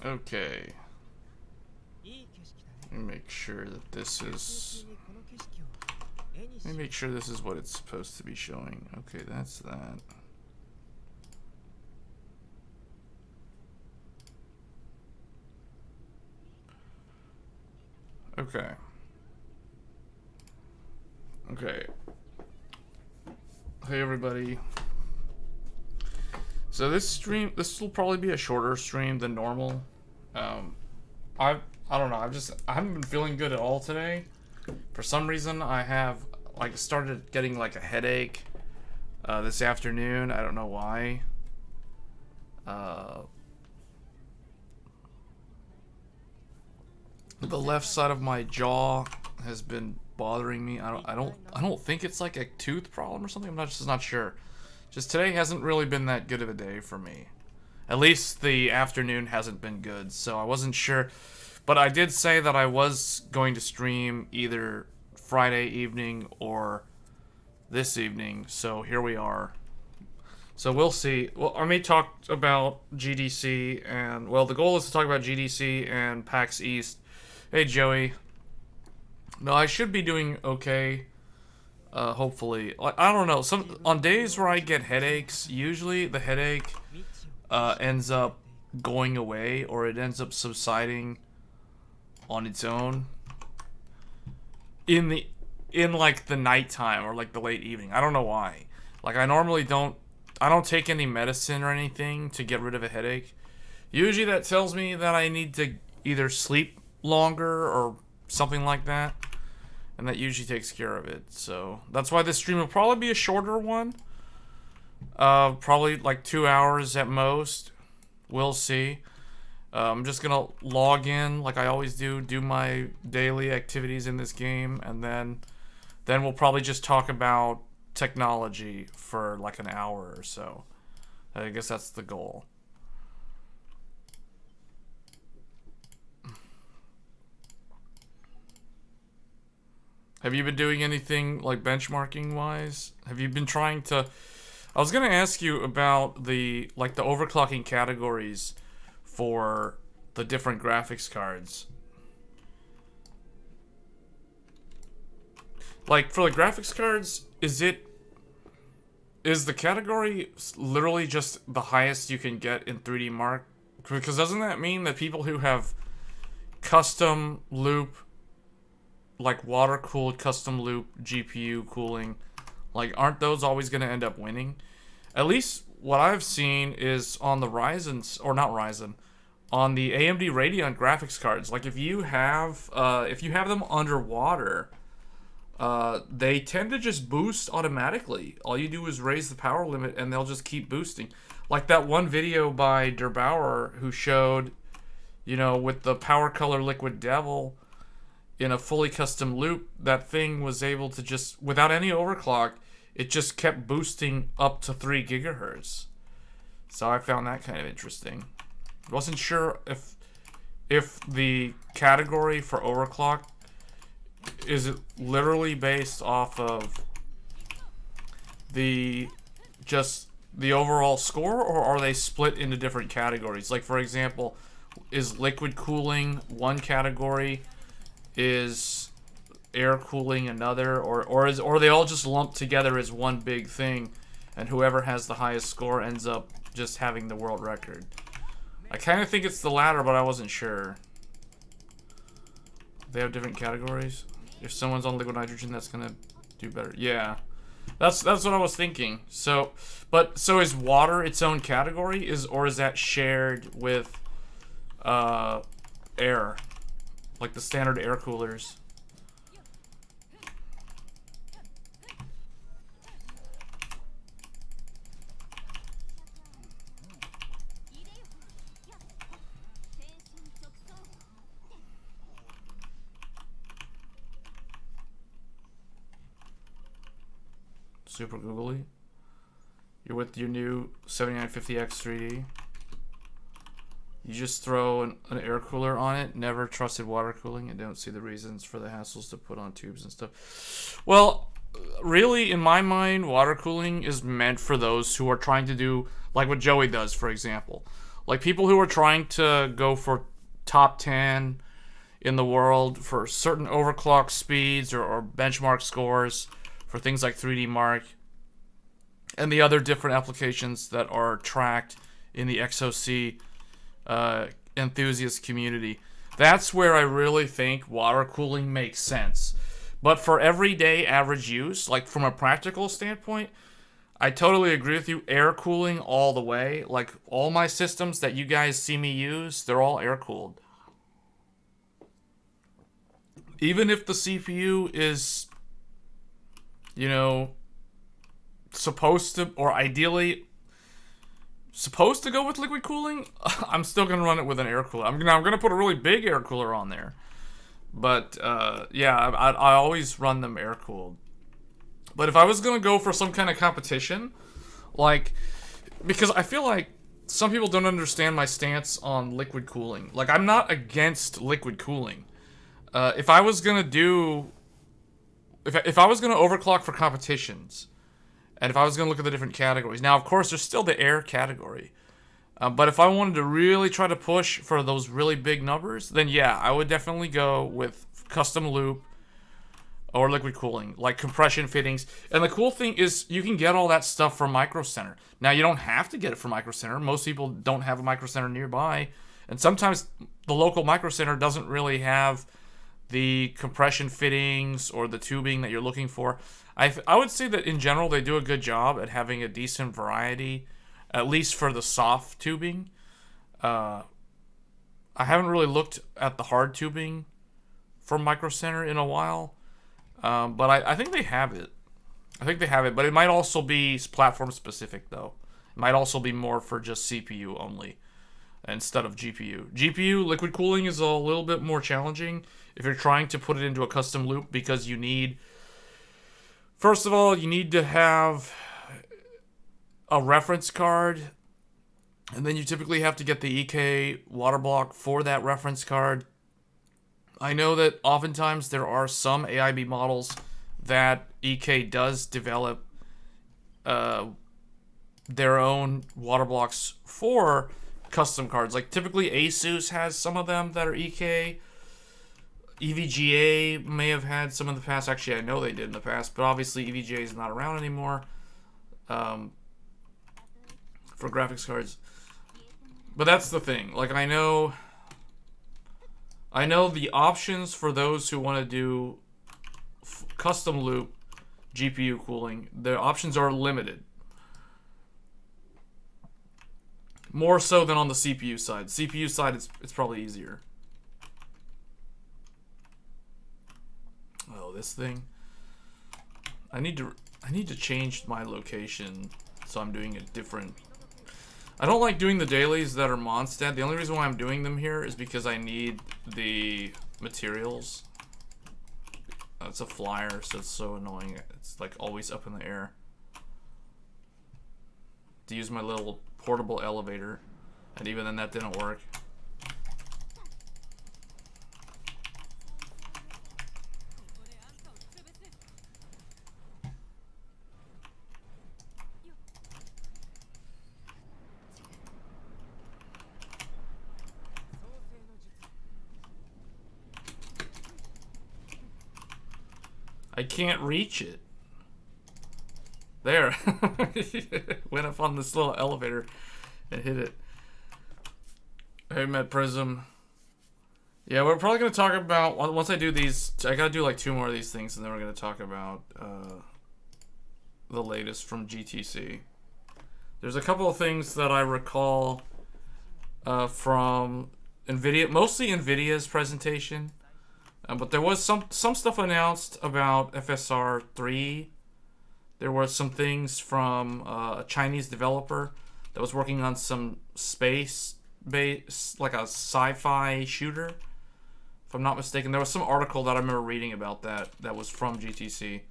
Okay. Let me make sure that this is... Let me make sure this is what it's supposed to be showing. Okay, that's that. Okay. Okay. Hey everybody. So this will probably be a shorter stream than normal. I don't know. I haven't been feeling good at all today. For some reason, I have started getting like a headache this afternoon. I don't know why. The left side of my jaw has been bothering me. I don't think it's like a tooth problem or something. I'm just not sure. Just today hasn't really been that good of a day for me. At least the afternoon hasn't been good, so I wasn't sure. But I did say that I was going to stream either Friday evening or this evening, so here we are. So we'll see. Well, I may talk about GDC and, well, the goal is to talk about GDC and PAX East. Hey, Joey. No, I should be doing okay. Hopefully. I don't know. On days where I get headaches, usually the headache ends up going away, or it ends up subsiding on its own in like the nighttime or like the late evening. I don't know why. Like I normally don't take any medicine or anything to get rid of a headache. Usually that tells me that I need to either sleep longer or something like that, and that usually takes care of it. So that's why this stream will probably be a shorter one. Probably like 2 hours at most. We'll see. I'm just gonna log in like I always do my daily activities in this game, and then we'll probably just talk about technology for like an hour or so. I guess that's the goal. Have you been doing anything like benchmarking wise? Have you been trying to... I was going to ask you about the overclocking categories for the different graphics cards. Like for the graphics cards, is the category literally just the highest you can get in 3D Mark? Because doesn't that mean that people who have custom loop, like water-cooled custom loop GPU cooling, like aren't those always going to end up winning? At least what I've seen is on the Ryzen, or not Ryzen, on the AMD Radeon graphics cards. Like if you have them underwater, they tend to just boost automatically. All you do is raise the power limit and they'll just keep boosting. Like that one video by Derbauer who showed, you know, with the Power Color Liquid Devil in a fully custom loop, that thing was able to just, without any overclock, it just kept boosting up to 3 gigahertz. So I found that kind of interesting. Wasn't sure if the category for overclock is it literally based off of the overall score, or are they split into different categories? Like for example, is liquid cooling one category? Is air cooling another, or are they all just lumped together as one big thing, and whoever has the highest score ends up just having the world record? I kind of think it's the latter, but I wasn't sure. They have different categories. If someone's on liquid nitrogen, that's gonna do better. Yeah, that's what I was thinking. So is water its own category, or is that shared with air? Like the standard air coolers. Super googly. You're with your new 7950X 3D. You just throw an air cooler on it. Never trusted water cooling and don't see the reasons for the hassles to put on tubes and stuff. Well, really, in my mind, water cooling is meant for those who are trying to do like what Joey does, for example. Like people who are trying to go for top 10 in the world for certain overclock speeds or benchmark scores for things like 3D Mark and the other different applications that are tracked in the XOC enthusiast community. That's where I really think water cooling makes sense. But for everyday average use, like from a practical standpoint, I totally agree with you. Air cooling all the way. Like all my systems that you guys see me use, they're all air cooled. Even if the CPU is, you know, supposed to, or ideally supposed to go with liquid cooling, I'm still gonna run it with an air cooler. I'm gonna put a really big air cooler on there, but yeah, I always run them air cooled. But if I was gonna go for some kind of competition, like, because I feel like some people don't understand my stance on liquid cooling. Like, I'm not against liquid cooling. If I was gonna do, if I was gonna overclock for competitions, and if I was going to look at the different categories. Now, of course, there's still the air category. But if I wanted to really try to push for those really big numbers, then yeah, I would definitely go with custom loop or liquid cooling, like compression fittings. And the cool thing is you can get all that stuff from Micro Center. Now, you don't have to get it from Micro Center. Most people don't have a Micro Center nearby. And sometimes the local Micro Center doesn't really have the compression fittings or the tubing that you're looking for. I would say that in general they do a good job at having a decent variety, at least for the soft tubing. I haven't really looked at the hard tubing from Micro Center in a while, but I think they have it. I think they have it, but it might also be platform specific though. It might also be more for just CPU only instead of GPU. GPU liquid cooling is a little bit more challenging if you're trying to put it into a custom loop because you need, first of all, you need to have a reference card, and then you typically have to get the EK water block for that reference card. I know that oftentimes there are some AIB models that EK does develop their own water blocks for custom cards. Like typically Asus has some of them that are EK. EVGA may have had some in the past. Actually, I know they did in the past, but obviously EVGA is not around anymore for graphics cards. But that's the thing. Like I know the options for those who want to do custom loop GPU cooling. The options are limited. More so than on the CPU side. CPU side, it's probably easier. Oh, this thing. I need to change my location so I'm doing it different. I don't like doing the dailies that are Mondstadt. The only reason why I'm doing them here is because I need the materials. It's a flyer, so it's so annoying. It's like always up in the air. To use my little portable elevator, and even then that didn't work. I can't reach it. There. Went up on this little elevator and hit it. Hey, Met Prism. Yeah, we're probably going to talk about, once I do these, I got to do like 2 more of these things, and then we're going to talk about the latest from GTC. There's a couple of things that I recall from NVIDIA, mostly NVIDIA's presentation. But there was some stuff announced about FSR 3. There were some things from a Chinese developer that was working on some space-based, like a sci-fi shooter, if I'm not mistaken. There was some article that I remember reading about that was from GTC.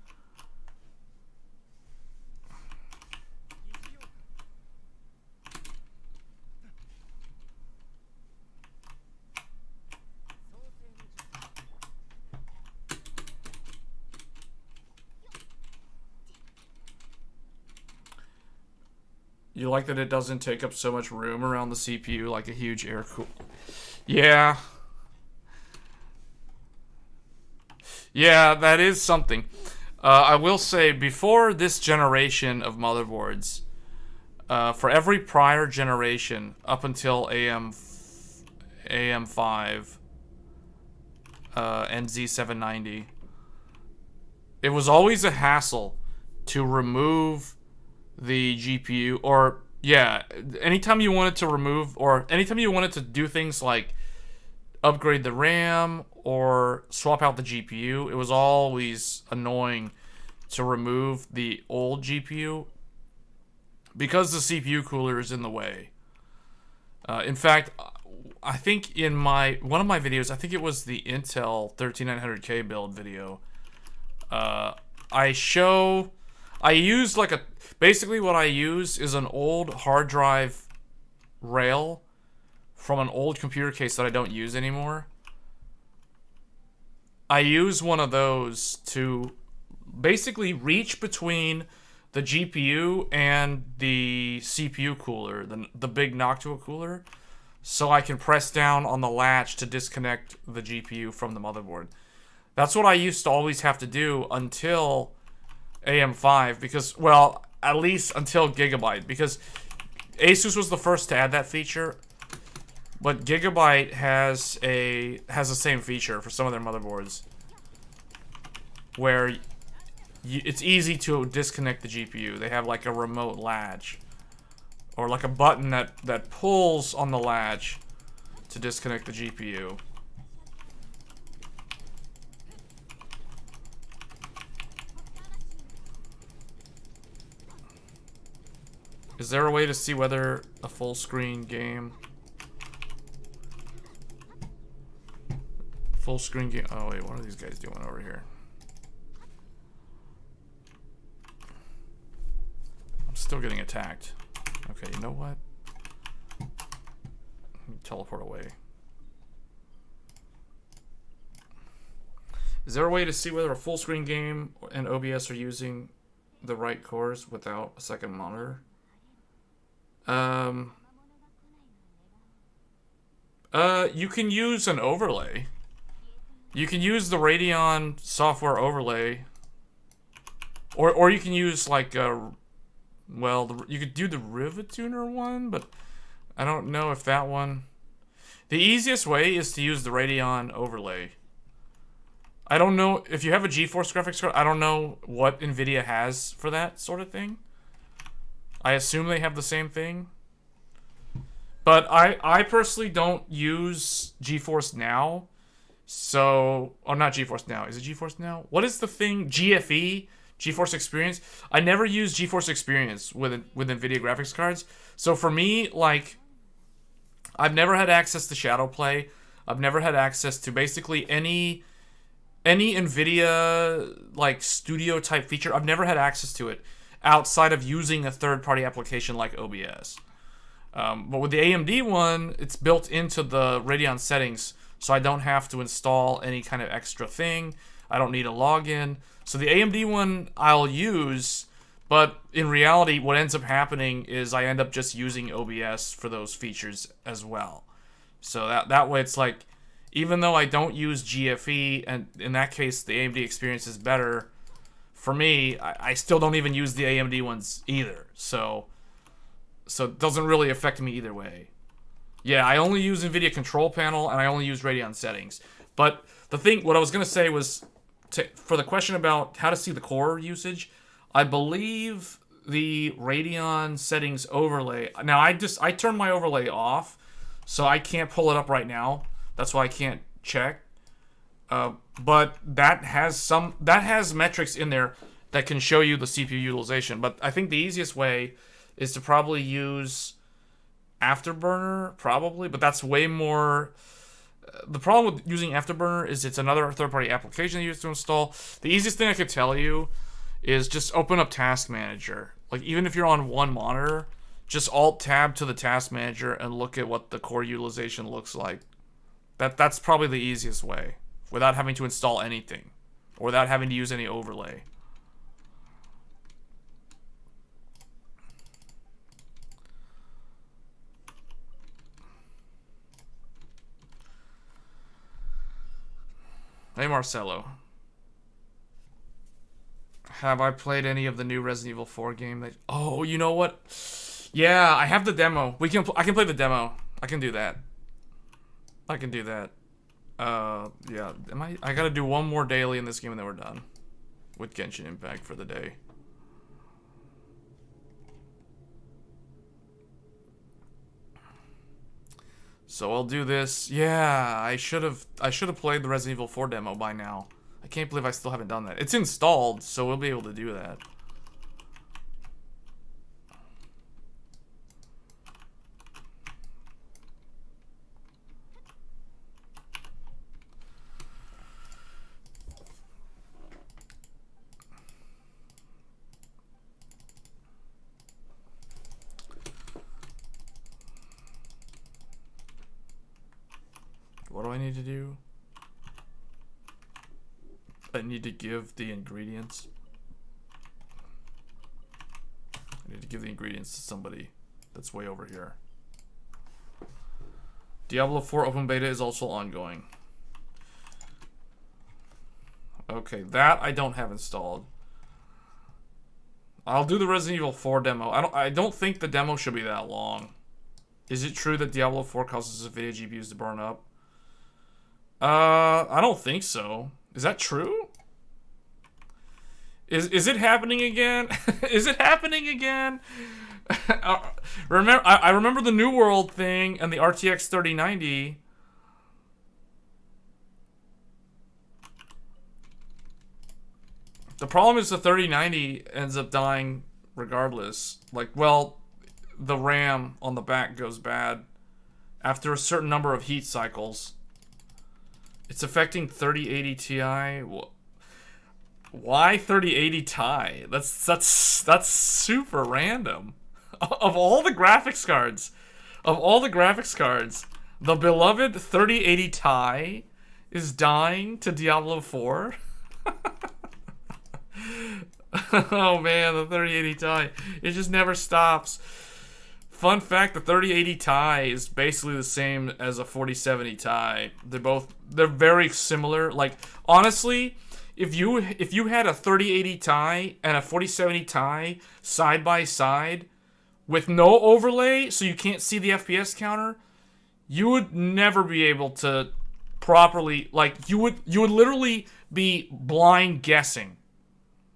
You like that it doesn't take up so much room around the CPU like a huge air cool. Yeah. Yeah, that is something. I will say, before this generation of motherboards, for every prior generation up until AM5 and Z790, it was always a hassle to remove the GPU, or yeah, anytime you wanted to remove, or anytime you wanted to do things like upgrade the RAM or swap out the GPU, it was always annoying to remove the old GPU because the CPU cooler is in the way. In fact, I think in one of my videos, I think it was the Intel 13900K build video, basically what I use is an old hard drive rail from an old computer case that I don't use anymore. I use one of those to basically reach between the GPU and the CPU cooler, the big Noctua cooler, so I can press down on the latch to disconnect the GPU from the motherboard. That's what I used to always have to do until AM5, because, well, at least until Gigabyte, because Asus was the first to add that feature, but Gigabyte has the same feature for some of their motherboards, where it's easy to disconnect the GPU. They have like a remote latch, or like a button that pulls on the latch to disconnect the GPU. Is there a way to see whether a full screen game... Full screen game... Oh wait, what are these guys doing over here? I'm still getting attacked. Okay, you know what? Teleport away. Is there a way to see whether a full screen game and OBS are using the right cores without a second monitor? You can use an overlay. You can use the Radeon software overlay, or you can use like you could do the Rivatuner one, but I don't know if that one. The easiest way is to use the Radeon overlay. I don't know if you have a GeForce graphics card. I don't know what NVIDIA has for that sort of thing. I assume they have the same thing. But I personally don't use GeForce Now. So, oh, not GeForce Now. Is it GeForce Now? What is the thing? GFE? GeForce Experience? I never use GeForce Experience with NVIDIA graphics cards. So for me, like, I've never had access to Shadowplay. I've never had access to basically any NVIDIA, like, studio type feature. I've never had access to it outside of using a third-party application like OBS. But with the AMD one, it's built into the Radeon settings, so I don't have to install any kind of extra thing. I don't need a login. So the AMD one I'll use, but in reality, what ends up happening is I end up just using OBS for those features as well. So that way it's like, even though I don't use GFE, and in that case the AMD experience is better, for me, I still don't even use the AMD ones either. So it doesn't really affect me either way. Yeah, I only use NVIDIA Control Panel, and I only use Radeon settings. But what I was going to say was, for the question about how to see the core usage, I believe the Radeon settings overlay... Now, I turned my overlay off, so I can't pull it up right now. That's why I can't check. But that has metrics in there that can show you the CPU utilization. But I think the easiest way is to probably use Afterburner, probably, but that's way more... The problem with using Afterburner is it's another third-party application you use to install. The easiest thing I could tell you is just open up Task Manager. Like, even if you're on one monitor, just Alt-Tab to the Task Manager and look at what the core utilization looks like. That's probably the easiest way, without having to install anything, or without having to use any overlay. Hey, Marcelo. Have I played any of the new Resident Evil 4 game? Oh, you know what? Yeah, I have the demo. I can play the demo. I can do that. I can do that. Yeah. I gotta do one more daily in this game and then we're done. With Genshin Impact for the day. So I'll do this. Yeah, I should have played the Resident Evil 4 demo by now. I can't believe I still haven't done that. It's installed, so we'll be able to do that. What do I need to do? I need to give the ingredients. I need to give the ingredients to somebody that's way over here. Diablo 4 open beta is also ongoing. Okay, that I don't have installed. I'll do the Resident Evil 4 demo. I don't think the demo should be that long. Is it true that Diablo 4 causes video GPUs to burn up? I don't think so. Is that true? Is it happening again? Is it happening again? I remember the New World thing and the RTX 3090. The problem is the 3090 ends up dying regardless. Like, well, the RAM on the back goes bad after a certain number of heat cycles. It's affecting 3080 Ti. Why 3080 Ti? That's super random. Of all the graphics cards, the beloved 3080 Ti is dying to Diablo 4. Oh man, the 3080 Ti. It just never stops. Fun fact, the 3080 Ti is basically the same as a 4070 Ti. They're very similar. Like, honestly, if you had a 3080 Ti and a 4070 Ti side by side with no overlay, so you can't see the FPS counter, you would never be able to properly, like, you would literally be blind guessing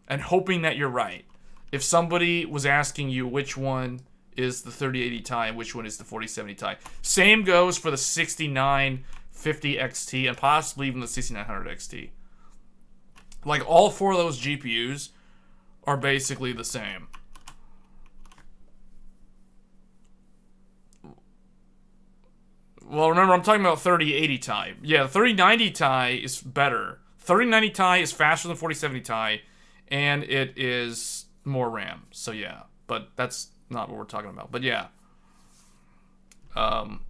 and hoping that you're right. If somebody was asking you which one is the 3080 Ti and which one is the 4070 Ti. Same goes for the 6950 XT and possibly even the 6900 XT. Like, all four of those GPUs are basically the same. Well, remember, I'm talking about 3080 Ti. Yeah, the 3090 Ti is better. 3090 Ti is faster than 4070 Ti, and it is more RAM. So yeah, but that's not what we're talking about. But yeah. But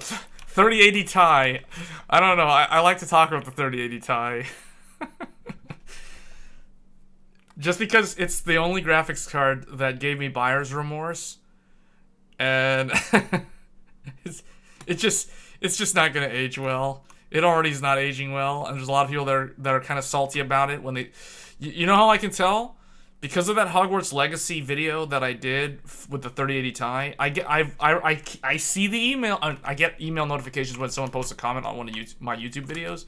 3080 Ti, I don't know. I like to talk about the 3080 Ti. Just because it's the only graphics card that gave me buyer's remorse. And it's just not gonna age well. It already is not aging well, and there's a lot of people that are kind of salty about it when they. You know how I can tell? Because of that Hogwarts Legacy video that I did with the 3080 Ti, I see the email. I get email notifications when someone posts a comment on one of my YouTube videos,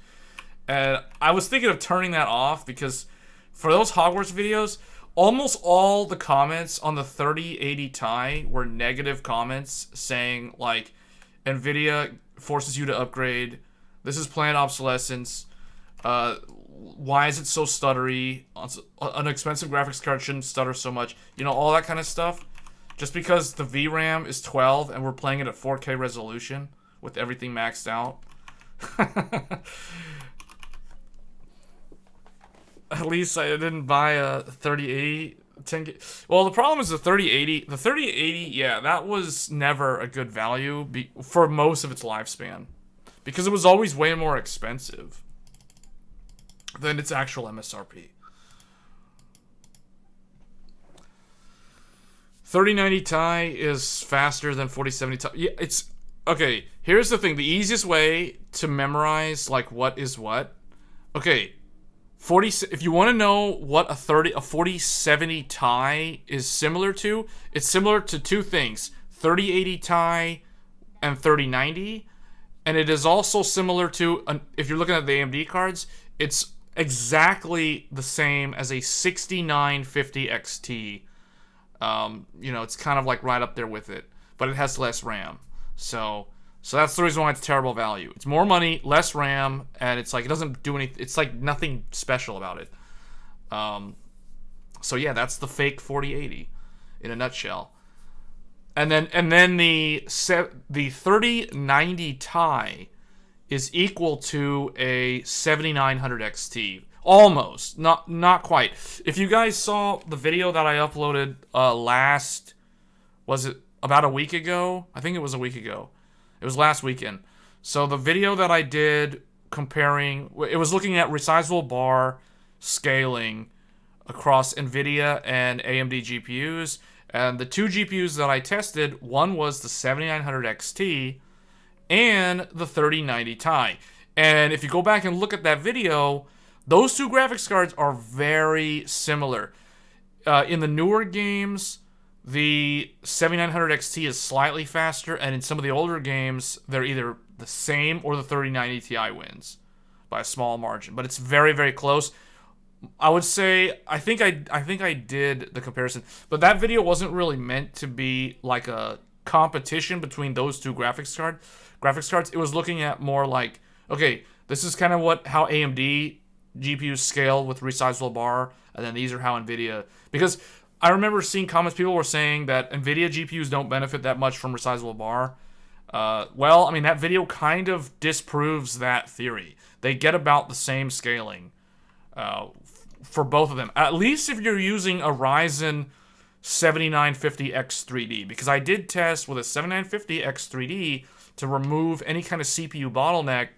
and I was thinking of turning that off because for those Hogwarts videos, almost all the comments on the 3080 Ti were negative comments saying like, Nvidia forces you to upgrade. This is planned obsolescence. Why is it so stuttery? An expensive graphics card shouldn't stutter so much. You know, all that kind of stuff. Just because the VRAM is 12 and we're playing it at 4K resolution with everything maxed out. At least I didn't buy a 3080 10K. Well, the problem is the 3080. The 3080, yeah, that was never a good value for most of its lifespan. Because it was always way more expensive than its actual MSRP. 3090 Ti is faster than 4070 Ti. Yeah, it's Okay, here's the thing. The easiest way to memorize, like, what is what. Okay, 40. If you want to know what a 4070 Ti is similar to, it's similar to two things: 3080 Ti and 3090, and it is also similar to if you're looking at the AMD cards, it's exactly the same as a 6950 XT. It's kind of like right up there with it, but it has less RAM. So that's the reason why it's terrible value. It's more money, less RAM, and it's like it doesn't do anything. It's like nothing special about it. So yeah, that's the fake 4080 in a nutshell. And then the 3090 Ti is equal to a 7900 XT. Almost, not quite. If you guys saw the video that I uploaded was it about a week ago? I think it was a week ago. It was last weekend. So the video that I did comparing, it was looking at resizable bar scaling across NVIDIA and AMD GPUs. And the two GPUs that I tested, one was the 7900 XT and the 3090 Ti. And if you go back and look at that video, those two graphics cards are very similar. In the newer games, the 7900 XT is slightly faster, and in some of the older games, they're either the same or the 3090 Ti wins by a small margin. But it's very, very close. I would say I think I did the comparison, but that video wasn't really meant to be like a competition between those two graphics cards. It was looking at more like, okay, this is kind of how AMD GPUs scale with resizable bar, and then these are how NVIDIA, because I remember seeing comments, people were saying that NVIDIA GPUs don't benefit that much from resizable bar. Well, I mean, that video kind of disproves that theory. They get about the same scaling for both of them. At least if you're using a Ryzen 7950X3D, because I did test with a 7950X3D to remove any kind of CPU bottleneck,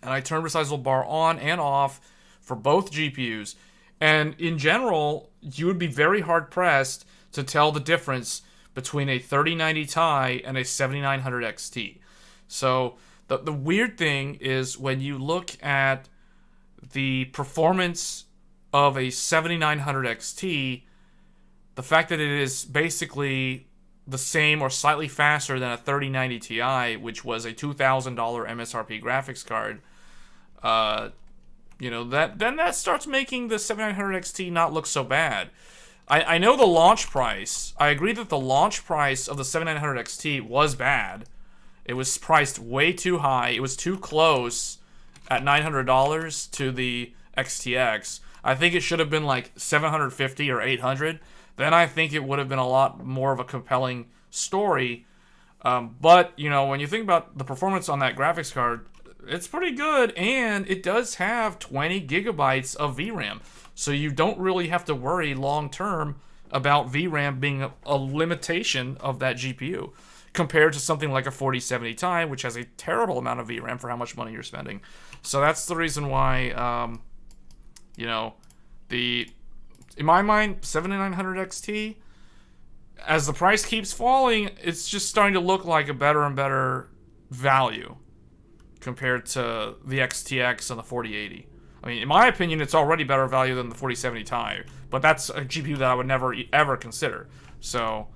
and I turned resizable bar on and off for both GPUs. And in general, you would be very hard-pressed to tell the difference between a 3090 Ti and a 7900 XT. So the weird thing is when you look at the performance of a 7900 XT, the fact that it is basically the same or slightly faster than a 3090 Ti, which was a $2,000 MSRP graphics card, that starts making the 7900 XT not look so bad. I know the launch price. I agree that the launch price of the 7900 XT was bad. It was priced way too high. It was too close at $900 to the XTX. I think it should have been like $750 or $800. Then I think it would have been a lot more of a compelling story. But, when you think about the performance on that graphics card, it's pretty good, and it does have 20 gigabytes of VRAM. So you don't really have to worry long-term about VRAM being a limitation of that GPU, compared to something like a 4070 Ti, which has a terrible amount of VRAM for how much money you're spending. So that's the reason why, in my mind, 7900 XT, as the price keeps falling, it's just starting to look like a better and better value compared to the XTX and the 4080. I mean, in my opinion, it's already better value than the 4070 Ti, but that's a GPU that I would never ever consider. So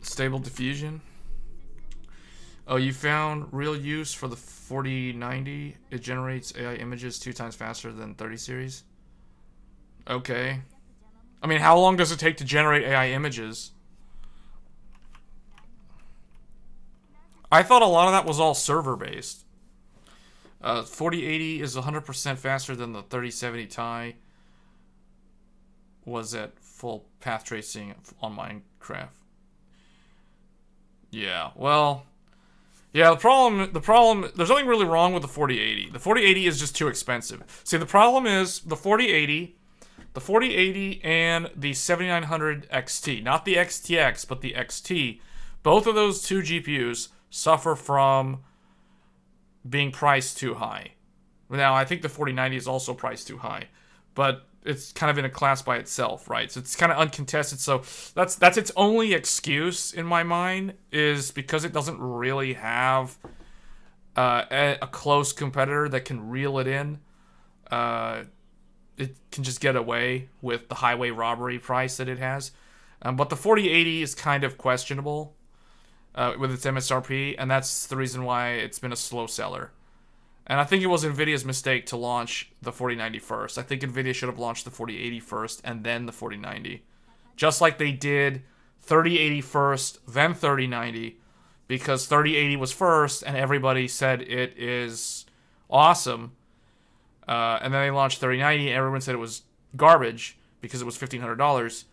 stable diffusion. Oh, you found real use for the 4090. It generates AI images 2 times faster than 30 series. Okay. I mean, how long does it take to generate AI images? I thought a lot of that was all server-based. 4080 is 100% faster than the 3070 Ti was at full path tracing on Minecraft. Yeah, well... Yeah, the problem, there's nothing really wrong with the 4080. The 4080 is just too expensive. See, the problem is the 4080 and the 7900 XT, not the XTX, but the XT, both of those two GPUs suffer from being priced too high. Now, I think the 4090 is also priced too high, but it's kind of in a class by itself, right? So it's kind of uncontested. So that's its only excuse in my mind, is because it doesn't really have a close competitor that can reel it in. It can just get away with the highway robbery price that it has. But the 4080 is kind of questionable with its MSRP, and that's the reason why it's been a slow seller. And I think it was NVIDIA's mistake to launch the 4090 first. I think NVIDIA should have launched the 4080 first and then the 4090. Just like they did 3080 first, then 3090, because 3080 was first and everybody said it is awesome. And then they launched 3090 and everyone said it was garbage because it was $1,500.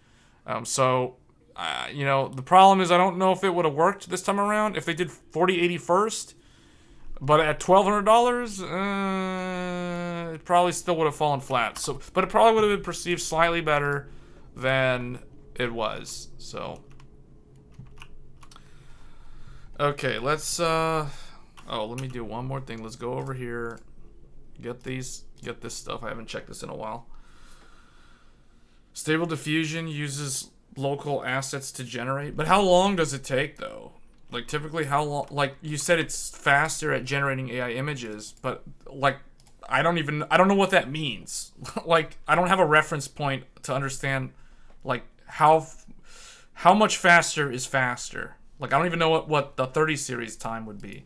You know, the problem is I don't know if it would have worked this time around if they did 4080 first. But at $1,200, it probably still would have fallen flat. So, but it probably would have been perceived slightly better than it was. So, okay, let's. Oh, let me do one more thing. Let's go over here, get this stuff. I haven't checked this in a while. Stable Diffusion uses local assets to generate, but how long does it take though? Like, typically, how long? Like, you said it's faster at generating AI images, but, like, I don't know what that means. Like, I don't have a reference point to understand, like, how much faster is faster. Like, I don't even know what the 30 series time would be.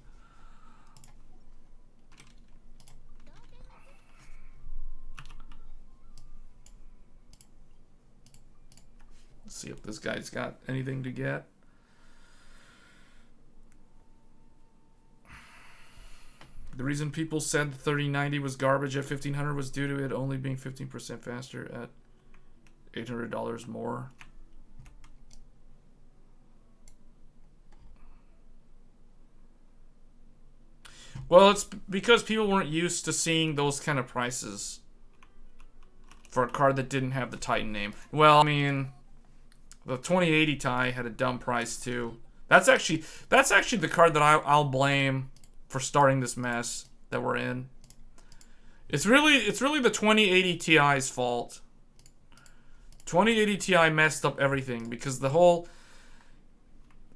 Let's see if this guy's got anything to get. The reason people said the 3090 was garbage at $1,500 was due to it only being 15% faster at $800 more. Well, it's because people weren't used to seeing those kind of prices for a card that didn't have the Titan name. Well, I mean, the 2080 Ti had a dumb price too. That's actually the card that I'll blame for starting this mess that we're in. It's really the 2080 Ti's fault. 2080 Ti messed up everything because the whole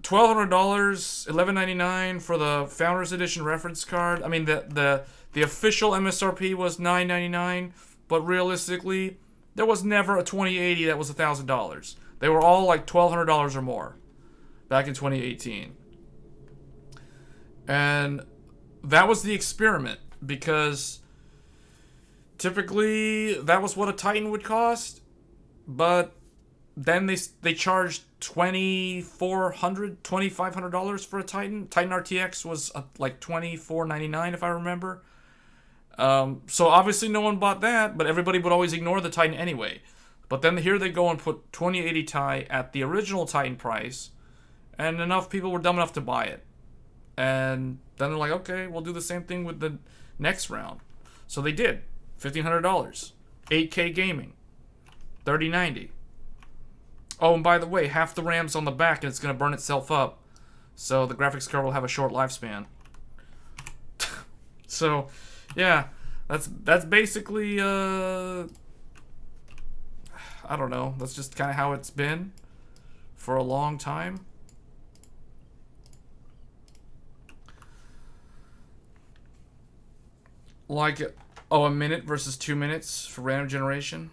$1,200, $1,199 for the Founders Edition reference card. I mean, the official MSRP was $999, but realistically, there was never a 2080 that was $1,000. They were all like $1,200 or more back in 2018. And that was the experiment, because typically that was what a Titan would cost, but then they charged $2,500 for a Titan. Titan RTX was like $2,499 if I remember. So obviously no one bought that, but everybody would always ignore the Titan anyway. But then here they go and put 2080 Ti at the original Titan price, and enough people were dumb enough to buy it. And then they're like, okay, we'll do the same thing with the next round. So they did. $1,500. 8K gaming. 3090. Oh, and by the way, half the RAM's on the back and it's going to burn itself up. So the graphics card will have a short lifespan. So, yeah. That's basically, I don't know. That's just kind of how it's been for a long time. Like, oh, a minute versus 2 minutes for random generation.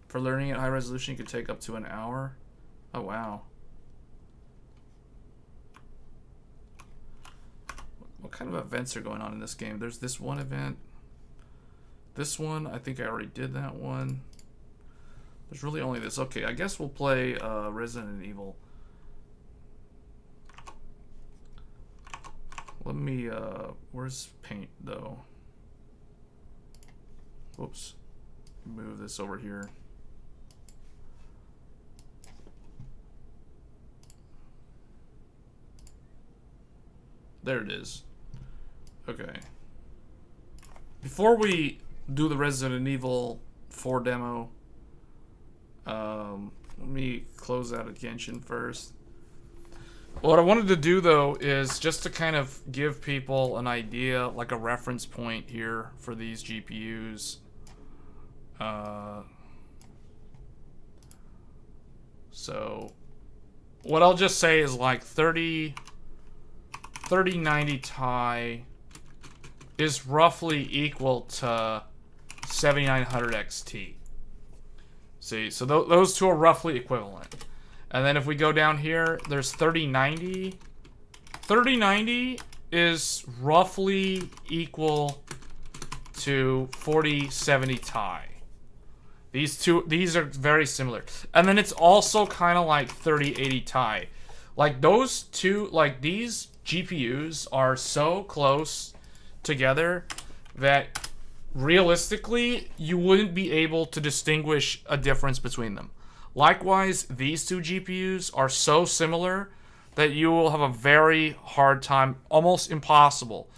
For learning at high resolution, you could take up to an hour. Oh, wow. What kind of events are going on in this game? There's this one event. This one, I think I already did that one. There's really only this. Okay, I guess we'll play Resident Evil. Let me, where's paint, though? Whoops. Move this over here. There it is. Okay. Before we do the Resident Evil 4 demo, let me close out a Genshin first. What I wanted to do, though, is just to kind of give people an idea, like a reference point here for these GPUs. So what I'll just say is like 3090 Ti is roughly equal to 7900 XT. See, so those two are roughly equivalent. And then if we go down here, there's 3090. 3090 is roughly equal to 4070 Ti. These are very similar. And then it's also kind of like 3080 Ti. Like those two, like these GPUs are so close together that realistically you wouldn't be able to distinguish a difference between them. Likewise, these two GPUs are so similar that you will have a very hard time, almost impossible,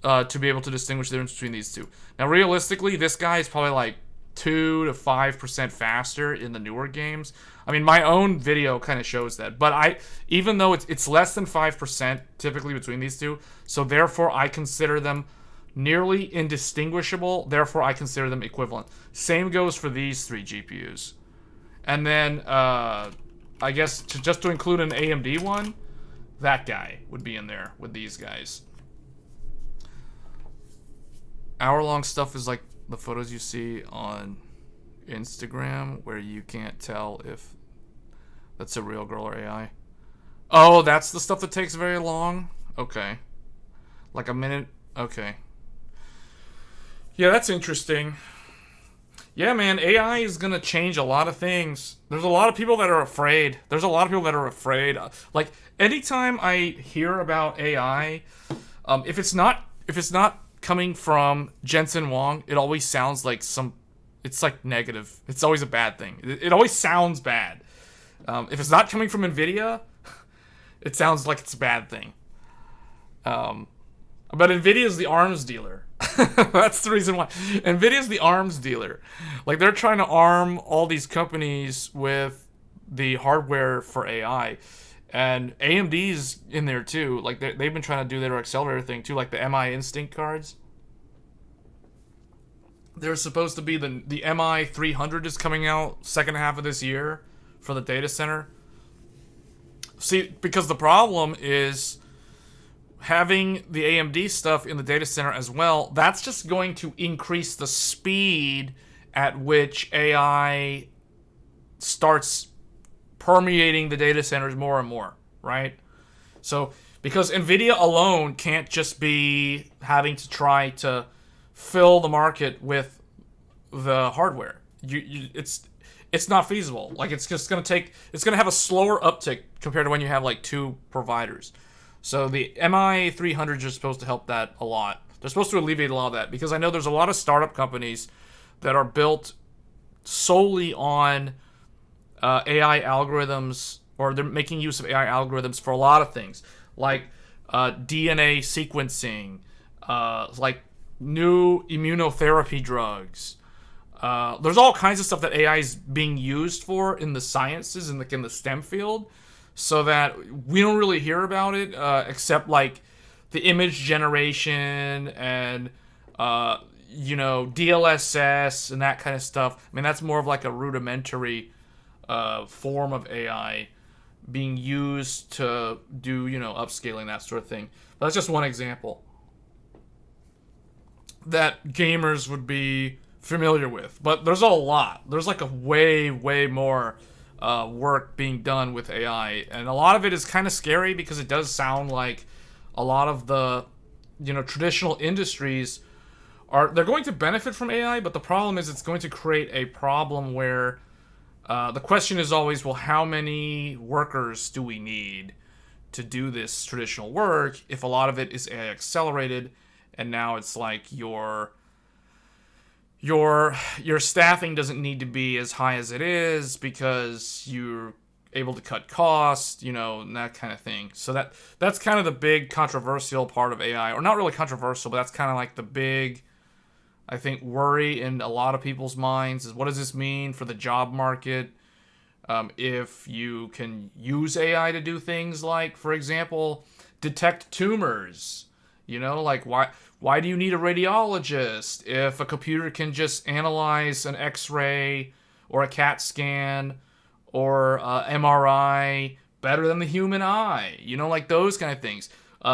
to be able to distinguish the difference between these two. Now, realistically, this guy is probably like 2 to 5% faster in the newer games. I mean, my own video kind of shows that. But even though it's less than 5% typically between these two, so therefore I consider them nearly indistinguishable. Therefore, I consider them equivalent. Same goes for these three GPUs. And then, I guess, just to include an AMD one, that guy would be in there with these guys. Hour-long stuff is like the photos you see on Instagram where you can't tell if that's a real girl or AI. Oh, that's the stuff that takes very long? Okay. Like a minute? Okay. Yeah, that's interesting. Yeah, man, AI is gonna change a lot of things. There's a lot of people that are afraid. Like, anytime I hear about AI, if it's not coming from Jensen Huang, it always sounds like it's like negative. It's always a bad thing. It always sounds bad. If it's not coming from NVIDIA, it sounds like it's a bad thing. But NVIDIA's the arms dealer. That's the reason why. NVIDIA's the arms dealer. Like, they're trying to arm all these companies with the hardware for AI. And AMD's in there too. Like, they've been trying to do their accelerator thing too, like the MI Instinct cards. There's supposed to be the MI 300 is coming out second half of this year for the data center. See, because the problem is having the AMD stuff in the data center as well, that's just going to increase the speed at which AI starts permeating the data centers more and more, right? So, because NVIDIA alone can't just be having to try to fill the market with the hardware. It's not feasible. Like, it's just going to have a slower uptick compared to when you have like two providers. So the MI 300 is supposed to help that a lot. They're supposed to alleviate a lot of that, because I know there's a lot of startup companies that are built solely on AI algorithms, or they're making use of AI algorithms for a lot of things, like DNA sequencing, like new immunotherapy drugs. There's all kinds of stuff that AI is being used for in the sciences and in the STEM field, so that we don't really hear about it, except like the image generation and DLSS and that kind of stuff. I mean, that's more of like a rudimentary form of AI being used to do, upscaling, that sort of thing. But that's just one example that gamers would be familiar with. But there's a lot. There's like a way, way more work being done with AI. And a lot of it is kind of scary, because it does sound like a lot of the, traditional industries they're going to benefit from AI, but the problem is it's going to create a problem where the question is always, well, how many workers do we need to do this traditional work if a lot of it is AI accelerated, and now it's like your staffing doesn't need to be as high as it is because you're able to cut costs, and that kind of thing. So that's kind of the big controversial part of AI, or not really controversial, but that's kind of like the big, I think, worry in a lot of people's minds is, what does this mean for the job market? If you can use AI to do things like, for example, detect tumors You know, like why do you need a radiologist if a computer can just analyze an X-ray or a CAT scan or MRI better than the human eye? You know, like those kind of things.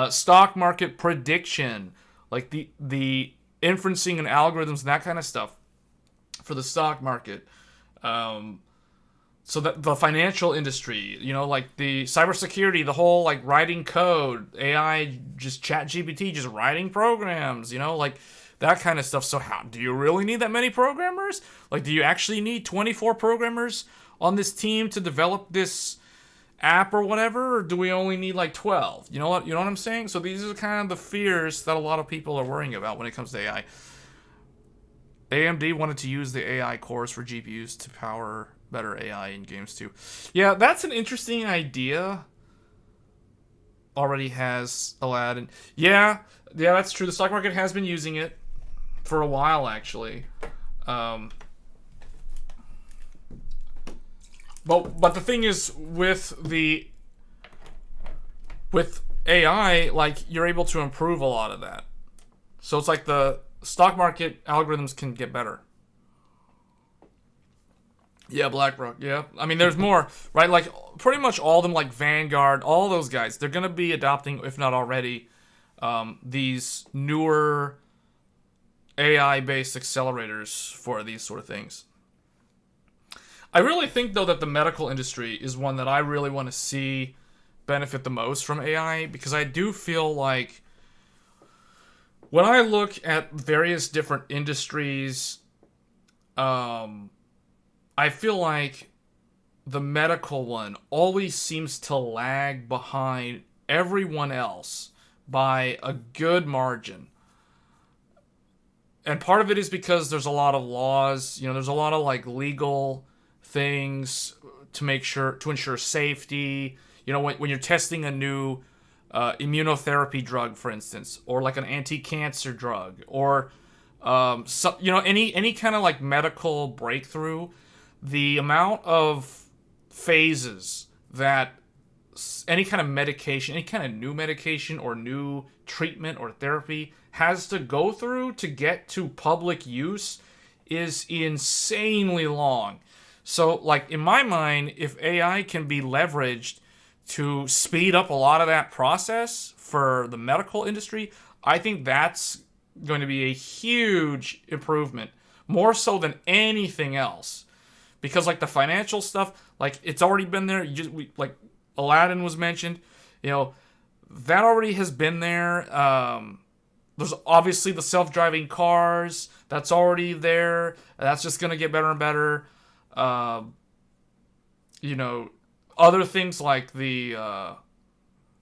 Stock market prediction, like the inferencing and algorithms and that kind of stuff for the stock market. So that the financial industry, you know, like the cybersecurity, the whole like writing code, AI, just chat GPT, just writing programs, you know, like that kind of stuff. So how do you really need that many programmers? Like, do you actually need 24 programmers on this team to develop this app or whatever? Or do we only need like 12? You know what I'm saying? So these are kind of the fears that a lot of people are worrying about when it comes to AI. AMD wanted to use the AI cores for GPUs to power better AI in games too. Yeah, that's an interesting idea. Already has Aladdin. Yeah, that's true. The stock market has been using it for a while, actually. But the thing is, with AI, like, you're able to improve a lot of that. So it's like the stock market algorithms can get better. Yeah, BlackRock, yeah. I mean, there's more, right? Like, pretty much all of them, like Vanguard, all those guys, they're going to be adopting, if not already, these newer AI-based accelerators for these sort of things. I really think, though, that the medical industry is one that I really want to see benefit the most from AI, because I do feel like when I look at various different industries, I feel like the medical one always seems to lag behind everyone else by a good margin. And part of it is because there's a lot of laws, you know, there's a lot of like legal things to ensure safety. You know, when you're testing a new immunotherapy drug, for instance, or like an anti-cancer drug, or any kind of like medical breakthrough, the amount of phases that any kind of medication, any kind of new medication or new treatment or therapy has to go through to get to public use is insanely long. So, like, in my mind, if AI can be leveraged to speed up a lot of that process for the medical industry, I think that's going to be a huge improvement, more so than anything else. Because, like, the financial stuff, like, it's already been there. Like, Aladdin was mentioned. You know, that already has been there. There's obviously the self-driving cars. That's already there. That's just going to get better and better. You know, other things like the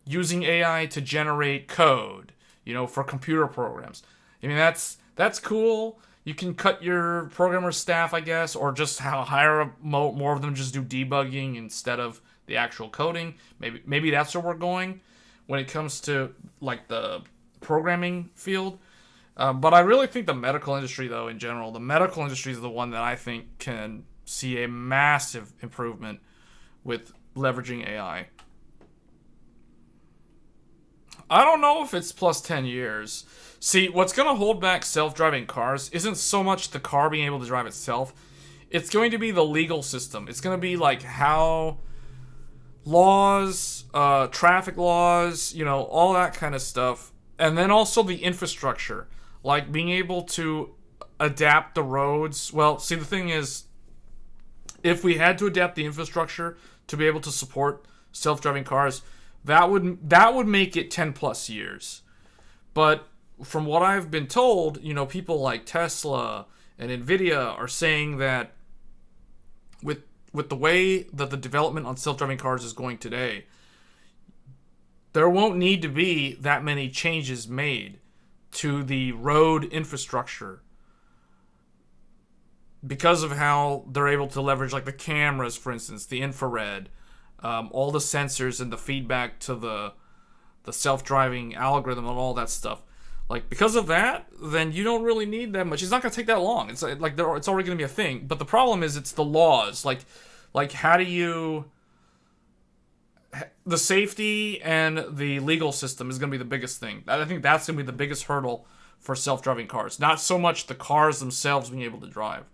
using AI to generate code, you know, for computer programs. I mean, that's cool. You can cut your programmer staff, I guess, or just hire more of them just do debugging instead of the actual coding. Maybe that's where we're going when it comes to like the programming field. But I really think the medical industry, though, in general, the medical industry is the one that I think can see a massive improvement with leveraging AI. I don't know if it's plus 10 years. See, what's going to hold back self-driving cars isn't so much the car being able to drive itself. It's going to be the legal system. It's going to be like how laws, traffic laws, you know, all that kind of stuff. And then also the infrastructure, like being able to adapt the roads. Well, see, the thing is, if we had to adapt the infrastructure to be able to support self-driving cars, that would make it 10 plus years. But from what I've been told, you know, people like Tesla and Nvidia are saying that with the way that the development on self-driving cars is going today, there won't need to be that many changes made to the road infrastructure because of how they're able to leverage, like, the cameras, for instance, the infrared, all the sensors and the feedback to the self-driving algorithm and all that stuff. Like, because of that, then you don't really need that much. It's not going to take that long. It's like it's already going to be a thing. But the problem is it's the laws. Like how do you... the safety and the legal system is going to be the biggest thing. I think that's going to be the biggest hurdle for self-driving cars. Not so much the cars themselves being able to drive.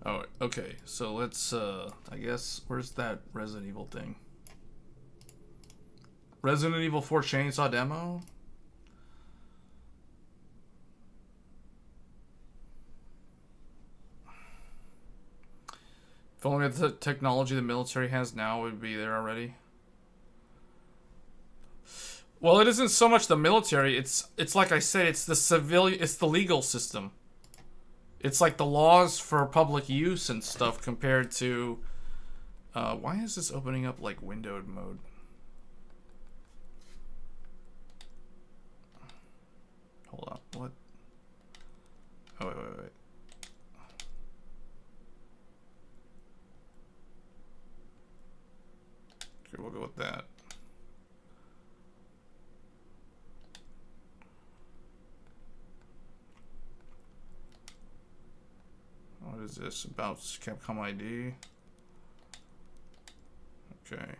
Oh, okay. So let's, I guess, where's that Resident Evil thing? Resident Evil 4 Chainsaw demo? If only the technology the military has now would be there already. Well, it isn't so much the military. It's like I said. It's the civilian. It's the legal system. It's like the laws for public use and stuff compared to. Why is this opening up like windowed mode? Hold on. What? Oh wait. Okay, we'll go with that. What is this? About Capcom ID? Okay.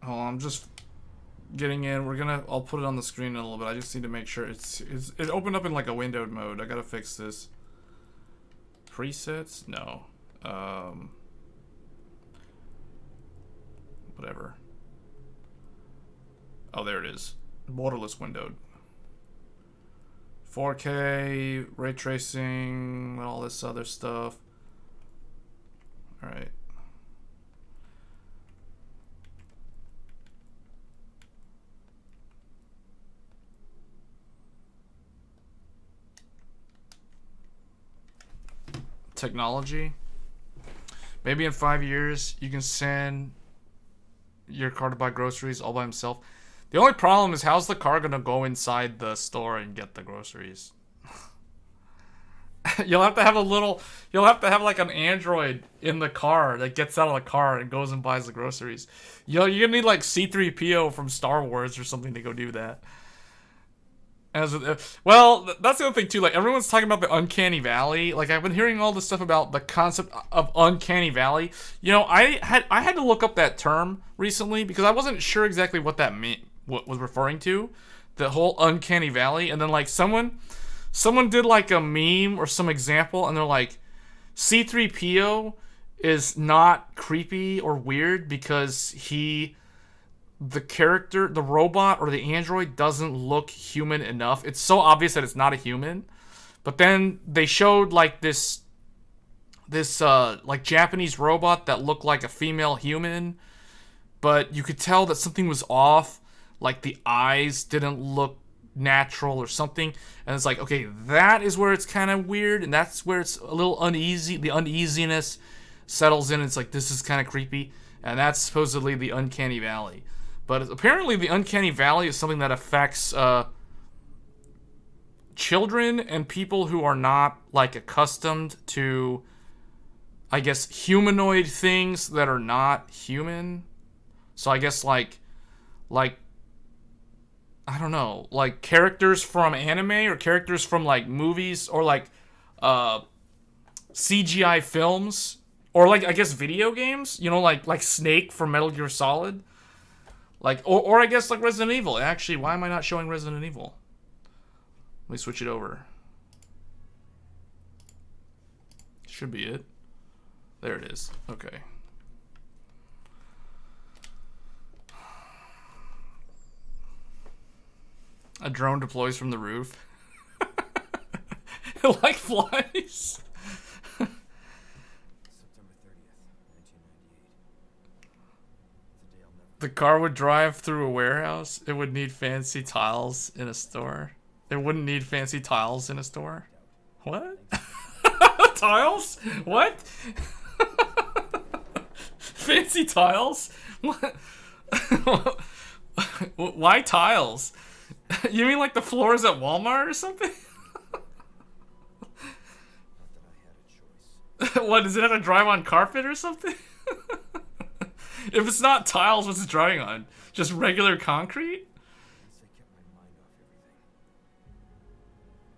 Hold on, I'm just getting in. I'll put it on the screen in a little bit. I just need to make sure it opened up in like a windowed mode. I gotta fix this. Presets? No. Whatever. Oh, there it is. Borderless windowed. 4K, ray tracing, all this other stuff. Alright. Technology. Maybe in 5 years you can send your car to buy groceries all by himself. The only problem is, how's the car gonna go inside the store and get the groceries? You'll have to have like an android in the car that gets out of the car and goes and buys the groceries. You're gonna need like C-3PO from Star Wars or something to go do that. Well, that's the other thing too. Like, everyone's talking about the uncanny valley. Like, I've been hearing all this stuff about the concept of uncanny valley. You know, I had to look up that term recently because I wasn't sure exactly what that meant, what was referring to, the whole uncanny valley. And then like someone did like a meme or some example, and they're like, C-3PO is not creepy or weird because the character, the robot or the android doesn't look human enough. It's so obvious that it's not a human. But then they showed like this like Japanese robot that looked like a female human, but you could tell that something was off. Like the eyes didn't look natural or something. And it's like, okay, that is where it's kind of weird, and that's where it's a little uneasy. The uneasiness settles in. It's like, this is kind of creepy. And that's supposedly the uncanny valley. But apparently the uncanny valley is something that affects children and people who are not like accustomed to, I guess, humanoid things that are not human. So I guess like I don't know, like characters from anime or characters from like movies or like CGI films or like, I guess, video games, you know, like Snake from Metal Gear Solid. Like, or I guess like Resident Evil. Actually, why am I not showing Resident Evil? Let me switch it over. Should be it. There it is. Okay. A drone deploys from the roof. Like flies. The car would drive through a warehouse. It would need fancy tiles in a store. It wouldn't need fancy tiles in a store. What? Tiles? What? Fancy tiles? What? Why tiles? You mean like the floors at Walmart or something? What, does it have to drive on carpet or something? If it's not tiles, what's it drying on? Just regular concrete? I kept my mind off everything.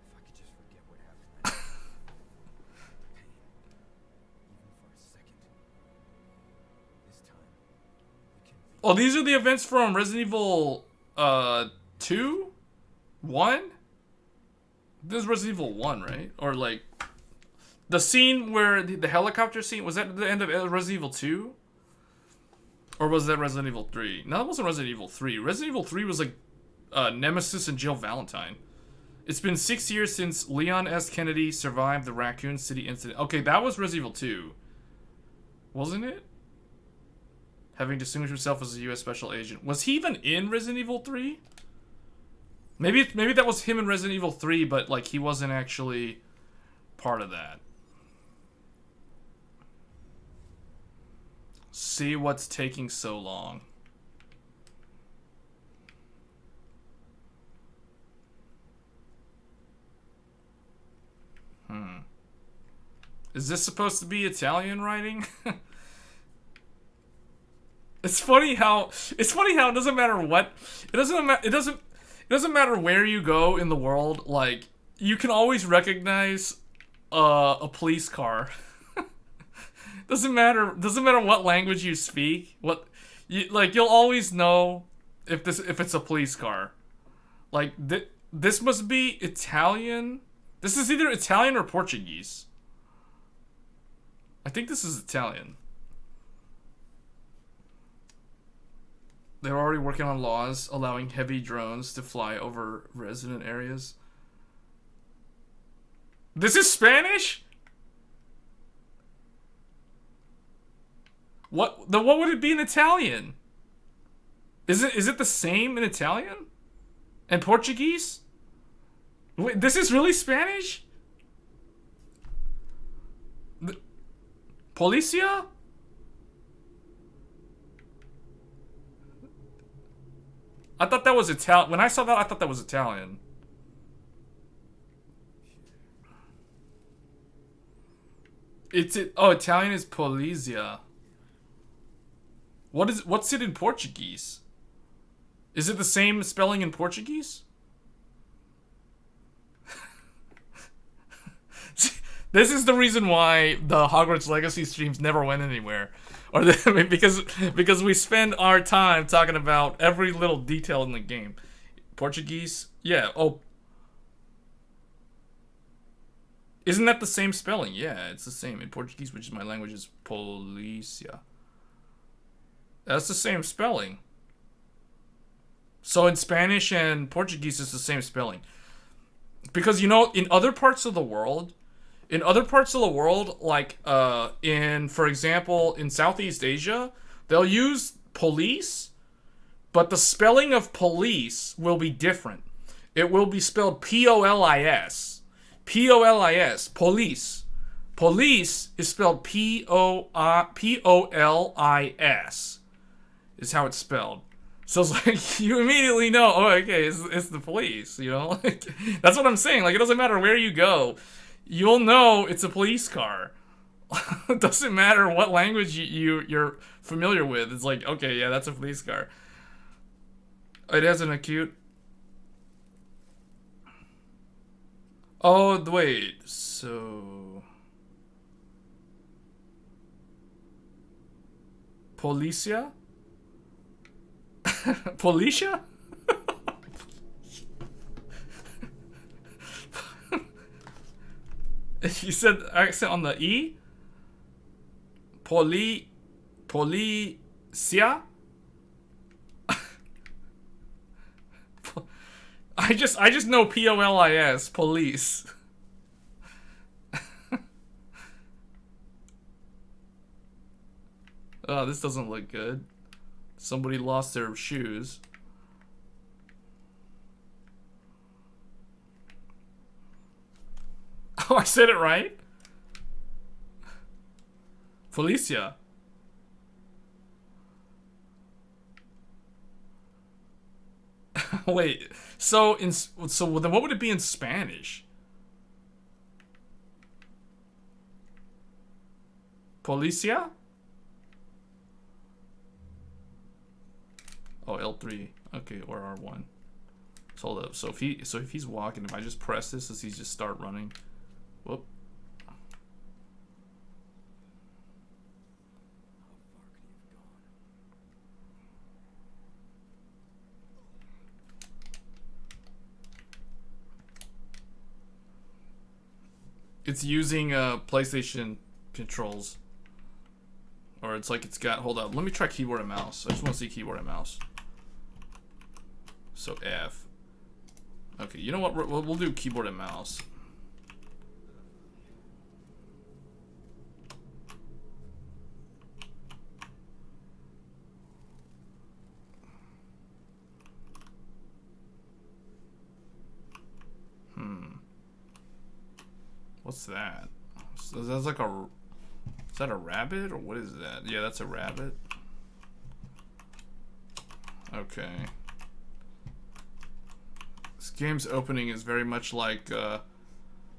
If I could just forget what happened that night. The pain. Even for a second. This time, we can be. Oh, these are the events from Resident Evil 2? 1? This is Resident Evil 1, right? Or like the scene where the helicopter scene, was that the end of Resident Evil 2? Or was that Resident Evil 3? No, that wasn't Resident Evil 3. Resident Evil 3 was like Nemesis and Jill Valentine. It's been 6 years since Leon S. Kennedy survived the Raccoon City incident. Okay, that was Resident Evil 2. Wasn't it? Having distinguished himself as a U.S. Special Agent. Was he even in Resident Evil 3? Maybe that was him in Resident Evil 3, but like he wasn't actually part of that. See what's taking so long. Is this supposed to be Italian writing? It's funny how it doesn't matter what it doesn't matter where you go in the world, like you can always recognize a police car. Doesn't matter what language you speak. You'll always know if it's a police car. Like this must be Italian. This is either Italian or Portuguese. I think this is Italian. They're already working on laws allowing heavy drones to fly over resident areas. This is Spanish? What would it be in Italian? Is it the same in Italian? And Portuguese? Wait, this is really Spanish? Policia? I thought that was Italian. When I saw that, I thought that was Italian. Italian is Polizia. What's it in Portuguese? Is it the same spelling in Portuguese? This is the reason why the Hogwarts Legacy streams never went anywhere. Because we spend our time talking about every little detail in the game. Portuguese? Yeah, isn't that the same spelling? Yeah, it's the same. In Portuguese, which is my language, is Policia. That's the same spelling. So in Spanish and Portuguese, it's the same spelling. Because, in other parts of the world, like, for example, in Southeast Asia, they'll use police, but the spelling of police will be different. It will be spelled P-O-L-I-S. P-O-L-I-S. Police. Police is spelled P-O-L-I-S. Is how it's spelled. So it's like, you immediately know, okay, it's the police, Like, that's what I'm saying. Like, it doesn't matter where you go. You'll know it's a police car. It doesn't matter what language you're familiar with. It's like, okay, yeah, that's a police car. It has an acute... Oh, wait. So... Policia? Policia? You said accent on the E? Policia? I just know P-O-L-I-S, police. Oh, this doesn't look good. Somebody lost their shoes. Oh, I said it right? Felicia. Wait, so then what would it be in Spanish? Policia? Oh, L3. Okay, or R1. So hold up. So if he's walking, if I just press this, does he just start running? Whoop. How far could he have gone? It's using PlayStation controls. Or it's like it's got, hold up, let me try keyboard and mouse. I just want to see keyboard and mouse. So F. Okay, you know what, we'll do keyboard and mouse. What's that? So that's like a, is that a rabbit or what is that? Yeah, that's a rabbit. Okay. This game's opening is very much like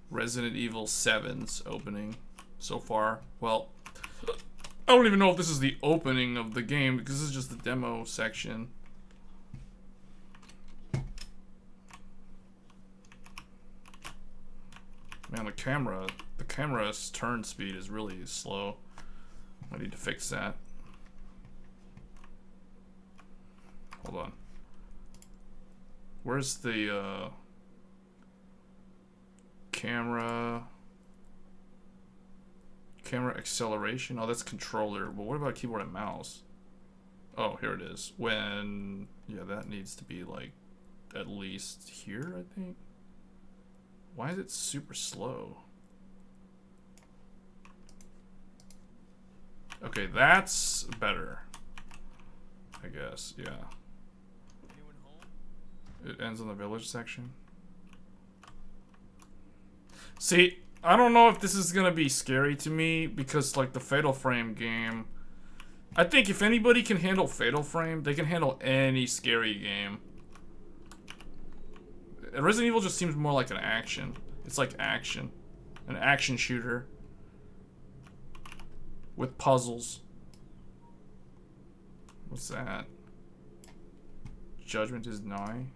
Resident Evil 7's opening so far. Well, I don't even know if this is the opening of the game because this is just the demo section. Man, the camera's turn speed is really slow. I need to fix that. Hold on. Where's the camera acceleration? Oh, that's controller. But what about keyboard and mouse? Oh, here it is. When, yeah, that needs to be like at least here, I think. Why is it super slow? Okay, that's better. I guess, yeah. Anyone home? It ends on the village section. See, I don't know if this is gonna be scary to me because, like, the Fatal Frame game, I think if anybody can handle Fatal Frame, they can handle any scary game. Resident Evil just seems more like an action. It's like action. An action shooter. With puzzles. What's that? Judgment is nigh.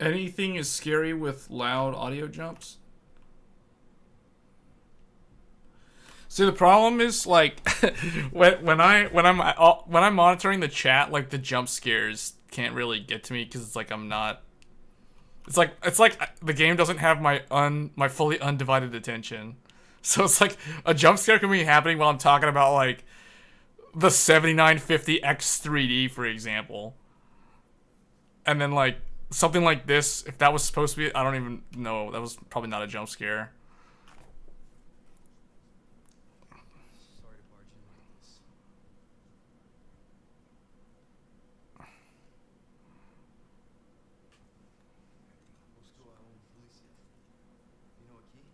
Anything is scary with loud audio jumps? See, the problem is like when I'm monitoring the chat, like the jump scares can't really get to me because it's like I'm not. It's like the game doesn't have my fully undivided attention, so it's like a jump scare can be happening while I'm talking about like the 7950X 3D, for example, and then like something like this, if that was supposed to be, I don't even know, that was probably not a jump scare. Sorry to barge in like this. Busco a un policía. You know a key?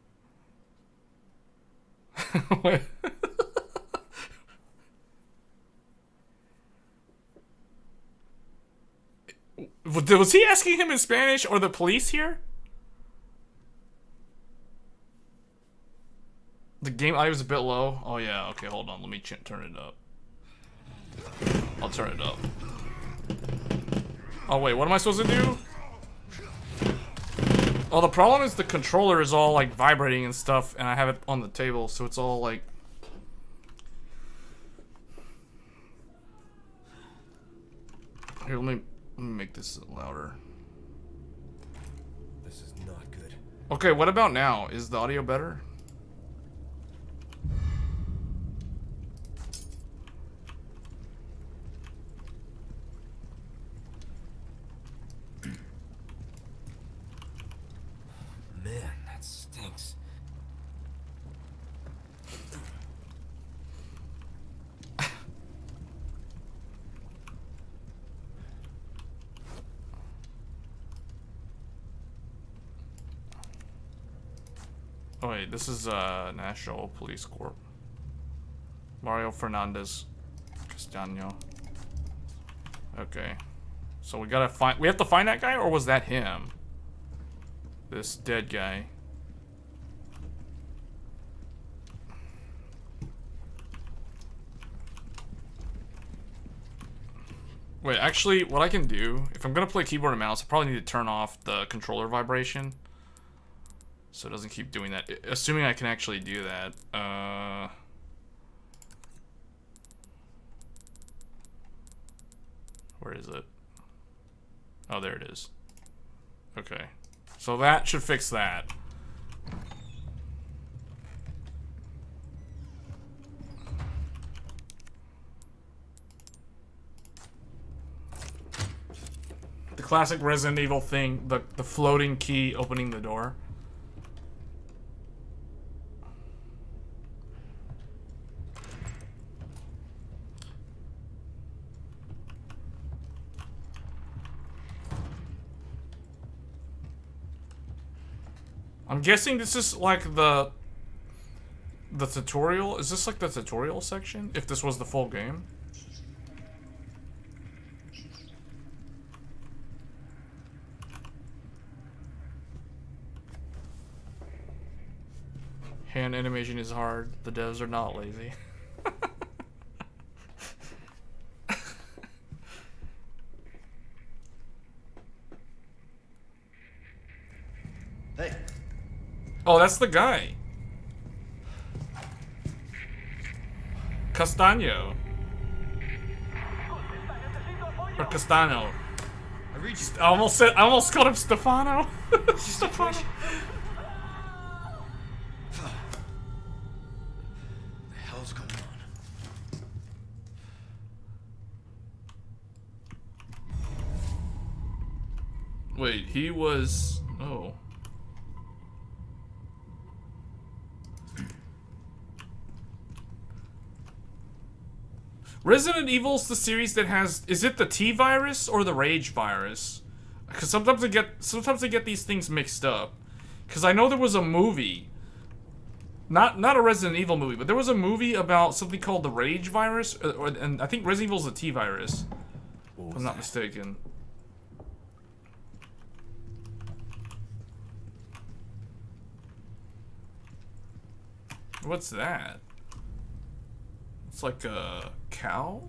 What? Was he asking him in Spanish or the police here? The game audio is a bit low. Oh yeah, okay, hold on. Let me turn it up. I'll turn it up. Oh wait, what am I supposed to do? Oh, the problem is the controller is all like vibrating and stuff, and I have it on the table, so it's all like... Here, let me make this louder. This is not good. Okay, what about now? Is the audio better? Man, that stinks. Oh wait, this is National Police Corp. Mario Fernandez Castaño. Okay. So we gotta find. We have to find that guy, or was that him? This dead guy. Wait, actually, what I can do, if I'm gonna play keyboard and mouse, I probably need to turn off the controller vibration. So it doesn't keep doing that. Assuming I can actually do that. Where is it? Oh, there it is. Okay. So that should fix that. The classic Resident Evil thing, the floating key opening the door. I'm guessing this is like the tutorial. Is this like the tutorial section? If this was the full game? Hand animation is hard. The devs are not lazy. Hey. Oh, that's the guy. Castaño. Or Castano. I read you. I almost called him Stefano. Stefano. What the hell's going on? Wait, he was... Oh. Resident Evil's the series that has... Is it the T virus or the Rage virus? Because sometimes I get these things mixed up. Because I know there was a movie... Not a Resident Evil movie, but there was a movie about something called the Rage virus, and I think Resident Evil's the T virus. If I'm not mistaken. What's that? It's like a cow?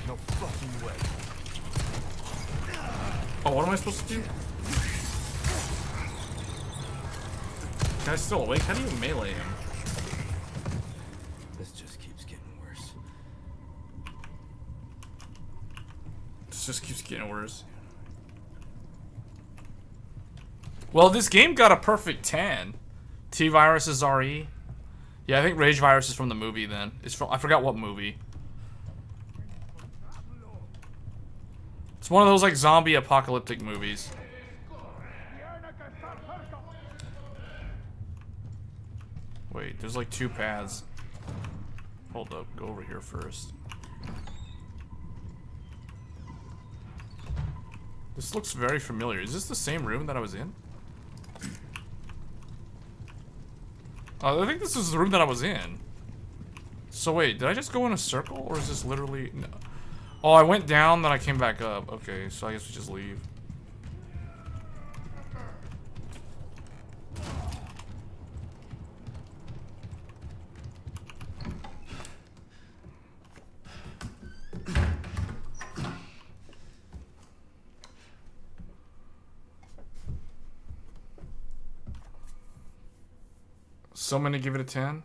No fucking way. Oh, what am I supposed to do? Guy's still awake? How do you melee him? This just keeps getting worse. This just keeps getting worse. Well, this game got a perfect 10. T-Virus is RE. Yeah, I think Rage Virus is from the movie then. It's from, I forgot what movie. It's one of those like zombie apocalyptic movies. Wait, there's like two paths. Hold up, go over here first. This looks very familiar. Is this the same room that I was in? I think this is the room that I was in. So wait, did I just go in a circle, or is this literally... No. Oh, I went down, then I came back up. Okay, so I guess we just leave. So many give it a 10?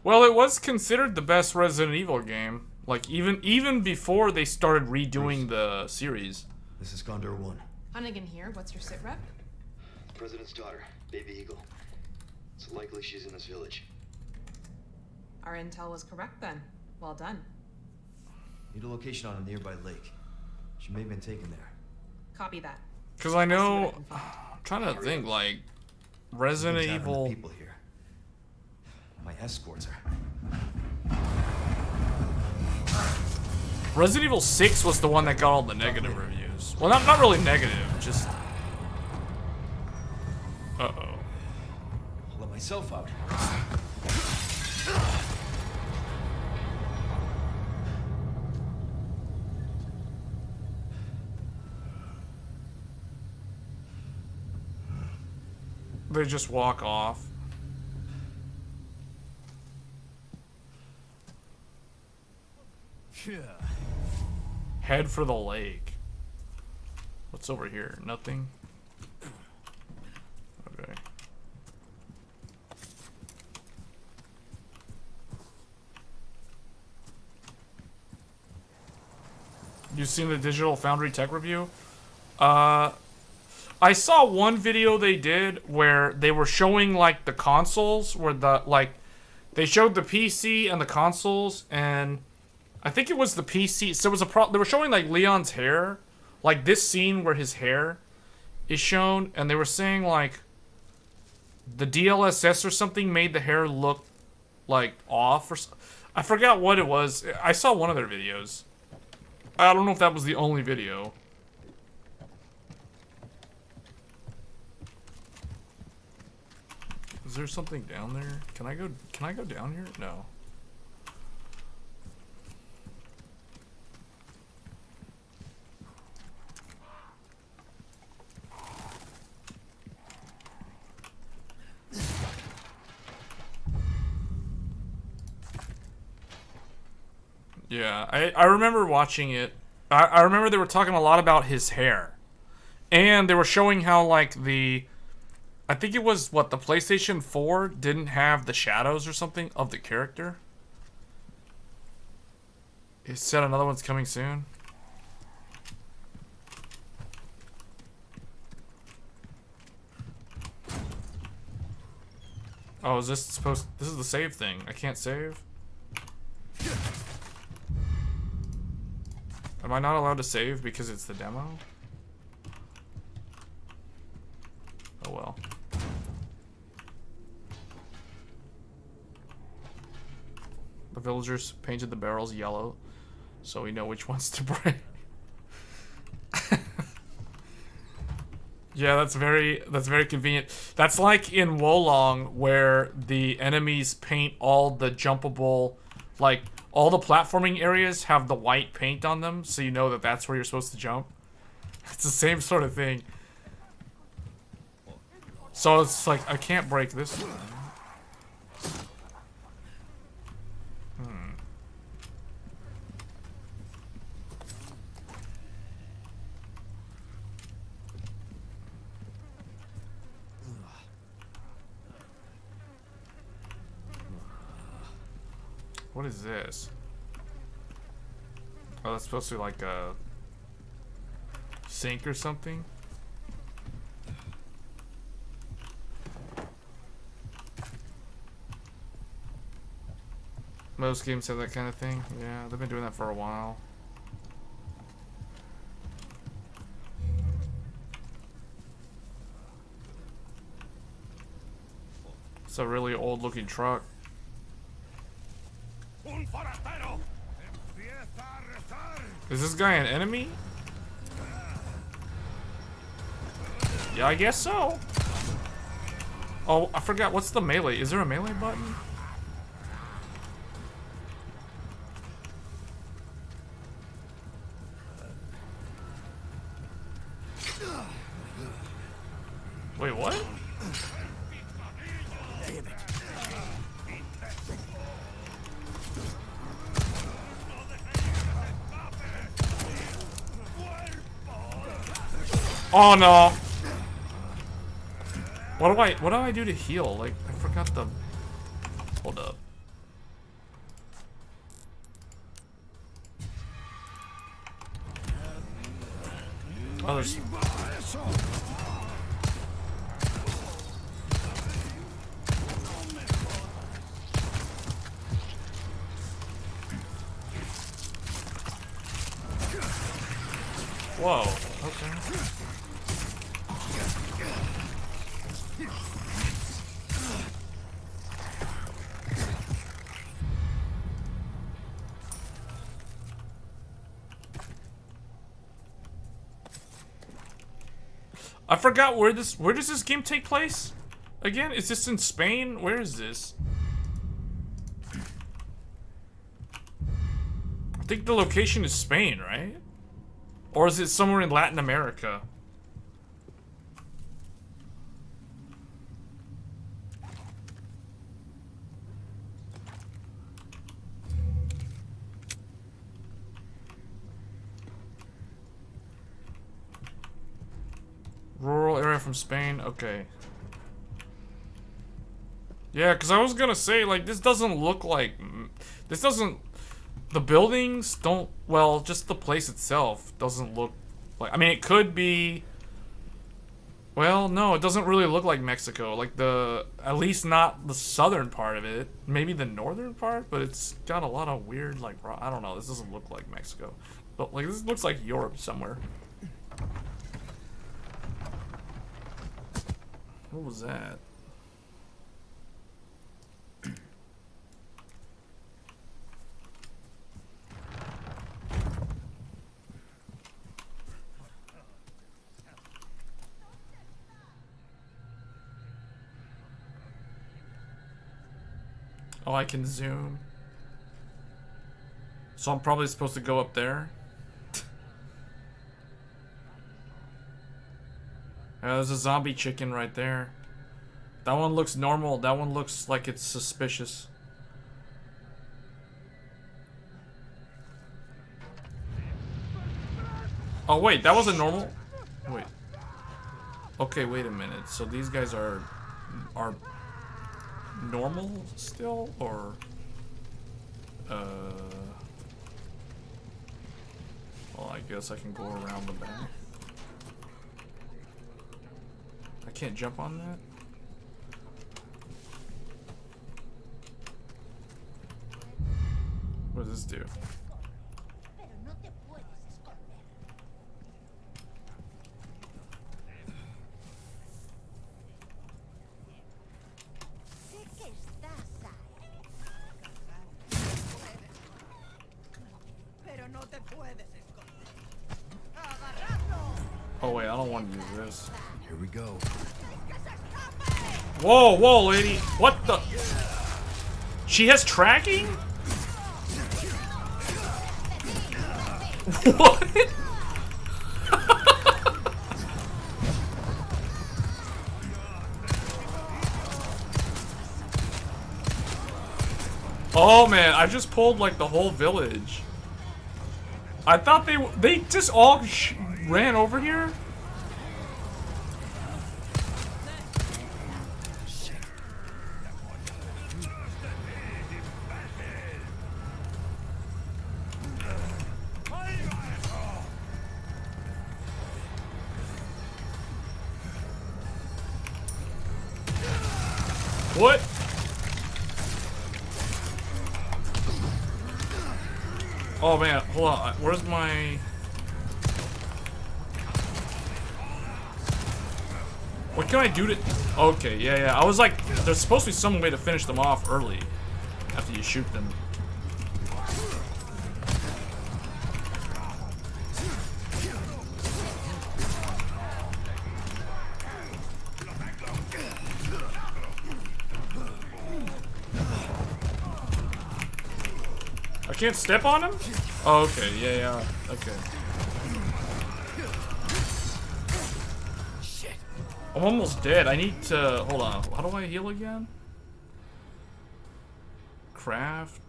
Well, it was considered the best Resident Evil game. Like, even before they started redoing the series. This is Condor 1. Hunnigan here. What's your sit rep? President's daughter, Baby Eagle. It's likely she's in this village. Our intel was correct then. Well done. Need a location on a nearby lake. She may have been taken there. Copy that. Because I I'll see what know... I can find. I'm trying to think, like... Resident Something's happened to Evil... people here. My escorts are... Resident Evil 6 was the one that got all the negative reviews. Well, not really negative, just... Uh-oh. I'll let myself out. They just walk off. Head for the lake. What's over here? Nothing? Okay. You seen the Digital Foundry tech review? I saw one video they did where they were showing like the consoles, where the like they showed the PC and the consoles, and I think it was the PC. So it was they were showing like Leon's hair, like this scene where his hair is shown, and they were saying like the DLSS or something made the hair look like off, or I forgot what it was. I saw one of their videos. I don't know if that was the only video. Is there something down there? Can I go down here? No. Yeah, I remember watching it. I remember they were talking a lot about his hair. And they were showing how, like, I think it was, what, the PlayStation 4 didn't have the shadows or something of the character. It said another one's coming soon. Oh, is this supposed... This is the save thing. I can't save? Am I not allowed to save because it's the demo? Oh well. The villagers painted the barrels yellow, so we know which ones to break. Yeah, that's very convenient. That's like in Wolong, where the enemies paint all the jumpable, like all the platforming areas have the white paint on them, so you know that that's where you're supposed to jump. It's the same sort of thing. So it's like I can't break this one. What is this? Oh, that's supposed to be like a sink or something? Most games have that kind of thing. Yeah, they've been doing that for a while. It's a really old looking truck. Is this guy an enemy? Yeah, I guess so. Oh, I forgot. What's the melee? Is there a melee button? Wait, what? Oh no! What do I do to heal? Like, I forgot the... Hold up. Oh, there's... Whoa, okay. I forgot where does this game take place? Again, is this in Spain? Where is this? I think the location is Spain, right? Or is it somewhere in Latin America? Rural area from Spain, okay. Yeah, because I was gonna say, like, this doesn't look like... This doesn't... The buildings don't... Well, just the place itself doesn't look like... I mean, it could be... Well, no, it doesn't really look like Mexico. Like, the... At least not the southern part of it. Maybe the northern part, but it's got a lot of weird, like... I don't know, this doesn't look like Mexico. But, like, this looks like Europe somewhere. What was that? Oh, I can zoom. So I'm probably supposed to go up there? There's a zombie chicken right there. That one looks normal. That one looks like it's suspicious. Oh wait, that wasn't normal? Wait. Okay, wait a minute. So these guys are normal still, or well, I guess I can go around the back. I can't jump on that? What does this do? Oh wait, I don't want to use this. Here we go. Whoa, whoa, lady. What the? She has tracking? What? Oh man, I just pulled like the whole village. I thought they just all ran over here. What? Oh man, hold on. Where's my... What can I do to... Okay, yeah. I was like, there's supposed to be some way to finish them off early after you shoot them. I can't step on him? Oh, okay, yeah, okay. I'm almost dead. I need to... Hold on. How do I heal again? Craft.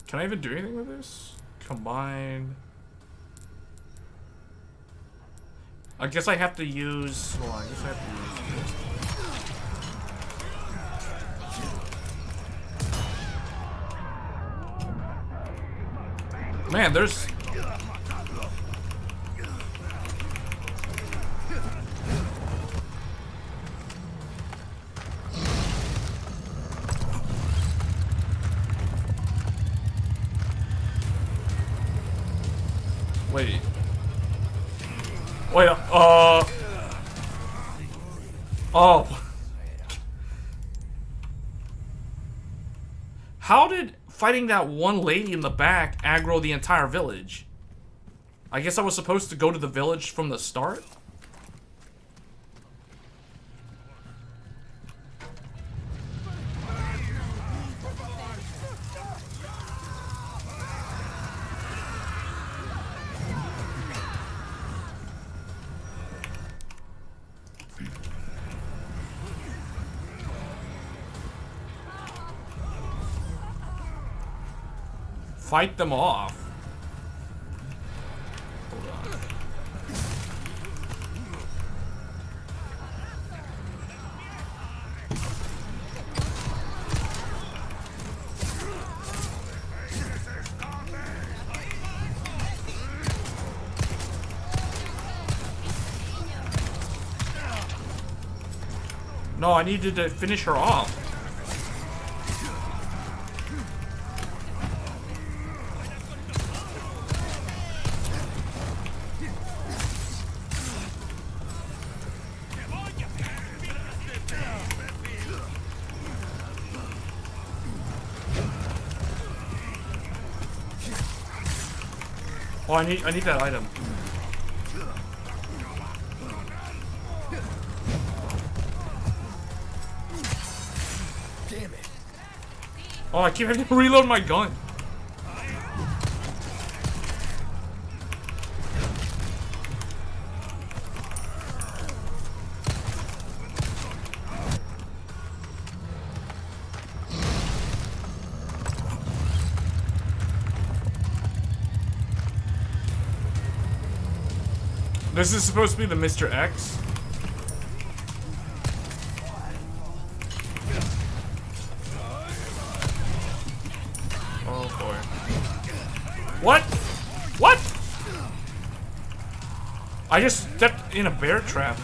Can I even do anything with this? Combine. I guess I have to use... Hold on, I guess I have to use this. Man, there's... Wait. Oh. How did fighting that one lady in the back aggro the entire village? I guess I was supposed to go to the village from the start? Fight them off. Hold on. No, I needed to finish her off. Oh, I need that item. Damn it. Oh, I keep having to reload my gun. This is supposed to be the Mr. X. Oh boy. What? What? I just stepped in a bear trap.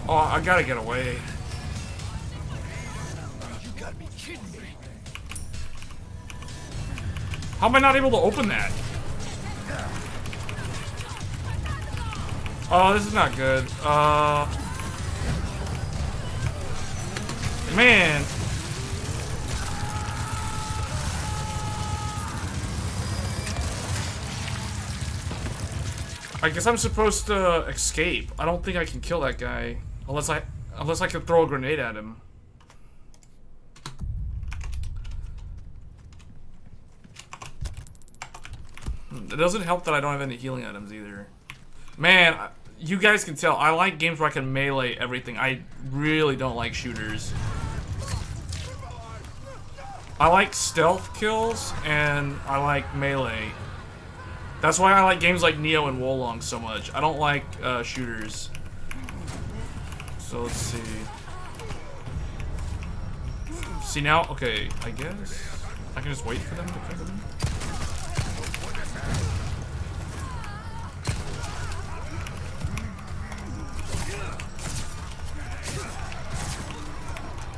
Oh, I gotta get away. You gotta be kidding me. How am I not able to open that? Oh, this is not good. Man. I guess I'm supposed to escape. I don't think I can kill that guy unless I can throw a grenade at him. It doesn't help that I don't have any healing items either. Man, you guys can tell I like games where I can melee everything. I really don't like shooters. I like stealth kills and I like melee. That's why I like games like Neo and Wolong so much. I don't like shooters. So let's see. See now? Okay, I guess I can just wait for them to come in.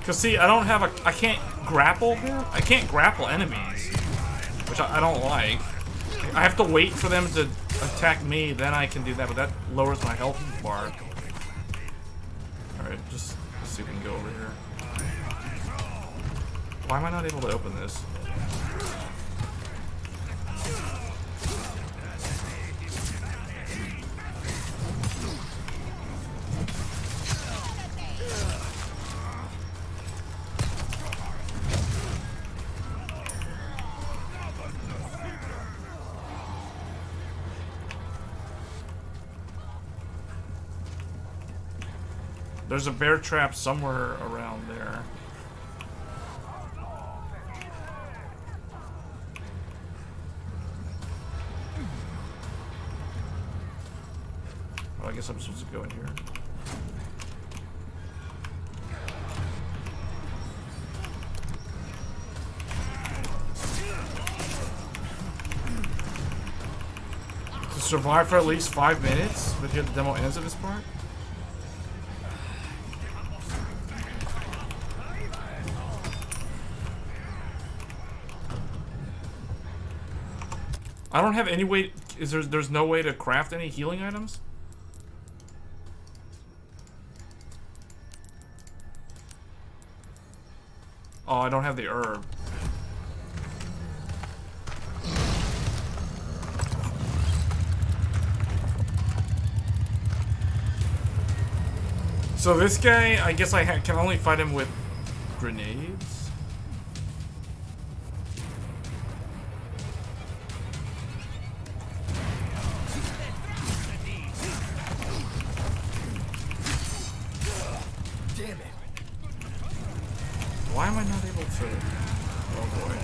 Cause see, I can't grapple him. I can't grapple enemies, which I don't like. I have to wait for them to attack me, then I can do that, but that lowers my health bar. Alright, just let's see if we can go over here. Why am I not able to open this? There's a bear trap somewhere around there. Well, I guess I'm supposed to go in here. survive for at least 5 minutes, but here the demo ends at this part? I don't have any way. There's no way to craft any healing items? Oh, I don't have the herb. So this guy, I guess I can only fight him with grenades. Damn it. Why am I not able to? Oh boy.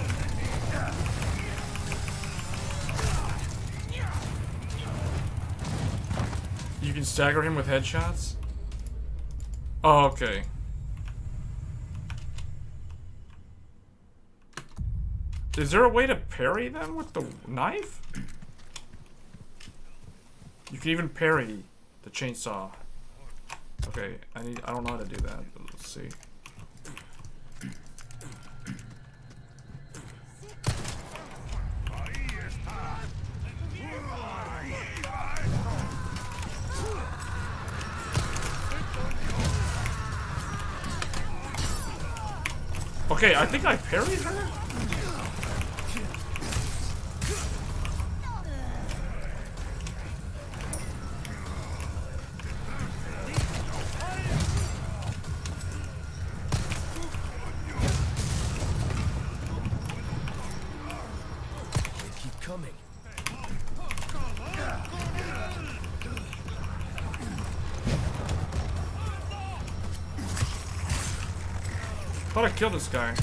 You can stagger him with headshots? Oh, okay. Is there a way to parry them with the knife? You can even parry the chainsaw. Okay, I don't know how to do that, but let's see. Okay, I think I parried her? They keep coming. Thought I killed this guy.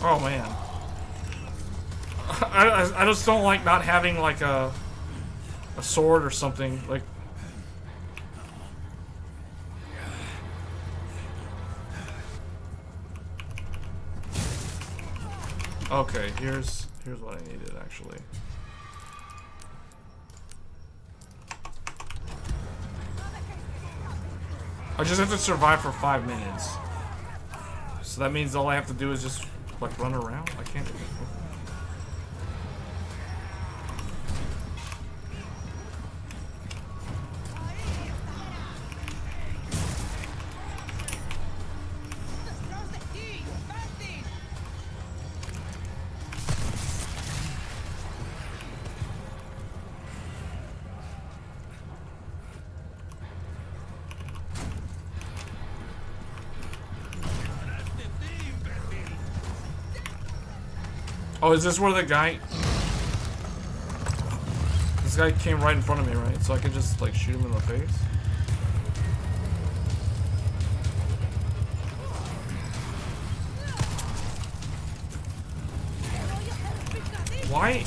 Oh man. I just don't like not having like a sword or something like. Okay, here's what I needed actually. I just have to survive for 5 minutes. So that means all I have to do is just like run around. I can't do it. Oh, is this where the guy... This guy came right in front of me, right? So I could just, like, shoot him in the face? Why?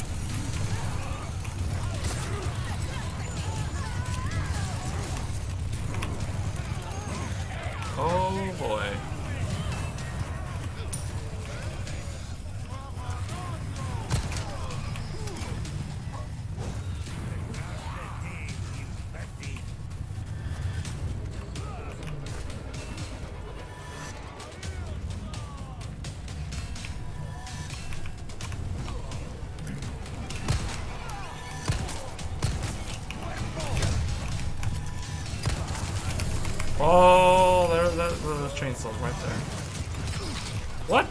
Oh, boy. Oh, there's chainsaws right there. What?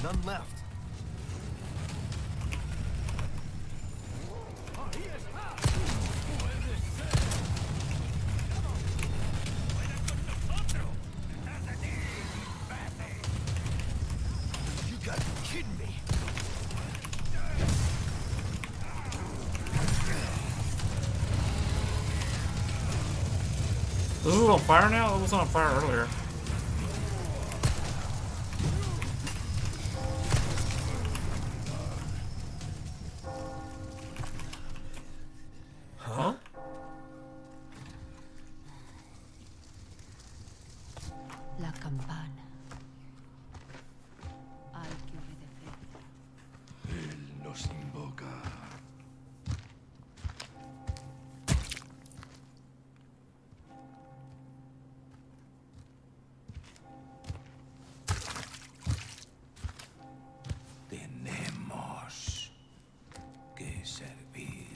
None left. You gotta be kidding me. This is on fire now? It was on fire earlier. Huh? La campana. Hay que obedecer. Él nos invoca. Tenemos que servir.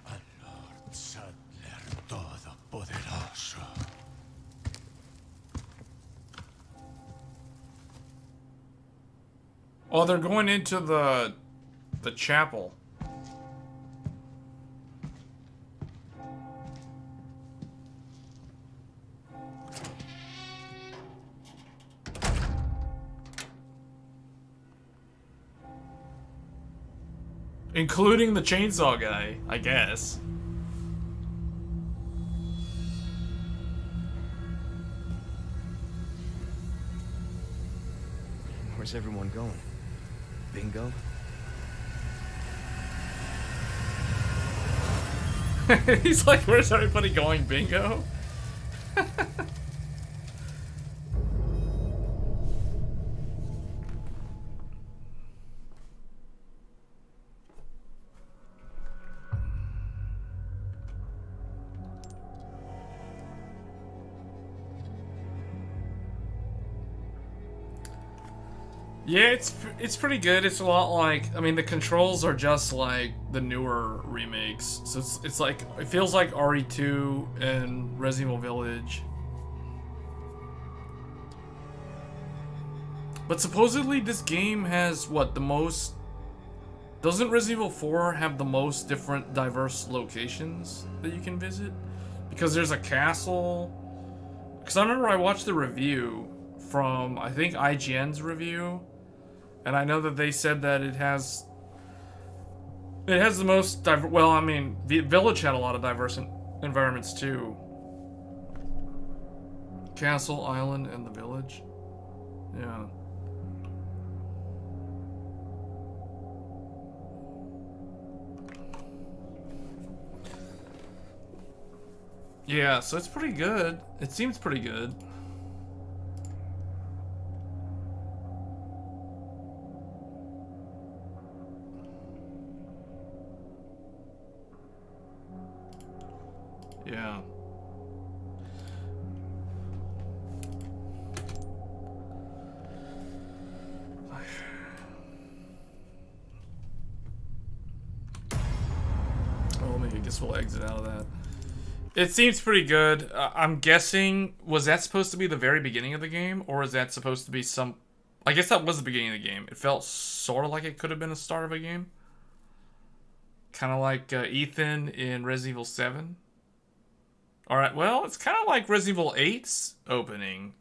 Al Lord Sadler Todopoderoso. Oh, they're going into the chapel. Including the chainsaw guy, I guess. Where's everyone going? Bingo? He's like, where's everybody going? Bingo? Yeah, it's pretty good. It's a lot like, I mean, the controls are just like the newer remakes. So it's like, it feels like RE2 and Resident Evil Village. But supposedly this game has what, the most, doesn't Resident Evil 4 have the most different diverse locations that you can visit? Because there's a castle. Because I remember I watched the review from, I think, IGN's review. And I know that they said that it has the most diverse. Well, I mean, the Village had a lot of diverse environments too. Castle, Island, and the Village. Yeah. Yeah, so it's pretty good. It seems pretty good. Yeah. Oh, maybe I guess we'll exit out of that. It seems pretty good. I'm guessing, was that supposed to be the very beginning of the game? Or is that supposed to be some... I guess that was the beginning of the game. It felt sort of like it could have been the start of a game. Kind of like Ethan in Resident Evil 7. Alright, well, it's kind of like Resident Evil 8's opening.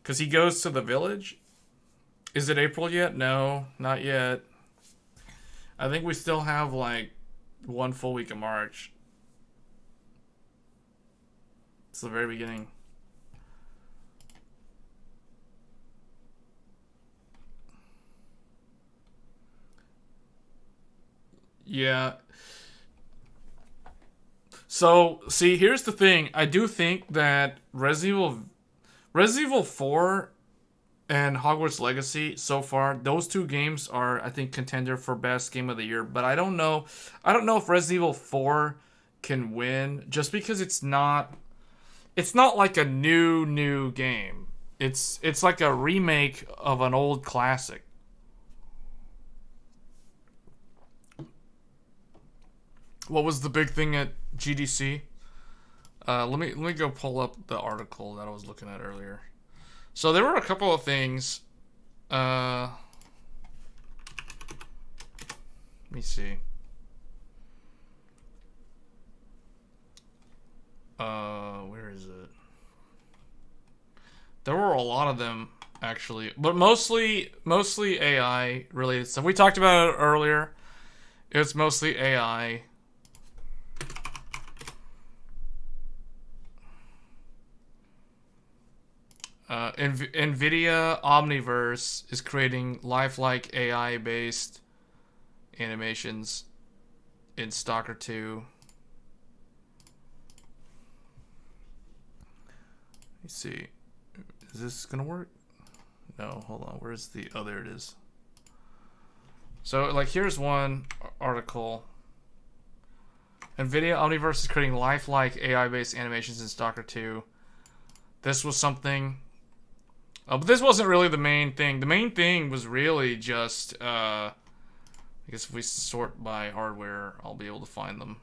Because he goes to the village. Is it April yet? No, not yet. I think we still have, like, 1 full week of March. It's the very beginning. Yeah. So, see, here's the thing. I do think that Resident Evil 4 and Hogwarts Legacy, so far, those two games are, I think, contender for best game of the year. But I don't know. I don't know if Resident Evil 4 can win, just because it's not like a new game. It's like a remake of an old classic. What was the big thing at GDC? Let me go pull up the article that I was looking at earlier. So there were a couple of things. Let me see. Where is it? There were a lot of them actually, but mostly AI related stuff. We talked about it earlier. It's mostly AI. NVIDIA Omniverse is creating lifelike AI-based animations in Stalker 2. Let me see. Is this gonna work? No, hold on. Where's the... Oh, there it is. So, like, here's one article. NVIDIA Omniverse is creating lifelike AI-based animations in Stalker 2. This was something... but this wasn't really the main thing. The main thing was really just... I guess if we sort by hardware, I'll be able to find them.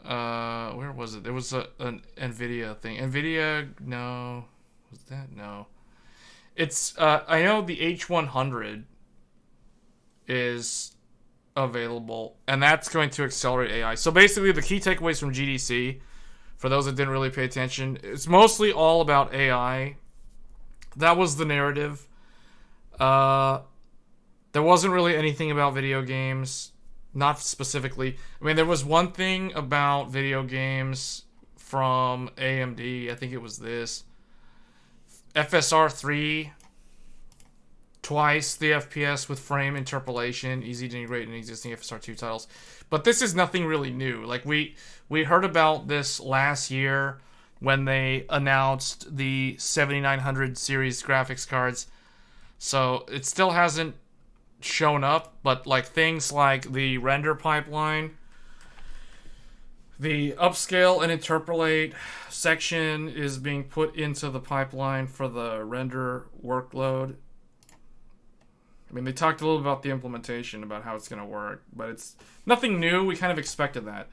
Where was it? There was an NVIDIA thing. NVIDIA... No. Was that? No. It's... I know the H100 is available, and that's going to accelerate AI. So basically, the key takeaways from GTC, for those that didn't really pay attention, it's mostly all about AI. That was the narrative. There wasn't really anything about video games, not specifically. I mean, there was one thing about video games from AMD. I think it was this. FSR 3, twice the FPS with frame interpolation, easy to integrate in existing FSR 2 titles. But this is nothing really new. Like, we heard about this last year when they announced the 7900 series graphics cards. So it still hasn't shown up, but like things like the render pipeline, the upscale and interpolate section is being put into the pipeline for the render workload. I mean, they talked a little about the implementation, about how it's going to work, but it's nothing new. We kind of expected that.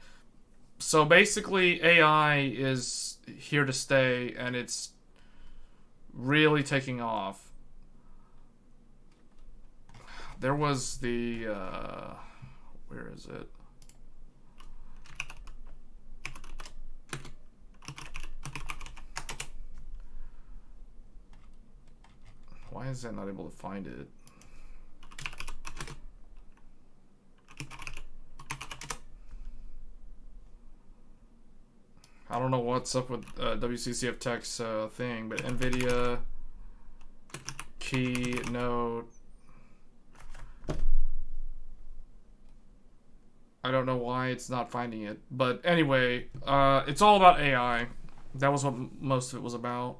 So basically, AI is here to stay, and it's really taking off. There was the... where is it? Why is that not able to find it? I don't know what's up with WCCF Tech's thing, but NVIDIA keynote. I don't know why it's not finding it. But anyway, it's all about AI. That was what most of it was about.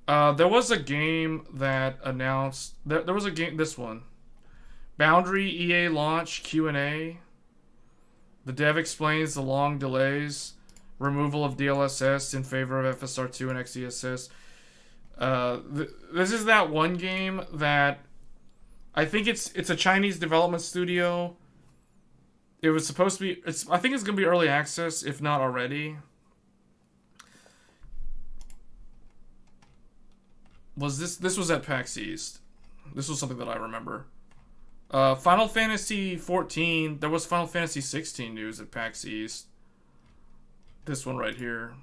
There was a game that announced... There was a game... This one. Boundary EA launch Q&A. The dev explains the long delays. Removal of DLSS in favor of FSR2 and XeSS. This is that one game that... I think it's a Chinese development studio. It was supposed to be... I think it's going to be early access, if not already. This was at PAX East. This was something that I remember. Final Fantasy 14. There was Final Fantasy 16 news at PAX East. This one right here.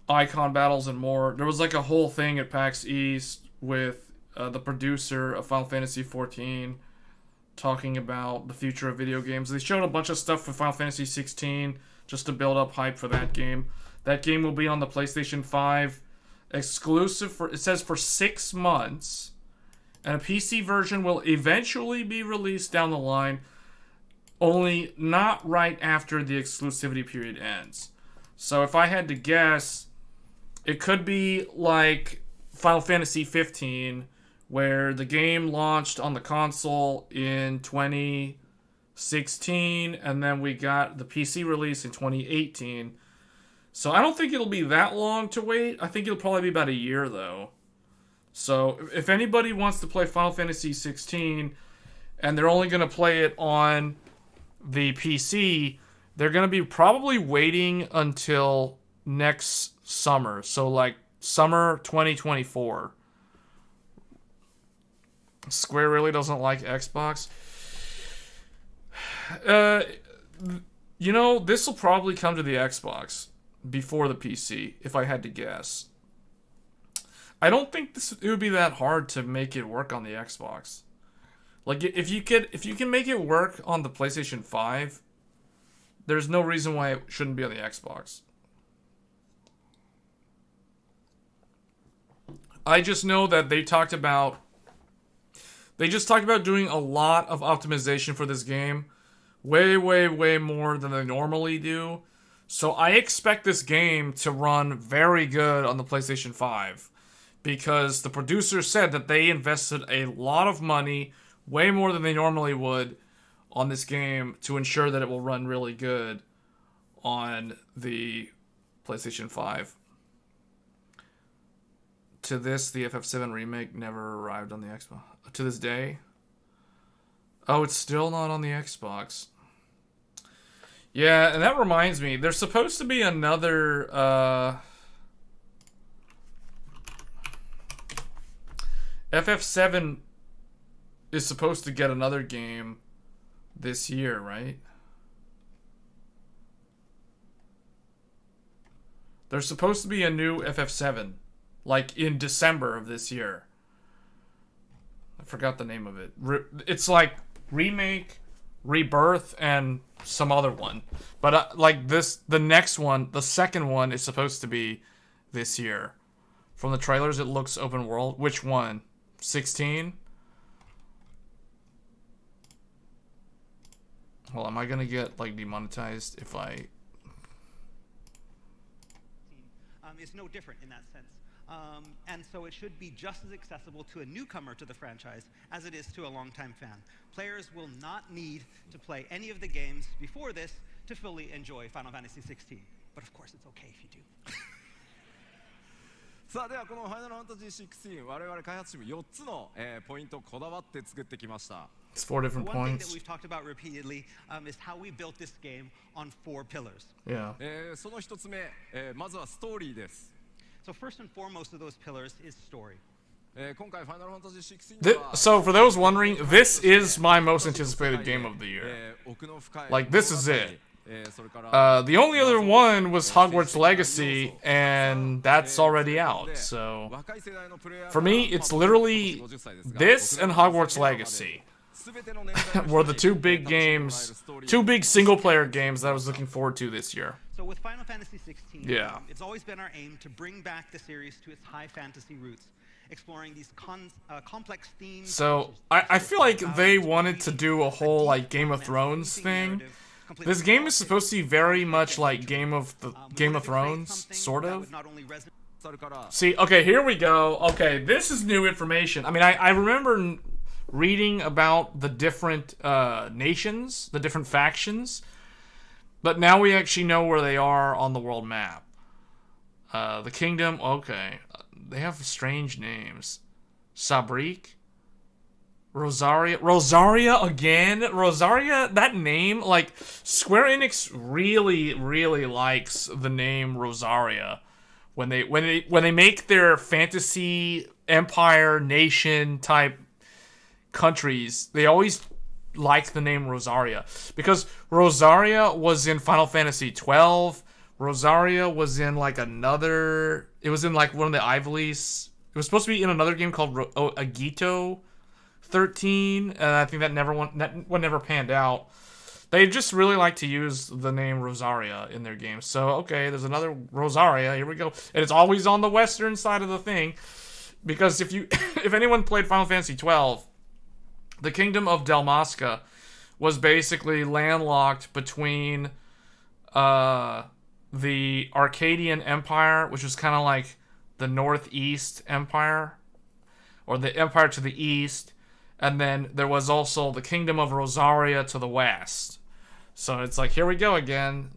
Icon battles and more. There was like a whole thing at PAX East with the producer of Final Fantasy 14 talking about the future of video games. They showed a bunch of stuff for Final Fantasy 16 just to build up hype for that game. That game will be on the PlayStation 5 exclusive for, it says, for 6 months. And a PC version will eventually be released down the line, only not right after the exclusivity period ends. So if I had to guess, it could be like Final Fantasy 15, where the game launched on the console in 2016, and then we got the PC release in 2018. So I don't think it'll be that long to wait. I think it'll probably be about a year, though. So if anybody wants to play Final Fantasy 16 and they're only going to play it on the PC, they're going to be probably waiting until next summer. So like summer 2024. Square really doesn't like Xbox. You know, this will probably come to the Xbox before the PC, if I had to guess. I don't think it would be that hard to make it work on the Xbox. Like if you can make it work on the PlayStation 5, there's no reason why it shouldn't be on the Xbox. I just know that they talked about doing a lot of optimization for this game. Way, way, way more than they normally do. So I expect this game to run very good on the PlayStation 5. Because the producer said that they invested a lot of money, way more than they normally would, on this game to ensure that it will run really good on the PlayStation 5. To this, the FF7 remake never arrived on the Xbox. To this day. Oh, it's still not on the Xbox. Yeah, and that reminds me, there's supposed to be another, FF7 is supposed to get another game this year, right? There's supposed to be a new FF7, like in December of this year. I forgot the name of it. It's like Remake, Rebirth, and some other one. But like this, the next one, the second one is supposed to be this year. From the trailers, it looks open world. Which one? 16? Well, am I gonna get like demonetized if I... Is no different in that sense. And so it should be just as accessible to a newcomer to the franchise as it is to a longtime fan. Players will not need to play any of the games before this to fully enjoy Final Fantasy XVI. But of course, it's okay if you do. さあではこのファイナルファンタジー16我々開発チーム4つの、ポイントをこだわって作ってきました It's 4 different One thing that points. we've talked about repeatedly is how we built this game on 4 pillars. Yeah. その1つ目、まずはストーリーです So first and foremost of those pillars is story. 今回ファイナルファンタジー16は So for those wondering, this is my most anticipated game of the year. 奥の深い Like, this is it. それから The only other one was Hogwarts Legacy, and that's already out. So 若い世代のプレイヤーが for me, it's literally this and Hogwarts Legacy 全ての年代の were the two big games, two big single-player games that I was looking forward to this year. So with Final Fantasy XVI, Yeah. It's always been our aim to bring back the series to its high fantasy roots, exploring these complex themes. So I feel like they wanted to do a whole like Game of Thrones thing. This game is supposed to be very much like Game of Thrones, sort of. それから See, okay, here we go. Okay, this is new information. I mean, I remember reading about the different nations, the different factions, but now we actually know where they are on the world map. The kingdom, okay. They have strange names. Sabrik? Rosaria again? Rosaria, that name, like, Square Enix really, really likes the name Rosaria. When they make their fantasy empire nation type countries, they always like the name Rosaria. Because Rosaria was in Final Fantasy 12. Rosaria was in like another, it was in like one of the Ivalies. It was supposed to be in another game called Agito 13, and I think that one never panned out. They just really like to use the name Rosaria in their games. So, okay, there's another Rosaria. Here we go. And it's always on the western side of the thing. Because if anyone played Final Fantasy 12, the Kingdom of Dalmasca was basically landlocked between the Arcadian Empire, which was kind of like the Northeast Empire, or the Empire to the east, and then there was also the Kingdom of Rosaria to the west. So it's like, here we go again.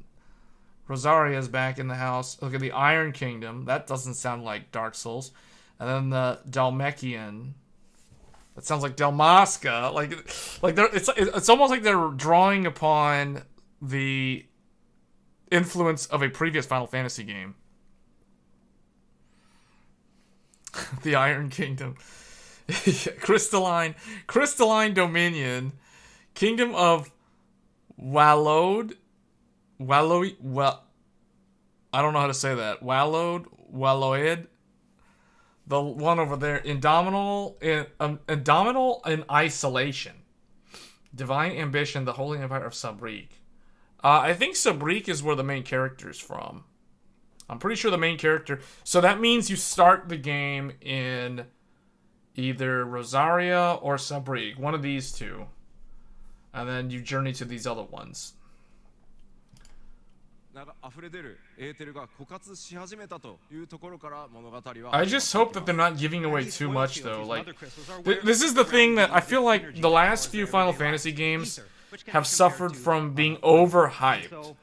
Rosaria's back in the house. Look at the Iron Kingdom. That doesn't sound like Dark Souls. And then the Dalmekian. That sounds like Dalmasca. Like it's almost like they're drawing upon the influence of a previous Final Fantasy game. The Iron Kingdom. Crystalline Dominion. Kingdom of Wallowed. I don't know how to say that. Walloed. The one over there. Indomitable in Isolation. Divine Ambition, the Holy Empire of Sabrik. I think Sabrik is where the main character is from. I'm pretty sure the main character... So that means you start the game in either Rosaria or Sabrik. One of these two. And then you journey to these other ones. I just hope that they're not giving away too much, though. Like, this is the thing that I feel like the last few Final Fantasy games have suffered from being overhyped.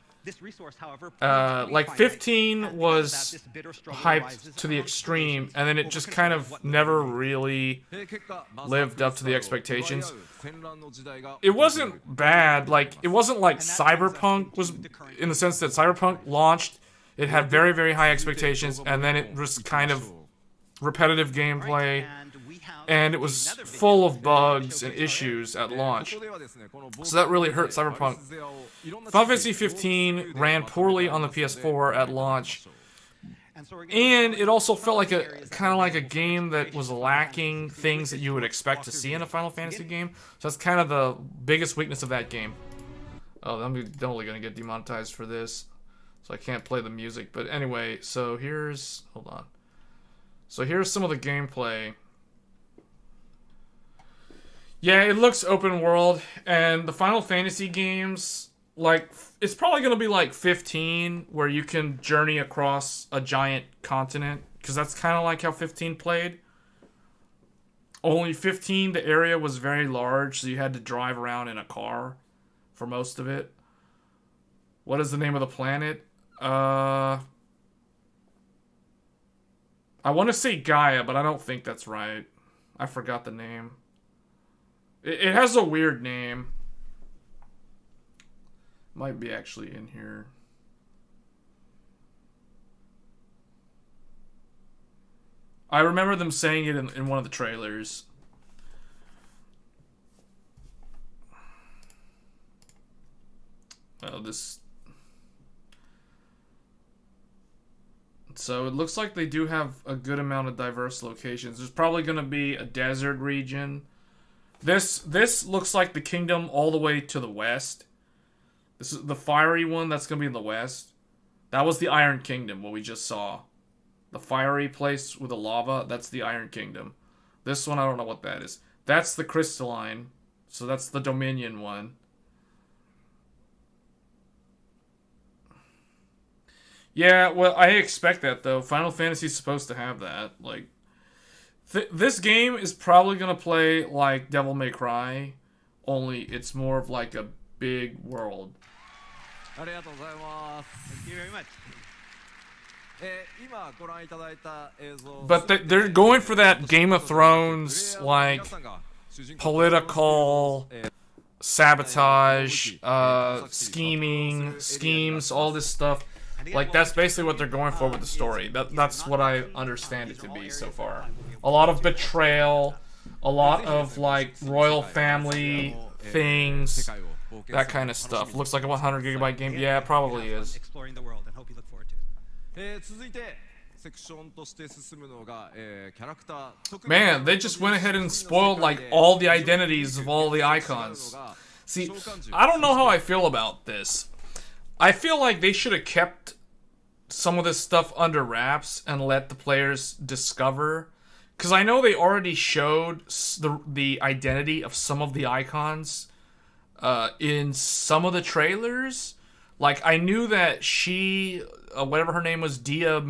Like 15 was hyped to the extreme, and then it just kind of never really lived up to the expectations. It wasn't bad. Like, it wasn't like Cyberpunk was, in the sense that Cyberpunk launched, it had very, very high expectations, and then it was kind of repetitive gameplay, and it was full of bugs and issues at launch. So that really hurt Cyberpunk. Final Fantasy 15 ran poorly on the PS4 at launch, and it also felt like a kind of like a game that was lacking things that you would expect to see in a Final Fantasy game. So that's kind of the biggest weakness of that game. Oh, I'm totally gonna get demonetized for this, so I can't play the music. But anyway, so here's So here's some of the gameplay. Yeah, it looks open world, and the Final Fantasy games, like, it's probably going to be like 15, where you can journey across a giant continent, because that's kind of like how 15 played. Only 15, the area was very large, so you had to drive around in a car for most of it. What is the name of the planet? I want to say Gaia, but I don't think that's right. I forgot the name. It has a weird name. Might be actually in here. I remember them saying it in one of the trailers. Oh, this... So it looks like they do have a good amount of diverse locations. There's probably going to be a desert region. This looks like the kingdom all the way to the west. This is the fiery one that's going to be in the west. That was the Iron Kingdom, what we just saw. The fiery place with the lava, that's the Iron Kingdom. This one, I don't know what that is. That's the crystalline. So that's the Dominion one. Yeah, well, I expect that, though. Final Fantasy's supposed to have that. Like, this game is probably going to play like Devil May Cry, only it's more of like a big world. Thank you very much. But they're going for that Game of Thrones, like, political sabotage, schemes, all this stuff. Like, that's basically what they're going for with the story. That's what I understand it to be so far. A lot of betrayal, a lot of, like, royal family things, that kind of stuff. Looks like a 100 gigabyte game. Yeah, it probably is. Exploring the world, and hope you look forward to it. Man, they just went ahead and spoiled, like, all the identities of all the icons. See, I don't know how I feel about this. I feel like they should have kept some of this stuff under wraps and let the players discover. Because I know they already showed the identity of some of the icons in some of the trailers. Like, I knew that she, whatever her name was, Dia,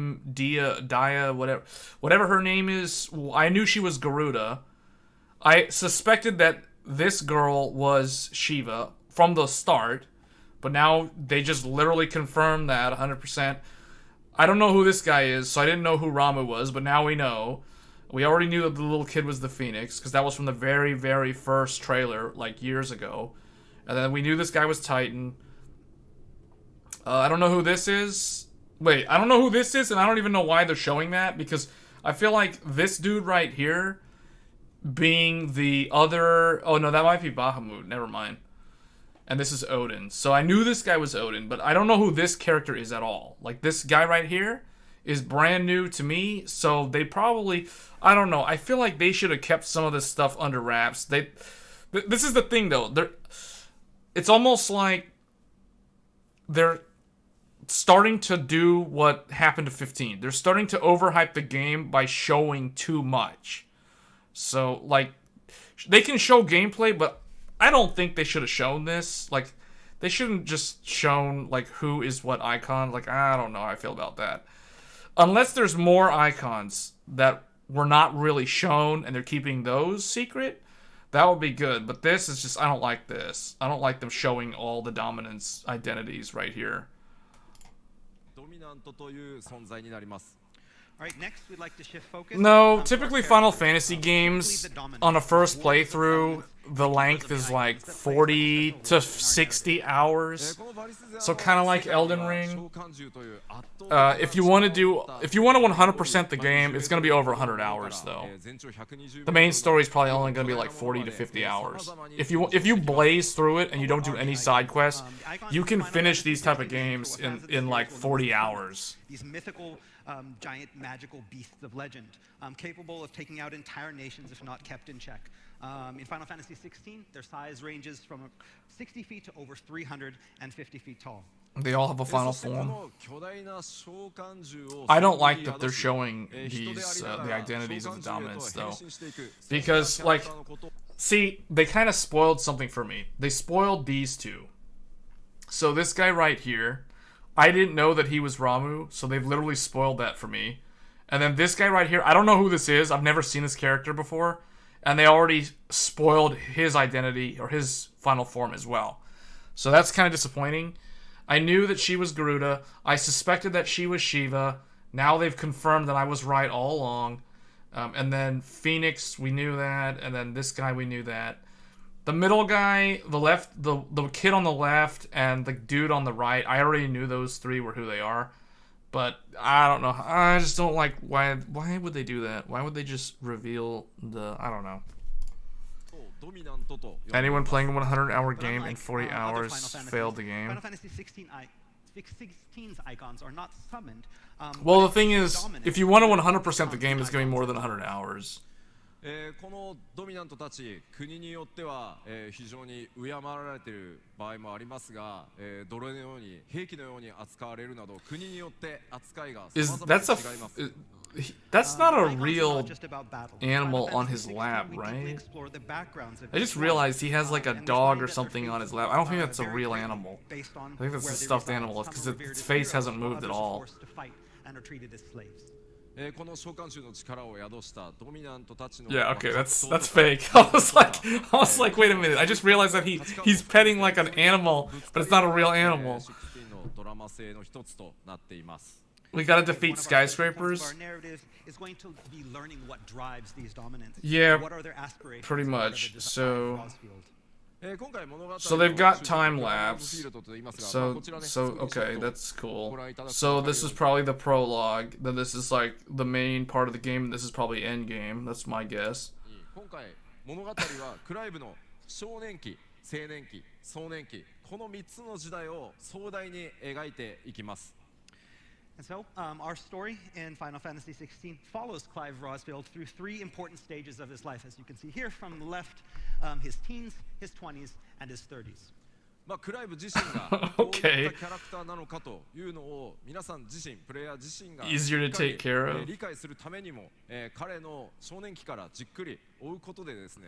whatever her name is, I knew she was Garuda. I suspected that this girl was Shiva from the start. But now they just literally confirmed that 100%. I don't know who this guy is, so I didn't know who Ramu was, but now we know. We already knew that the little kid was the Phoenix, because that was from the very, very first trailer, like, years ago. And then we knew this guy was Titan. I don't know who this is. Wait, I don't know who this is, and I don't even know why they're showing that, because I feel like this dude right here being the other... Oh, no, that might be Bahamut. Never mind. And this is Odin. So I knew this guy was Odin, but I don't know who this character is at all. Like, this guy right here is brand new to me, so they probably... I don't know. I feel like they should have kept some of this stuff under wraps. This is the thing, though. It's almost like they're starting to do what happened to 15. They're starting to overhype the game by showing too much. So, like, they can show gameplay, but I don't think they should have shown this. Like, they shouldn't just shown, like, who is what icon. Like, I don't know how I feel about that. Unless there's more icons that were not really shown and they're keeping those secret, that would be good. But this is just, I don't like this. I don't like them showing all the dominance identities right here. Alright, next we'd like to shift focus. No, typically Final Fantasy games, on a first playthrough, the length is like 40 to 60 hours. So kind of like Elden Ring. If you want to 100% the game, it's going to be over 100 hours though. The main story is probably only going to be like 40 to 50 hours. If you blaze through it and you don't do any side quests, you can finish these type of games in like 40 hours. These mythical, giant magical beasts of legend, capable of taking out entire nations if not kept in check. In Final Fantasy 16, their size ranges from 60 feet to over 350 feet tall. They all have a final form. I don't like that they're showing these the identities of the dominants though, because like, see, they kind of spoiled something for me. They spoiled these two. So this guy right here, I didn't know that he was Ramu, so they've literally spoiled that for me. And then this guy right here, I don't know who this is. I've never seen this character before. And they already spoiled his identity, or his final form as well. So that's kind of disappointing. I knew that she was Garuda. I suspected that she was Shiva. Now they've confirmed that I was right all along. And then Phoenix, we knew that. And then this guy, we knew that. The middle guy, the kid on the left, and the dude on the right, I already knew those three were who they are. But I don't know. I just don't like why would they do that? Why would they just reveal the... I don't know. Anyone playing a 100-hour game in 40 hours failed the game. Final Fantasy 16's icons are not summoned. Well, the thing is, if you want to 100% the game, it's going to be more than 100 hours. このドミナントたち、国によっては、非常に敬られている場合もありますが、奴隷のように兵器のように扱われるなど、国によって扱いが様々に違います。That's not a real animal on his lap, right? I just realized he has like a dog or something on his lap. I don't think that's a real animal. I think that's a stuffed animal because its face hasn't moved at all. Yeah, okay, that's fake. I was like, wait a minute. I just realized that he's petting like an animal, but it's not a real animal. We gotta defeat skyscrapers. Yeah, pretty much. So they've got time lapse. So okay, that's cool. So this is probably the prologue. Then this is like the main part of the game. And this is probably end game. That's my guess. And so, our story in Final Fantasy 16 follows Clive Rosfield through three important stages of his life. As you can see here from the left, his teens, his 20s, and his 30s. Okay. Easier to take care of.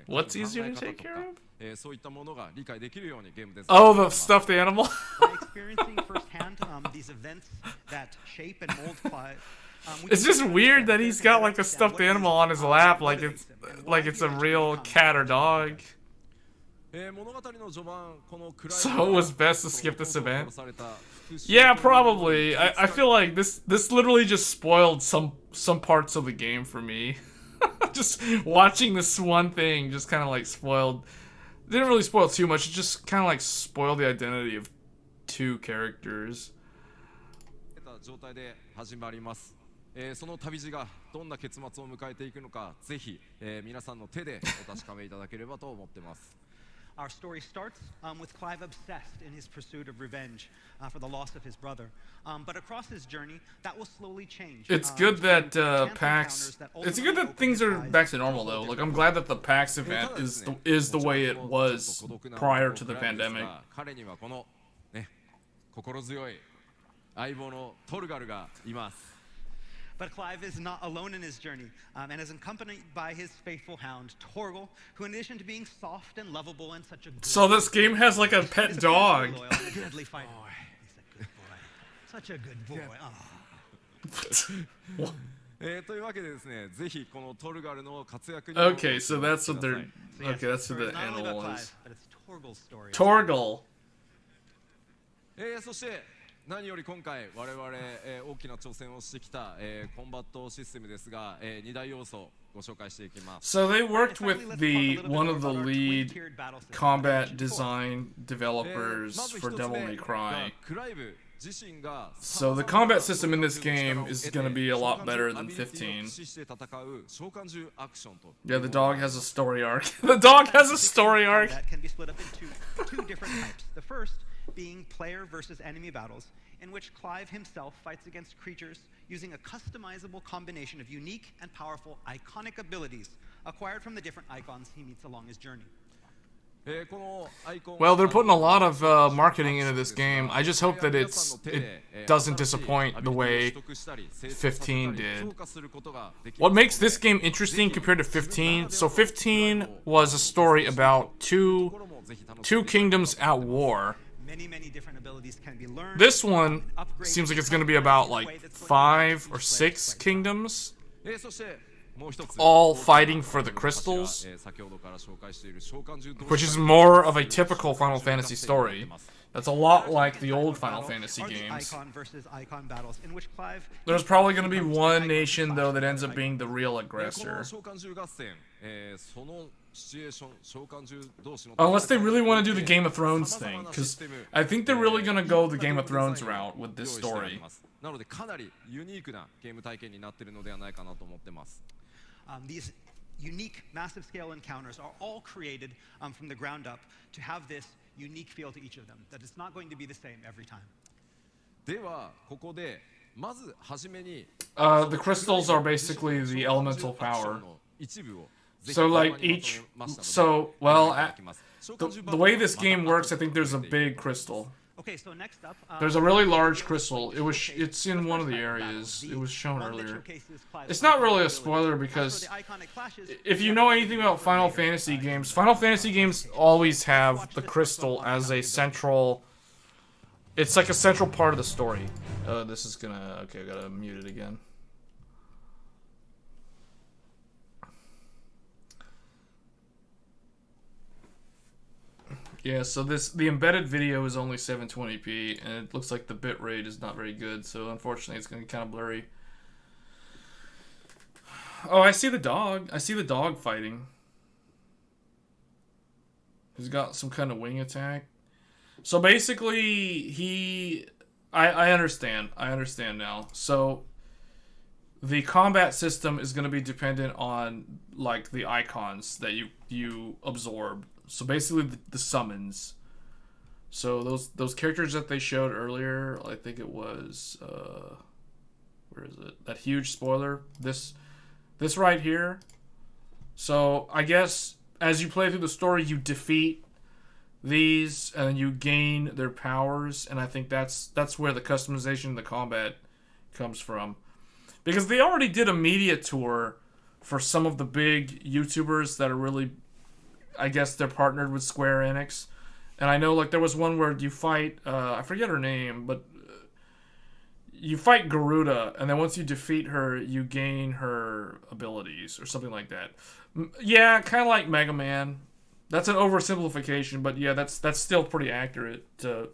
What's easier to take care of? Oh, the stuffed animal. By experiencing firsthand these events that shape and mold Clive. It's just weird that he's got like a stuffed animal on his lap, like it's a real cat or dog. So it was best to skip this event? Yeah, probably. I feel like this literally just spoiled some parts of the game for me. Just watching this one thing just kind of like spoiled. Didn't really spoil too much. It just kind of like spoiled the identity of two characters. 状態で始まります。その旅路がどんな結末を迎えていくのか、ぜひ、皆さんの手でお確かめいただければと思ってます。 Our story starts with Clive obsessed in his pursuit of revenge for the loss of his brother. But across his journey, that will slowly change. It's good that PAX. It's good that things are back to normal though. Like I'm glad that the PAX event is the way it was prior to the pandemic. 彼にはこのね、心強い相棒のトルガルがいます。 But Clive is not alone in his journey, and is accompanied by his faithful hound, Torgal, who in addition to being soft and lovable and such a good So this game has like a pet is a dog. loyal and a deadly fighter. He's a good boy. Such a good boy. Oh. というわけでですね、ぜひこのトルガルの活躍に Okay, so that's what they're. So yes, Okay, that's the what story the is not only about animal Clive, is. but it's Torgal's story. Torgal. そして何より今回我々、大きな挑戦をしてきた、コンバットシステムですが、2大要素ご紹介していきます。 So they worked with the one of the lead combat design developers for Devil May Cry. クライブ自身が So the combat system in this game is going to be a lot better than 15. 駆使して戦う召喚獣アクションと Yeah, the dog has a story arc. The dog has a story arc. That can be split up into two different types. The first being player versus enemy battles, in which Clive himself fights against creatures using a customizable combination of unique and powerful iconic abilities acquired from the different icons he meets along his journey. Well, they're putting a lot of marketing into this game. I just hope that it doesn't disappoint the way 15 did. What makes this game interesting compared to 15? So 15 was a story about two kingdoms at war. Many different abilities can be learned. This one seems like it's going to be about like 5 or 6 kingdoms, all fighting for the crystals, which is more of a typical Final Fantasy story. That's a lot like the old Final Fantasy games. Icon versus icon battles, in which Clive There's probably going to be one nation, though, that ends up being the real aggressor. Unless they really want to do the Game of Thrones thing, because I think they're really going to go the Game of Thrones route with this story. なのでかなりユニークなゲーム体験になっているのではないかなと思ってます。 These unique, massive scale encounters are all created from the ground up to have this unique feel to each of them, that it's not going to be the same every time. ではここでまずはじめに The crystals are basically the elemental power. 一部を So, like, each... So, well, the way this game works, I think there's a big crystal. Okay, so next up, There's a really large crystal. It's in one of the areas. It was shown earlier. It's not really a spoiler because if you know anything about Final Fantasy games always have the crystal as a central... It's like a central part of the story. This is gonna... Okay, I gotta mute it again. Yeah, so the embedded video is only 720p, and it looks like the bitrate is not very good, so unfortunately it's going to be kind of blurry. Oh, I see the dog. I see the dog fighting. He's got some kind of wing attack. So basically, I understand. I understand now. So the combat system is going to be dependent on, like, the icons that you absorb. So basically the summons. So those characters that they showed earlier, I think it was where is it? That huge spoiler. This right here. So I guess as you play through the story, you defeat these and you gain their powers, and I think that's where the customization of the combat comes from. Because they already did a media tour for some of the big YouTubers that are really, I guess they're partnered with Square Enix. And I know, like, there was one where you fight, I forget her name, but you fight Garuda, and then once you defeat her, you gain her abilities, or something like that. Yeah, kind of like Mega Man. That's an oversimplification, but yeah, that's still pretty accurate to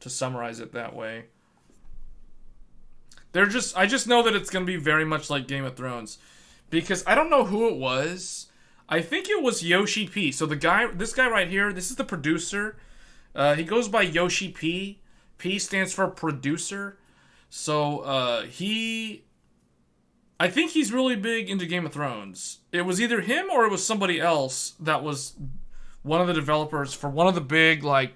summarize it that way. I just know that it's going to be very much like Game of Thrones. because I don't know who it was. I think it was Yoshi P. So this guy right here, this is the producer. He goes by Yoshi P. P stands for producer. So I think he's really big into Game of Thrones. It was either him or it was somebody else that was one of the developers for one of the big like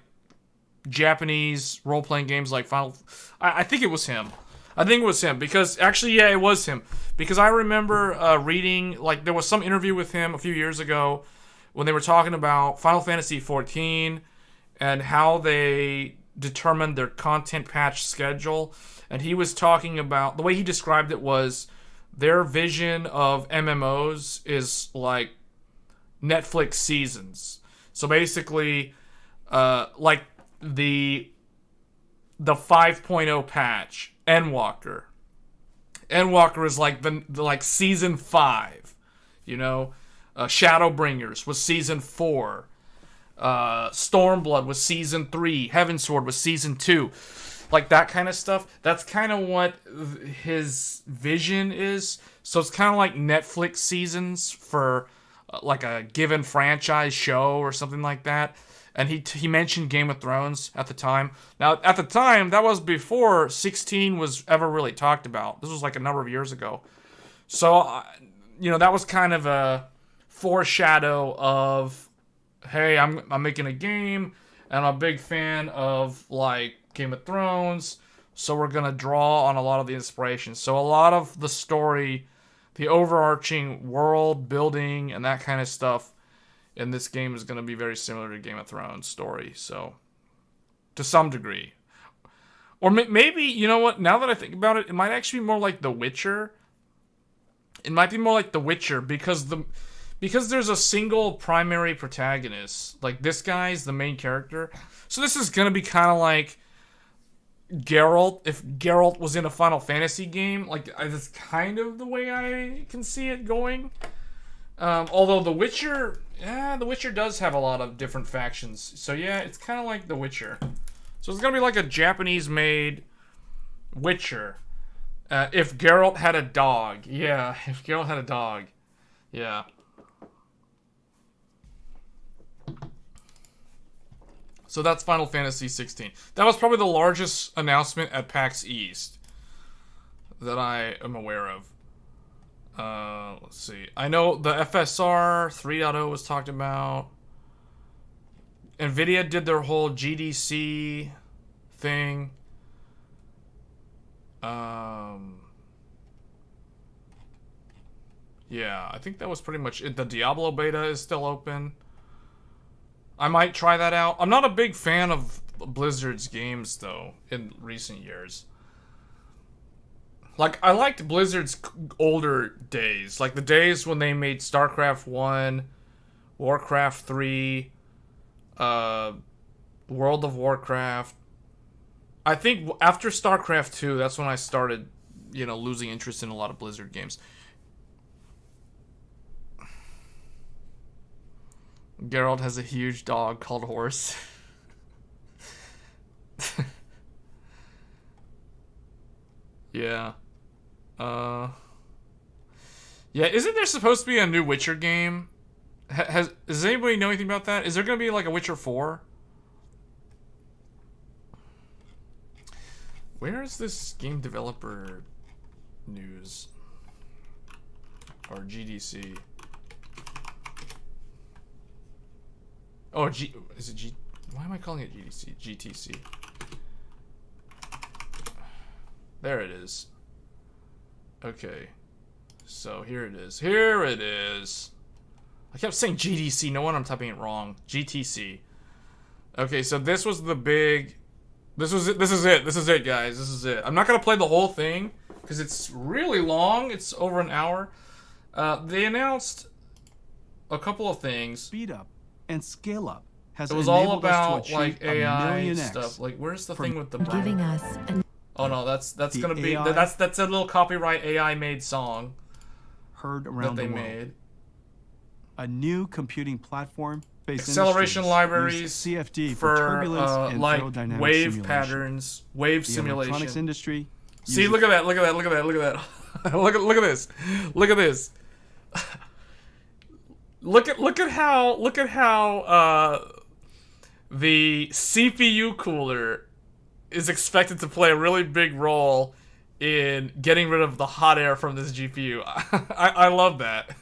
Japanese role-playing games like Final. I think it was him. I think it was him because actually, yeah, it was him because I remember reading like there was some interview with him a few years ago when they were talking about Final Fantasy 14 and how they determined their content patch schedule, and he was talking about the way he described it was their vision of MMOs is like Netflix seasons. So basically, like the 5.0 patch, Endwalker. Endwalker is like the like season 5, you know. Shadowbringers was season 4. Stormblood was season 3. Heavensward was season 2. Like that kind of stuff. That's kind of what his vision is. So it's kind of like Netflix seasons for like a given franchise show or something like that. And he mentioned Game of Thrones at the time. Now, at the time, that was before 16 was ever really talked about. This was like a number of years ago. So, you know, that was kind of a foreshadow of, hey, I'm making a game, and I'm a big fan of, like, Game of Thrones, so we're going to draw on a lot of the inspiration. So a lot of the story, the overarching world building, and that kind of stuff in this game is going to be very similar to Game of Thrones story, so to some degree. Or maybe, you know what, now that I think about it, it might actually be more like The Witcher. It might be more like The Witcher because there's a single primary protagonist. Like, this guy's the main character. So this is going to be kind of like Geralt, if Geralt was in a Final Fantasy game. Like, that's kind of the way I can see it going. Although The Witcher does have a lot of different factions. So yeah, it's kind of like The Witcher. So it's going to be like a Japanese-made Witcher. If Geralt had a dog. Yeah, if Geralt had a dog. Yeah. So that's Final Fantasy 16. That was probably the largest announcement at PAX East that I am aware of. Let's see. I know the FSR 3.0 was talked about. NVIDIA did their whole GTC thing. Yeah, I think that was pretty much it. The Diablo beta is still open. I might try that out. I'm not a big fan of Blizzard's games, though, in recent years. Like, I liked Blizzard's older days. Like, the days when they made StarCraft 1, Warcraft 3, World of Warcraft. I think after StarCraft 2, that's when I started, you know, losing interest in a lot of Blizzard games. Geralt has a huge dog called Horse. Yeah. Yeah, isn't there supposed to be a new Witcher game? Does anybody know anything about that? Is there going to be like a Witcher 4? Where is this game developer news? Or GDC? Oh, is it G? Why am I calling it GDC? GTC. There it is. Okay. So here it is. Here it is. I kept saying GDC. No wonder I'm typing it wrong. GTC. Okay, so this was the big... This is it. This is it, guys. This is it. I'm not going to play the whole thing because it's really long. It's over an hour. They announced a couple of things. Speed up and scale up has it was all enabled us about to like achieve AI 1,000,000x stuff. Like, where's the thing with the Giving us an Oh no, that's The gonna be AI that's a little copyright AI made song heard that around they the world. made. A new computing platform based Acceleration libraries CFD for turbulence and like aerodynamic wave simulation. patterns, wave The simulation. electronics industry. See, uses look at that! Look at that! Look at that! Look at that! Look at this! Look at this! look at how the CPU cooler is expected to play a really big role in getting rid of the hot air from this GPU. I love that.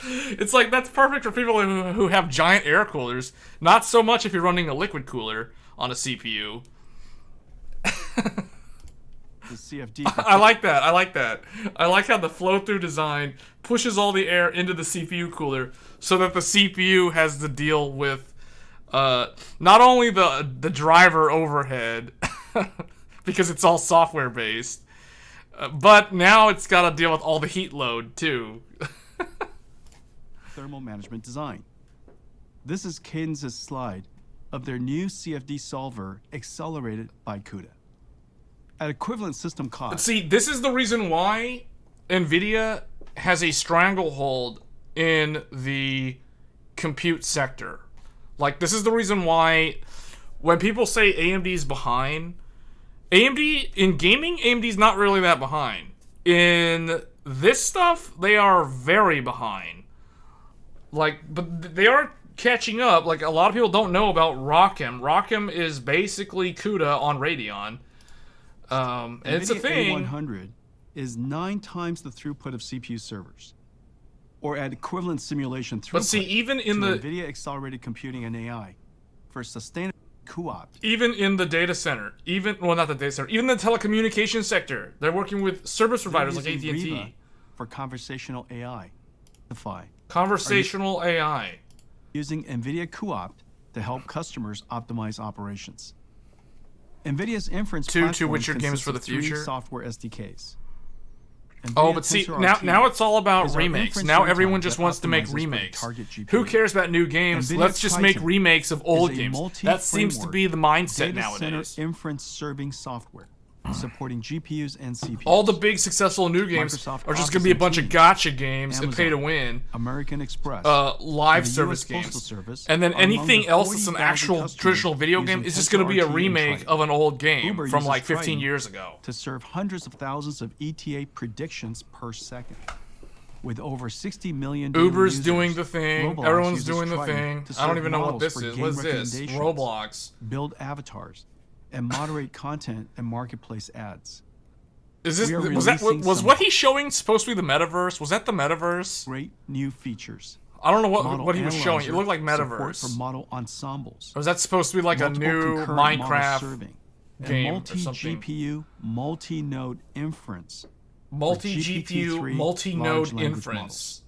It's like, that's perfect for people who have giant air coolers. Not so much if you're running a liquid cooler on a CPU. The CFD. I like that. I like how the flow-through design pushes all the air into the CPU cooler so that the CPU has to deal with not only the driver overhead, because it's all software based, but now it's got to deal with all the heat load too. Thermal management design. This is Cadence's slide of their new CFD solver accelerated by CUDA. At equivalent system cost. See, this is the reason why NVIDIA has a stranglehold in the compute sector. Like, this is the reason why when people say AMD's behind, AMD, in gaming, AMD's not really that behind. In this stuff, they are very behind. Like, but they are catching up. Like, a lot of people don't know about ROCm. ROCm is basically CUDA on Radeon. And it's a thing. A100 is 9 times the throughput of CPU servers, or at equivalent simulation throughput. But see, even in the NVIDIA accelerated computing and AI for sustainable co-op. Even in the data center, not the data center, even the telecommunications sector, they're working with service providers like AT&T for conversational AI. Conversational AI. Using NVIDIA co-op to help customers optimize operations. NVIDIA's inference to Witcher games consists for the of 3 future software SDKs. Oh, but see, now it's all about remakes. Now everyone just wants to make remakes. Who cares about new games? Let's just make remakes of old games. That seems to be the mindset nowadays. Inference serving software supporting GPUs and CPUs. All the big successful new games are just going to be a bunch of gotcha games and pay to win. American Express, live service games. And then anything else that's an actual traditional video game is just going to be a remake of an old game from like 15 years ago. To serve hundreds of thousands of ETA predictions per second. With over 60 million Uber's doing the thing. Roblox, everyone's doing the thing. I don't even know what this is. What is this? Roblox. Build avatars and moderate content and marketplace ads. Is this was what he's showing supposed to be the metaverse? Was that the metaverse? Great new features. I don't know what he was showing. It looked like metaverse. For model ensembles. Or was that supposed to be like a new Minecraft game or something? Multi-GPU, multi-node inference. Multi-GPU, multi-node inference.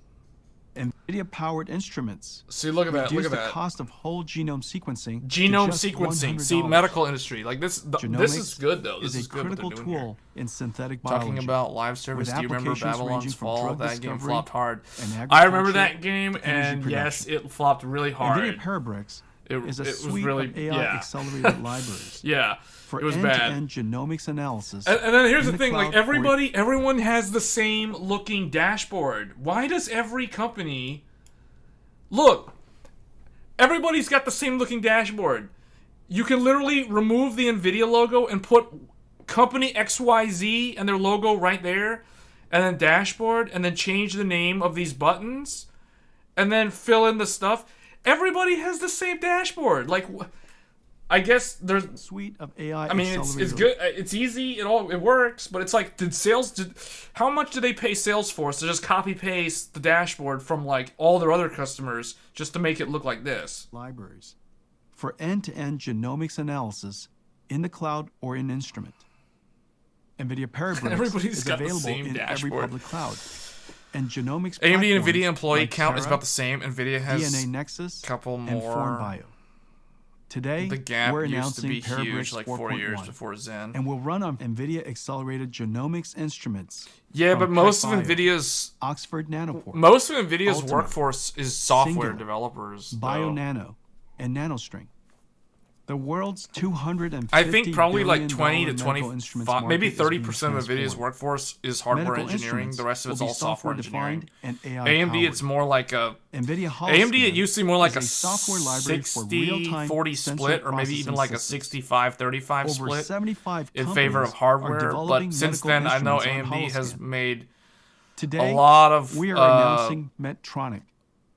NVIDIA-powered instruments. See, look at that. Look at that. The cost of whole genome sequencing. Genome sequencing. See, medical industry. Like this. This is good though. This is a critical tool in synthetic biology. Talking about live service. Do you remember Babylon's Fall? That game flopped hard. I remember that game, and yes, it flopped really hard. NVIDIA Parabricks is a suite really, of AI accelerated libraries. Yeah. For it was bad. end-to-end genomics analysis. And then here's the thing, like everyone has the same looking dashboard. Why does every company look? Everybody's got the same looking dashboard. You can literally remove the NVIDIA logo and put company XYZ and their logo right there, and then dashboard, and then change the name of these buttons, and then fill in the stuff. Everybody has the same dashboard. Like, I guess there's a suite of AI. I mean, it's good. It's easy. It works. But it's like, how much did they pay Salesforce to just copy paste the dashboard from like all their other customers just to make it look like this? Libraries for end-to-end genomics analysis in the cloud or in instrument. NVIDIA Parabricks is available in every public cloud. And genomics. AMD and NVIDIA employee count is about the same. NVIDIA has DNA Nexus, a couple more. And FormBio. Today, the gap we're used to be announcing huge, like 4 years 4.1, before Zen. and will run on NVIDIA accelerated genomics instruments. Yeah, but most of NVIDIA's Oxford Nanopore. Most of NVIDIA's Ultima, workforce is software Singular, developers. BioNano, and NanoString. The world's 250 I think probably like billion 20 to medical 25, maybe 30% of NVIDIA's transformed. workforce is hardware Medical engineering. The rest of it's will all be software engineering. and AI AMD, powered. it's more like a NVIDIA AMD. It used to be more like a software library for real-time 60-40 split, or maybe even like a 65-35 Over split 75 in favor of companies are hardware. But developing since medical then, I know instruments on AMD has Holoscan. made Today, a lot of we are announcing Medtronic,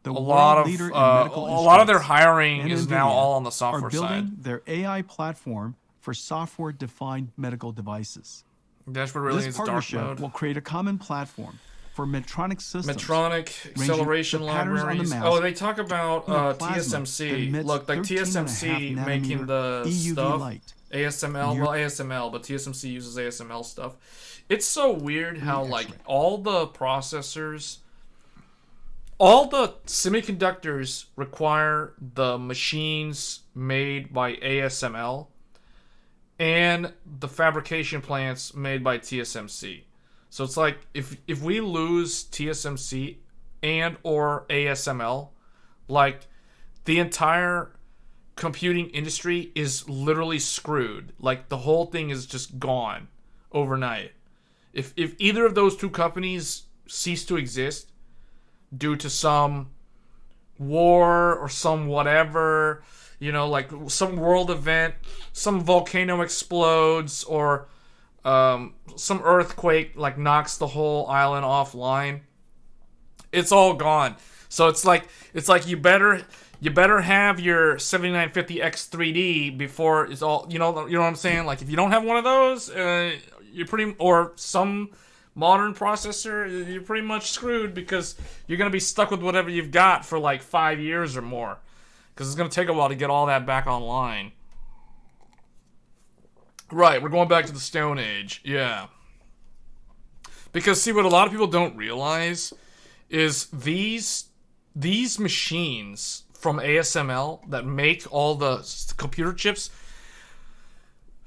the a lot world of leader in a medical lot of their instruments, hiring and is now NVIDIA all on the software are building side. their AI platform for software-defined medical devices. Dashboard really This needs dark partnership mode. will create a common platform for Medtronic systems. Medtronic ranging acceleration the patterns on the libraries. mask Oh, they talk about in a plasma that TSMC. emits Look, like 13.5 TSMC making nanometer the EUV stuff. light. ASML, Near- well, ASML, but TSMC uses ASML stuff. It's so weird how, like, X-ray. all the processors, all the semiconductors require the machines made by ASML and the fabrication plants made by TSMC. So it's like, if we lose TSMC and or ASML, like, the entire computing industry is literally screwed. Like, the whole thing is just gone overnight. If either of those two companies cease to exist due to some war or some whatever, you know, like some world event, some volcano explodes, or some earthquake like knocks the whole island offline, it's all gone. So it's like you better have your 7950X 3D before it's all, you know what I'm saying? Like, if you don't have one of those, you're pretty, or some modern processor, you're pretty much screwed, because you're going to be stuck with whatever you've got for like 5 years or more, because it's going to take a while to get all that back online. Right, we're going back to the Stone Age. Yeah. Because, see, what a lot of people don't realize is these machines from ASML that make all the computer chips,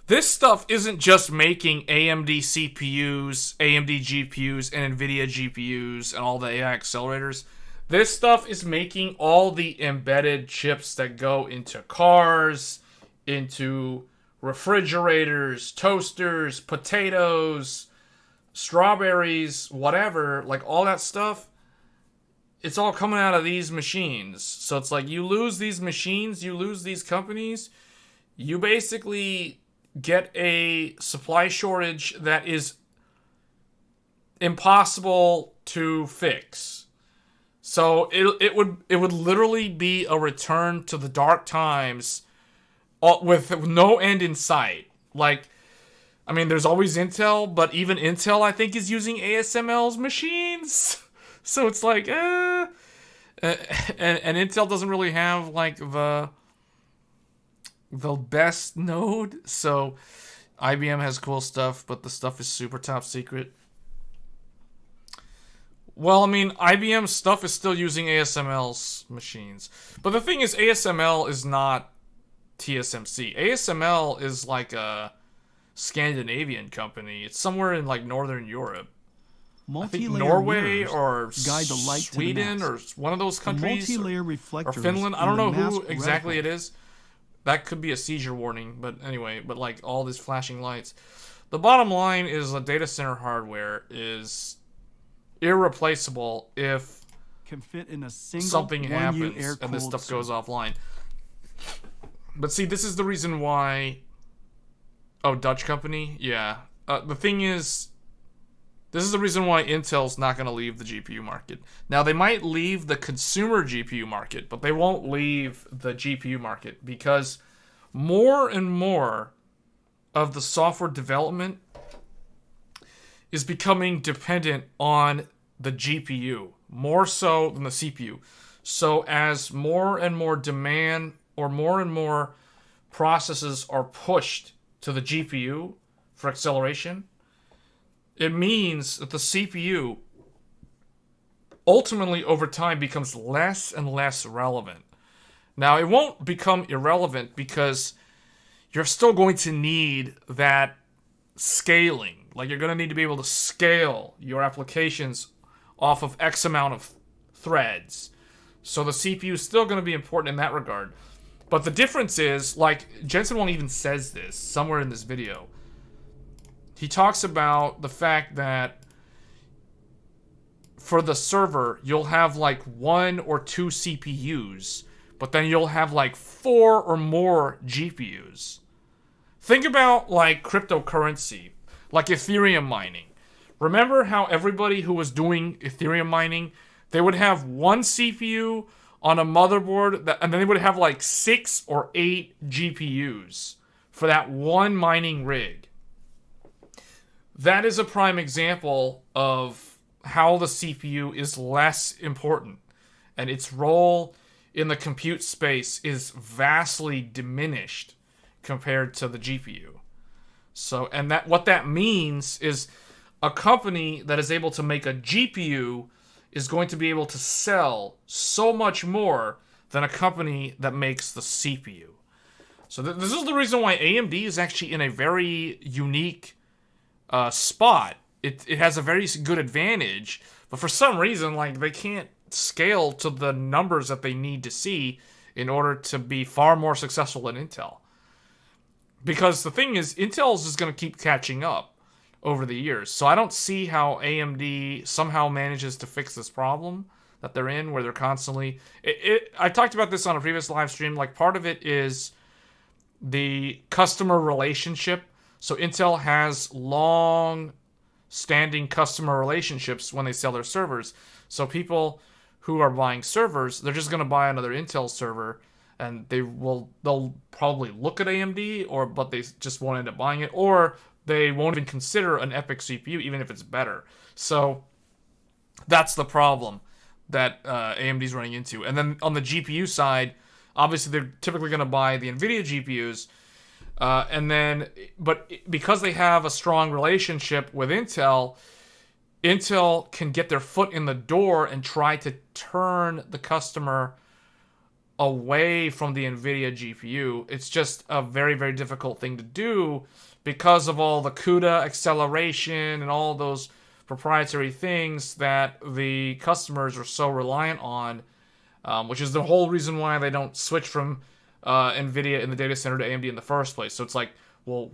this stuff isn't just making AMD CPUs, AMD GPUs, and NVIDIA GPUs, and all the AI accelerators. This stuff is making all the embedded chips that go into cars, into refrigerators, toasters, potatoes, strawberries, whatever, like all that stuff. It's all coming out of these machines. So it's like, you lose these machines, you lose these companies, you basically get a supply shortage that is impossible to fix. So it would literally be a return to the dark times, with no end in sight. Like, I mean, there's always Intel, but even Intel, I think, is using ASML's machines. So it's like, and Intel doesn't really have like the best node. So IBM has cool stuff, but the stuff is super top secret. Well, I mean, IBM stuff is still using ASML's machines. But the thing is, ASML is not TSMC. ASML is like a Scandinavian company. It's somewhere in like Northern Europe. I think Norway or Sweden or one of those countries, or Finland. I don't know who exactly it is. That could be a seizure warning, but anyway, but like all these flashing lights. The bottom line is the data center hardware is irreplaceable if can fit in a single something happens and this stuff goes offline. But see, this is the reason why... Oh, Dutch company? Yeah. The thing is, this is the reason why Intel's not going to leave the GPU market. Now, they might leave the consumer GPU market, but they won't leave the GPU market, because more and more of the software development is becoming dependent on the GPU, more so than the CPU. So as more and more demand, or more and more processes are pushed to the GPU for acceleration, it means that the CPU ultimately over time becomes less and less relevant. Now, it won't become irrelevant, because you're still going to need that scaling. Like, you're going to need to be able to scale your applications off of X amount of threads. So the CPU is still going to be important in that regard. But the difference is, like, Jensen Huang even says this somewhere in this video. He talks about the fact that for the server, you'll have like 1 or 2 CPUs, but then you'll have like 4 or more GPUs. Think about like cryptocurrency, like Ethereum mining, remember how everybody who was doing Ethereum mining, they would have one CPU on a motherboard, and then they would have like 6 or 8 GPUs for that one mining rig. That is a prime example of how the CPU is less important, and its role in the compute space is vastly diminished compared to the GPU. So, and that what that means is a company that is able to make a GPU is going to be able to sell so much more than a company that makes the CPU. So this is the reason why AMD is actually in a very unique spot. It has a very good advantage, but for some reason, like, they can't scale to the numbers that they need to see in order to be far more successful than Intel. Because the thing is, Intel's is going to keep catching up over the years. So I don't see how AMD somehow manages to fix this problem that they're in, where they're constantly... I talked about this on a previous live stream. Like, part of it is the customer relationship. So Intel has long-standing customer relationships when they sell their servers. So people who are buying servers, they're just going to buy another Intel server, and they'll probably look at AMD, but they just won't end up buying it, or they won't even consider an EPYC CPU, even if it's better. So that's the problem that AMD's running into. And then on the GPU side, obviously they're typically going to buy the NVIDIA GPUs, but because they have a strong relationship with Intel, Intel can get their foot in the door and try to turn the customer away from the NVIDIA GPU. It's just a very, very difficult thing to do because of all the CUDA acceleration and all those proprietary things that the customers are so reliant on, which is the whole reason why they don't switch from NVIDIA in the data center to AMD in the first place. So it's like, well,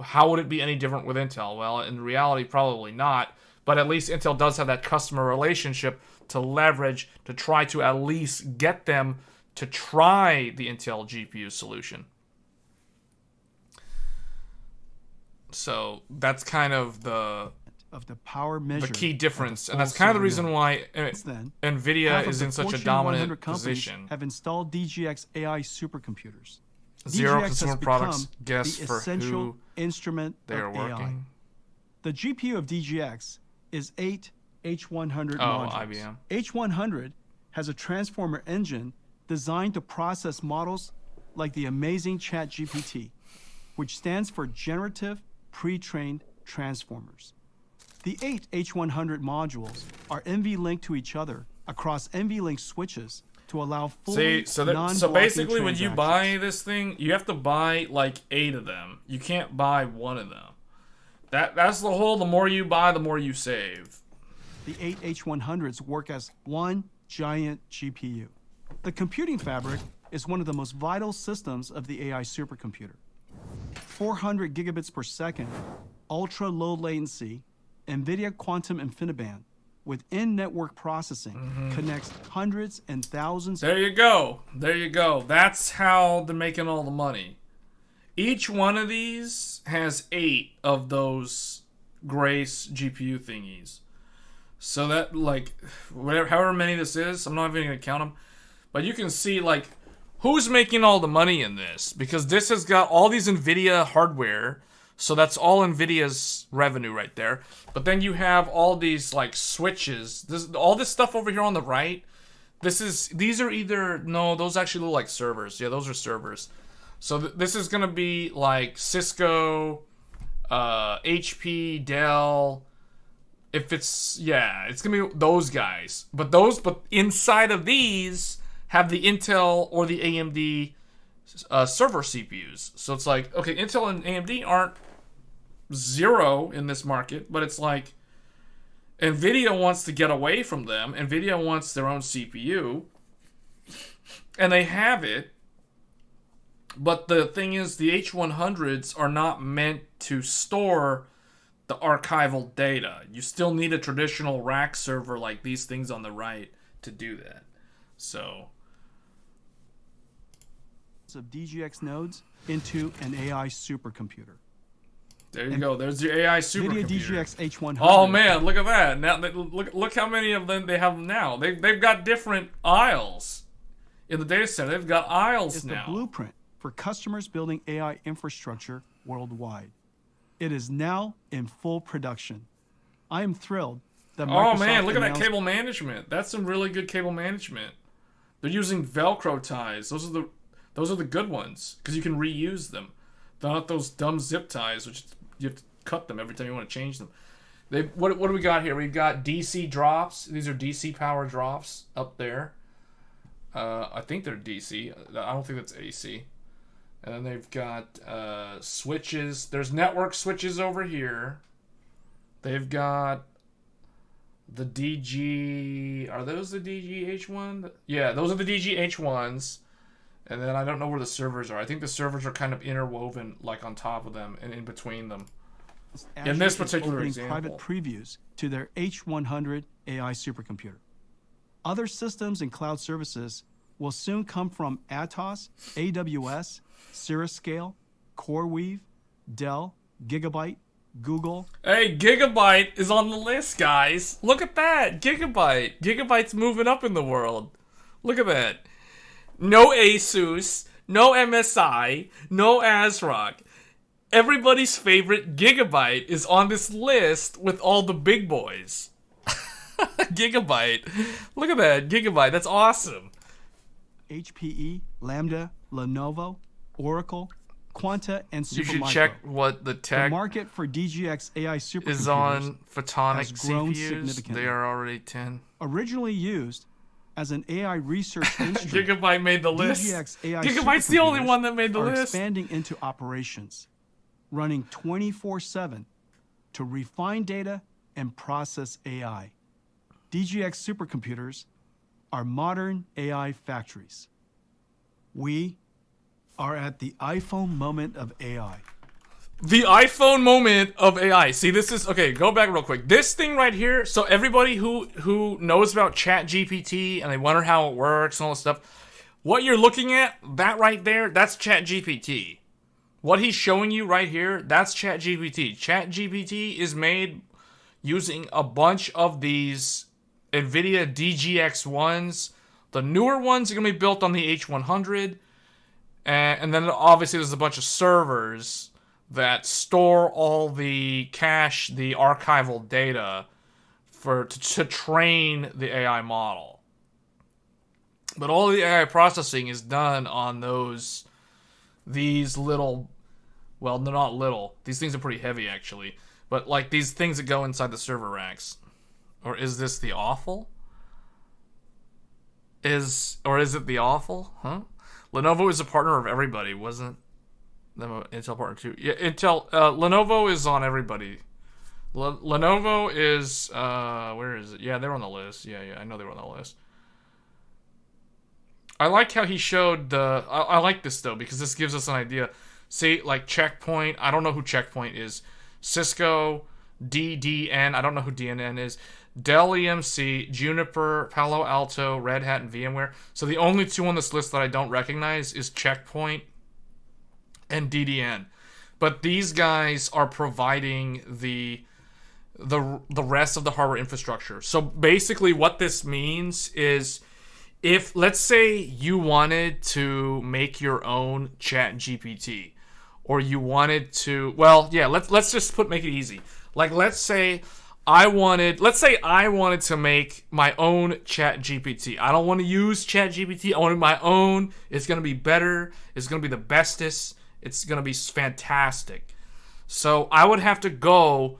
how would it be any different with Intel? Well, in reality, probably not. But at least Intel does have that customer relationship to leverage to try to at least get them to try the Intel GPU solution. So that's kind of the power measure, the key difference, and that's kind of the reason why NVIDIA is in such a dominant position. Have installed DGX AI supercomputers. Zero DGX consumer has products. become Guess the for essential who instrument they are of working. AI. The GPU of DGX is 8 H100 Oh, modules. IBM. H100 has a transformer engine designed to process models like the amazing ChatGPT, which stands for Generative Pre-trained Transformers. The 8 H100 modules are NV-linked to each other across NV-link switches to allow fully so non-blocking basically when you transactions. buy this thing, you have to buy like 8 of them. You can't buy one of them. That's the whole, the more you buy, the more you save. The 8 H100s work as one giant GPU. The computing fabric is one of the most vital systems of the AI supercomputer. 400 gigabits per second, ultra low latency, NVIDIA Quantum InfiniBand with in-network processing connects hundreds and thousands. There you go. There you go. That's how they're making all the money. Each one of these has 8 of those Grace GPU thingies. So that, like, however many this is, I'm not even going to count them. But you can see, like, who's making all the money in this? Because this has got all these NVIDIA hardware. So that's all NVIDIA's revenue right there. But then you have all these, like, switches. All this stuff over here on the right. These are either, no, those actually look like servers. Yeah, those are servers. So this is going to be like Cisco, HP, Dell. If it's, yeah, it's going to be those guys. But inside of these have the Intel or the AMD server CPUs. So it's like, okay, Intel and AMD aren't zero in this market, but it's like NVIDIA wants to get away from them. NVIDIA wants their own CPU. And they have it. But the thing is, the H100s are not meant to store the archival data. You still need a traditional rack server like these things on the right to do that. So of DGX nodes into an AI supercomputer. There you go. There's your AI NVIDIA supercomputer. DGX H100. Oh man, look at that! Now look how many of them they have now. They've got different aisles in the data center. They've got aisles is now. the blueprint for customers building AI infrastructure worldwide. It is now in full production. I am thrilled that Microsoft Oh man, look at that announced cable management. That's some really good cable management. They're using Velcro ties. Those are the good ones because you can reuse them. They're not those dumb zip ties, which you have to cut them every time you want to change them. What do we got here? We've got DC drops. These are DC power drops up there. I think they're DC. I don't think that's AC. And then they've got switches. There's network switches over here. They've got the DG. Are those the DGH1? Yeah, those are the DGH1s. And then I don't know where the servers are. I think the servers are kind of interwoven, like on top of them and in between them. In this particular example, private previews to their H100 AI supercomputer. Other systems and cloud services will soon come from Atos, AWS, Cirruscale, CoreWeave, Dell, Gigabyte, Google. Hey, Gigabyte is on the list, guys. Look at that. Gigabyte. Gigabyte's moving up in the world. Look at that. No Asus, no MSI, no ASRock. Everybody's favorite Gigabyte is on this list with all the big boys. Gigabyte. Look at that. Gigabyte. That's awesome. HPE, Lambda, Lenovo, Oracle, Quanta, and Supermicro. You should check what the The tech market for DGX AI supercomputers is on photonic has grown CPUs. significantly. They are already 10. Originally used as an AI research instrument, Gigabyte made the list. DGX AI Gigabyte's the only supercomputers one that made the are list. expanding into operations, running 24/7 to refine data and process AI. DGX supercomputers are modern AI factories. We are at the iPhone moment of AI. The iPhone moment of AI. See, this is okay. Go back real quick. This thing right here. So everybody who knows about ChatGPT and they wonder how it works and all this stuff, what you're looking at, that right there, that's ChatGPT. What he's showing you right here, that's ChatGPT. ChatGPT is made using a bunch of these NVIDIA DGX1s. The newer ones are gonna be built on the H100, and then obviously there's a bunch of servers that store all the cache, the archival data to train the AI model. But all the AI processing is done on these little, well, they're not little. These things are pretty heavy actually, but like these things that go inside the server racks. Or is this the awful? Is it the awful? Huh? Lenovo is a partner of everybody, wasn't them an Intel partner too? Yeah, Intel. Lenovo is on everybody. Lenovo is where is it? Yeah, they're on the list. Yeah, I know they were on the list. I like how he showed the. I like this though because this gives us an idea. See, like Checkpoint. I don't know who Checkpoint is. Cisco, DDN. I don't know who DNN is. Dell EMC, Juniper, Palo Alto, Red Hat, and VMware. So the only two on this list that I don't recognize is Checkpoint and DDN. But these guys are providing the rest of the hardware infrastructure. So basically what this means is if, let's say you wanted to make your own ChatGPT, or you wanted to, well, yeah, let's just make it easy. Like let's say I wanted to make my own ChatGPT. I don't want to use ChatGPT. I want my own. It's going to be better. It's going to be the bestest. It's going to be fantastic. So I would have to go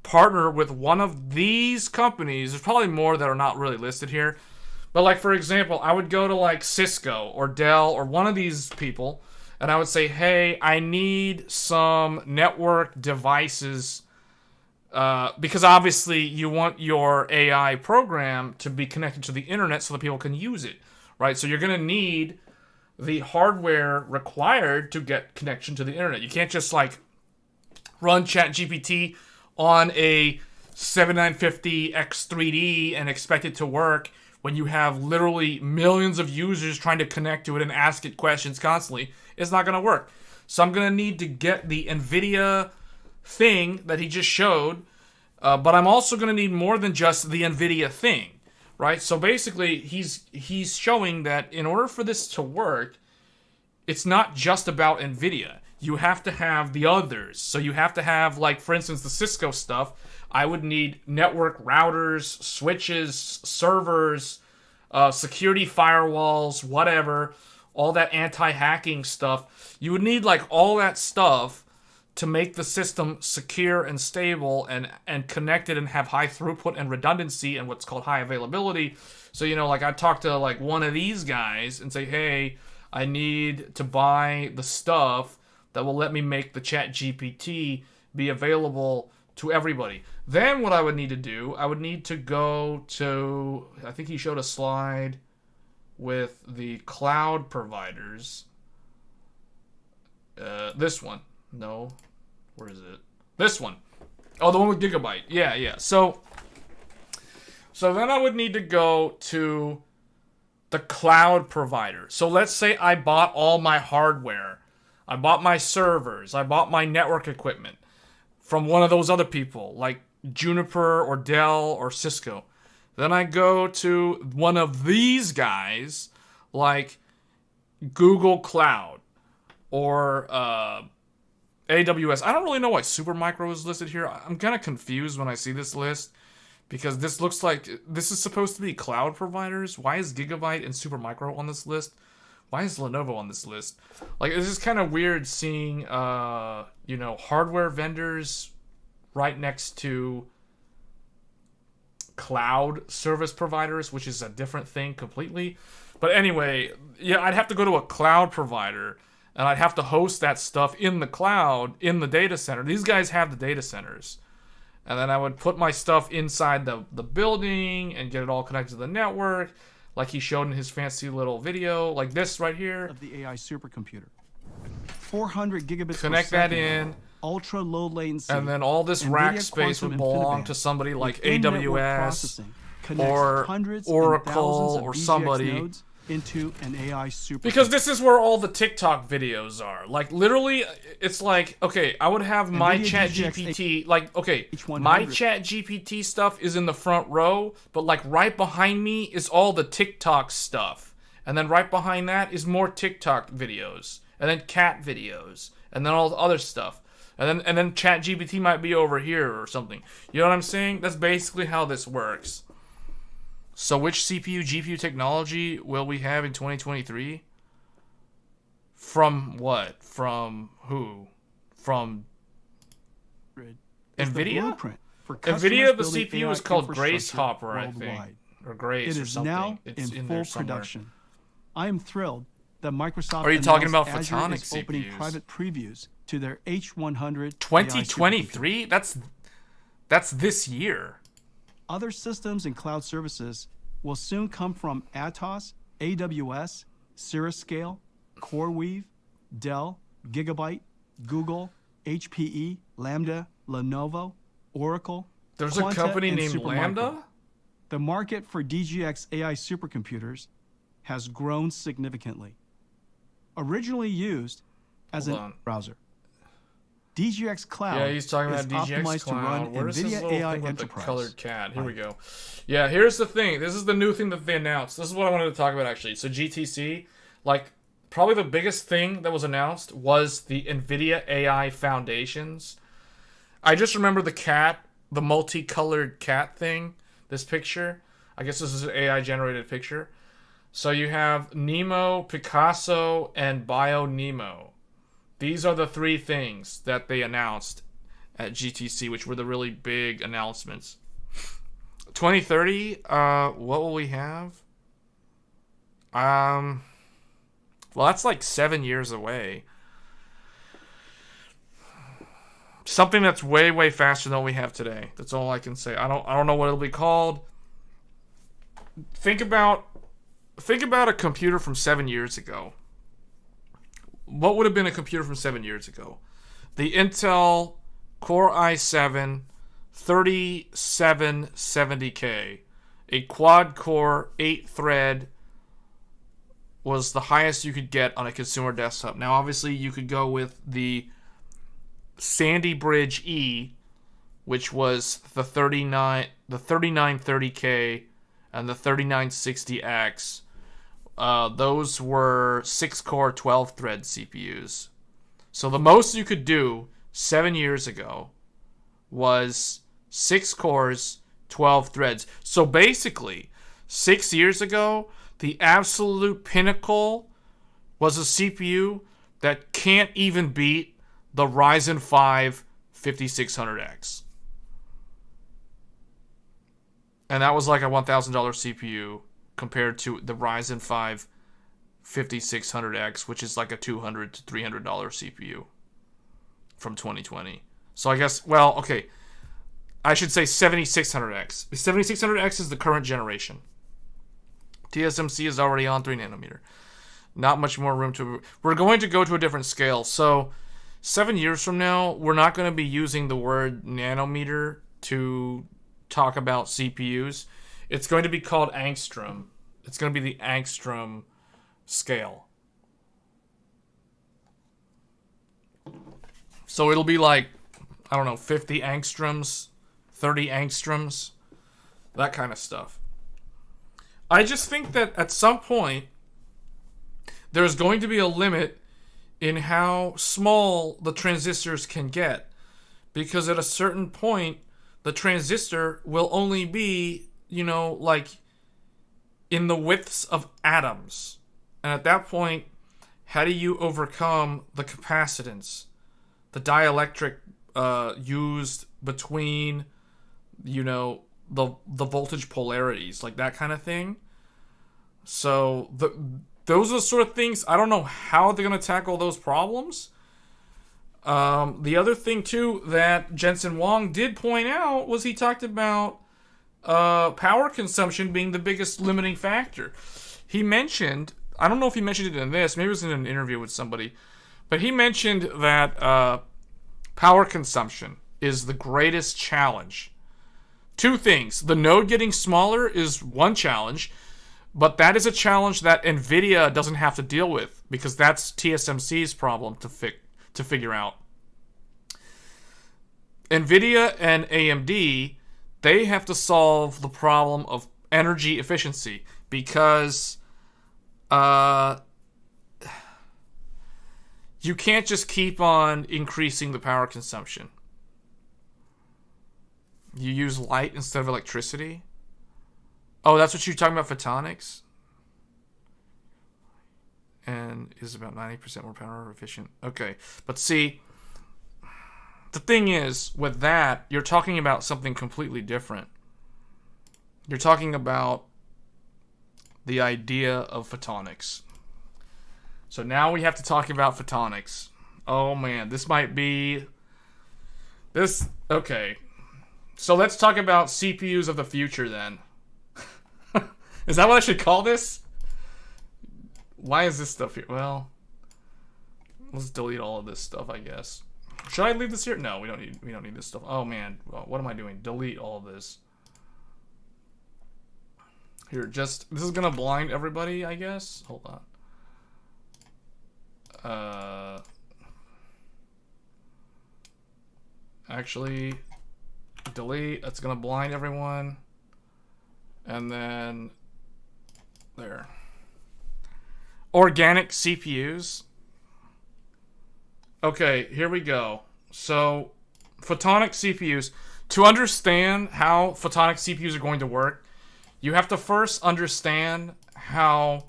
partner with one of these companies. There's probably more that are not really listed here. But like, for example, I would go to like Cisco or Dell or one of these people, and I would say, hey, I need some network devices. Because obviously you want your AI program to be connected to the internet so that people can use it, right? So you're going to need the hardware required to get connection to the internet. You can't just like run ChatGPT on a 7950 X3D and expect it to work when you have literally millions of users trying to connect to it and ask it questions constantly. It's not going to work. So I'm going to need to get the NVIDIA thing that he just showed, but I'm also going to need more than just the NVIDIA thing, right? So basically, he's showing that in order for this to work, it's not just about NVIDIA. You have to have the others. So you have to have, like, for instance, the Cisco stuff. I would need network routers, switches, servers, security firewalls, whatever, all that anti-hacking stuff. You would need, like, all that stuff to make the system secure and stable and connected and have high throughput and redundancy and what's called high availability. So, you know, like, I'd talk to, like, one of these guys and say, hey, I need to buy the stuff that will let me make the Chat GPT be available to everybody. Then what I would need to do, I would need to go to, I think he showed a slide with the cloud providers. This one. No. Where is it? This one. Oh, the one with Gigabyte. Yeah. So then I would need to go to the cloud provider. So let's say I bought all my hardware. I bought my servers. I bought my network equipment from one of those other people, like Juniper or Dell or Cisco. Then I go to one of these guys, like Google Cloud or AWS. I don't really know why Supermicro is listed here. I'm kind of confused when I see this list because this looks like this is supposed to be cloud providers. Why is Gigabyte and Supermicro on this list? Why is Lenovo on this list? Like, it's just kind of weird seeing, you know, hardware vendors right next to cloud service providers, which is a different thing completely. But anyway, yeah, I'd have to go to a cloud provider, and I'd have to host that stuff in the cloud, in the data center. These guys have the data centers. And then I would put my stuff inside the building and get it all connected to the network, like he showed in his fancy little video, like this right here. Of the AI supercomputer. 400 gigabits Connect per second, that in. Ultra low latency. And then all this NVIDIA rack space Quantum would belong InfiniBand to somebody like with in-network AWS processing connects or hundreds and Oracle thousands of or DGX somebody. nodes into an AI supercomputer. Because this is where all the TikTok videos are. Like, literally, it's like, okay, I would have my NVIDIA Chat DGX GPT, like, okay, H100. my Chat GPT stuff is in the front row, but, like, right behind me is all the TikTok stuff. And then right behind that is more TikTok videos. And then cat videos. And then all the other stuff. And then Chat GPT might be over here or something. You know what I'm saying? That's basically how this works. So which CPU, GPU technology will we have in 2023? From what? From who? From It's the NVIDIA? blueprint for NVIDIA, customers the building CPU AI is called infrastructure Grace Hopper, I think. worldwide. Or Grace It or is something. now It's in there full somewhere. production. I am thrilled that Microsoft Are you talking about announced Azure photonic is opening CPUs? private previews to their H100 2023? That's this year. Other systems and cloud services will soon come from Atos, AWS, Cirruscale, CoreWeave, Dell, Gigabyte, Google, HPE, Lambda, Lenovo, Oracle. There's Quanta, a company and named Supermicro. Lambda? The market for DGX AI supercomputers has grown significantly. Originally used as Hold a on. browser, DGX Cloud Yeah, he's talking is about DGX optimized Cloud. to run Where's his NVIDIA little AI thing with the Enterprise. colored cat? Here we go. Yeah, here's the thing. This is the new thing that they announced. This is what I wanted to talk about, actually. So GTC, like, probably the biggest thing that was announced was the NVIDIA AI Foundations. I just remember the cat, the multicolored cat thing, this picture. I guess this is an AI-generated picture. So you have Nemo, Picasso, and BioNemo. These are the three things that they announced at GTC, which were the really big announcements. 2030, what will we have? Well, that's like 7 years away. Something that's way, way faster than what we have today. That's all I can say. I don't know what it'll be called. Think about a computer from 7 years ago. What would have been a computer from 7 years ago? The Intel Core i7 3770K. A quad-core, 8-thread was the highest you could get on a consumer desktop. Now, obviously, you could go with the Sandy Bridge E, which was the 3930K and the 3960X. Those were 6-core 12-thread CPUs. So the most you could do 7 years ago was 6 cores, 12 threads. So basically, 6 years ago, the absolute pinnacle was a CPU that can't even beat the Ryzen 5 5600X. And that was like a $1,000 CPU compared to the Ryzen 5 5600X, which is like a $200 to $300 CPU from 2020. So I guess, well, okay, I should say 7600X. The 7600X is the current generation. TSMC is already on 3 nanometer. Not much more room to... We're going to go to a different scale. So 7 years from now, we're not going to be using the word nanometer to talk about CPUs. It's going to be called angstrom. It's going to be the angstrom scale. So it'll be like, I don't know, 50 angstroms, 30 angstroms, that kind of stuff. I just think that at some point, there's going to be a limit in how small the transistors can get. Because at a certain point, the transistor will only be, you know, like in the widths of atoms. And at that point, how do you overcome the capacitance, the dielectric used between, you know, the voltage polarities, like that kind of thing? So those are the sort of things, I don't know how they're going to tackle those problems. The other thing, too, that Jensen Huang did point out was he talked about power consumption being the biggest limiting factor. He mentioned, I don't know if he mentioned it in this, maybe it was in an interview with somebody, but he mentioned that power consumption is the greatest challenge. Two things. The node getting smaller is one challenge, but that is a challenge that NVIDIA doesn't have to deal with because that's TSMC's problem to figure out. NVIDIA and AMD, they have to solve the problem of energy efficiency because you can't just keep on increasing the power consumption. You use light instead of electricity. Oh, that's what you're talking about, photonics? And is about 90% more power efficient. Okay, but see, the thing is, with that, you're talking about something completely different. You're talking about the idea of photonics. So now we have to talk about photonics. Oh man, this might be... Okay. So let's talk about CPUs of the future then. Is that what I should call this? Why is this stuff here? Well, let's delete all of this stuff, I guess. Should I leave this here? No, we don't need this stuff. Oh man, well, what am I doing? Delete all of this. Here, this is gonna blind everybody, I guess. Hold on. Actually, delete. That's gonna blind everyone. And then there. Organic CPUs. Okay, here we go. So, photonic CPUs. To understand how photonic CPUs are going to work, you have to first understand how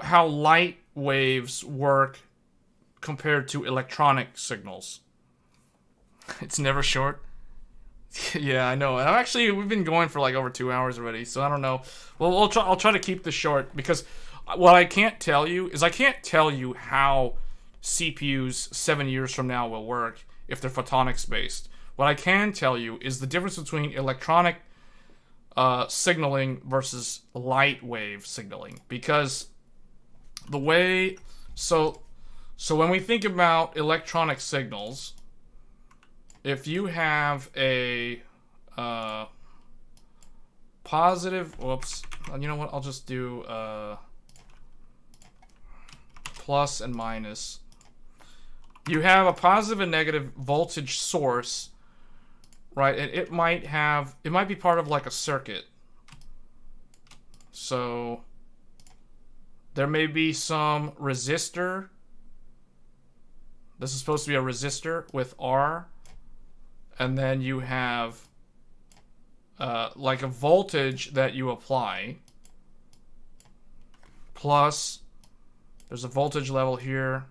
light waves work compared to electronic signals. It's never short. Yeah, I know. We've been going for like over 2 hours already, so I don't know. Well, I'll try to keep this short because what I can't tell you is I can't tell you how CPUs 7 years from now will work if they're photonics based. What I can tell you is the difference between electronic signaling versus light wave signaling, because the way so when we think about electronic signals, if you have a positive, whoops, you know what? I'll just do plus and minus. You have a positive and negative voltage source, right? And it might be part of like a circuit. So there may be some resistor. This is supposed to be a resistor with R. And then you have like a voltage that you apply. Plus, there's a voltage level here.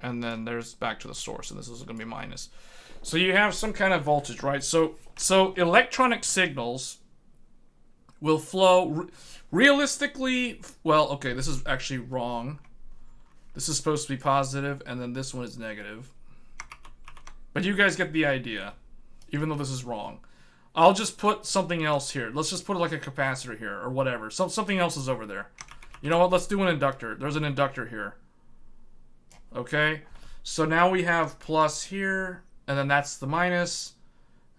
And then there's back to the source. And this is going to be minus. So you have some kind of voltage, right? So electronic signals will flow realistically. Well, okay, this is actually wrong. This is supposed to be positive, and then this one is negative. But you guys get the idea, even though this is wrong. I'll just put something else here. Let's just put like a capacitor here, or whatever. Something else is over there. You know what? Let's do an inductor. There's an inductor here. Okay? So now we have plus here, and then that's the minus.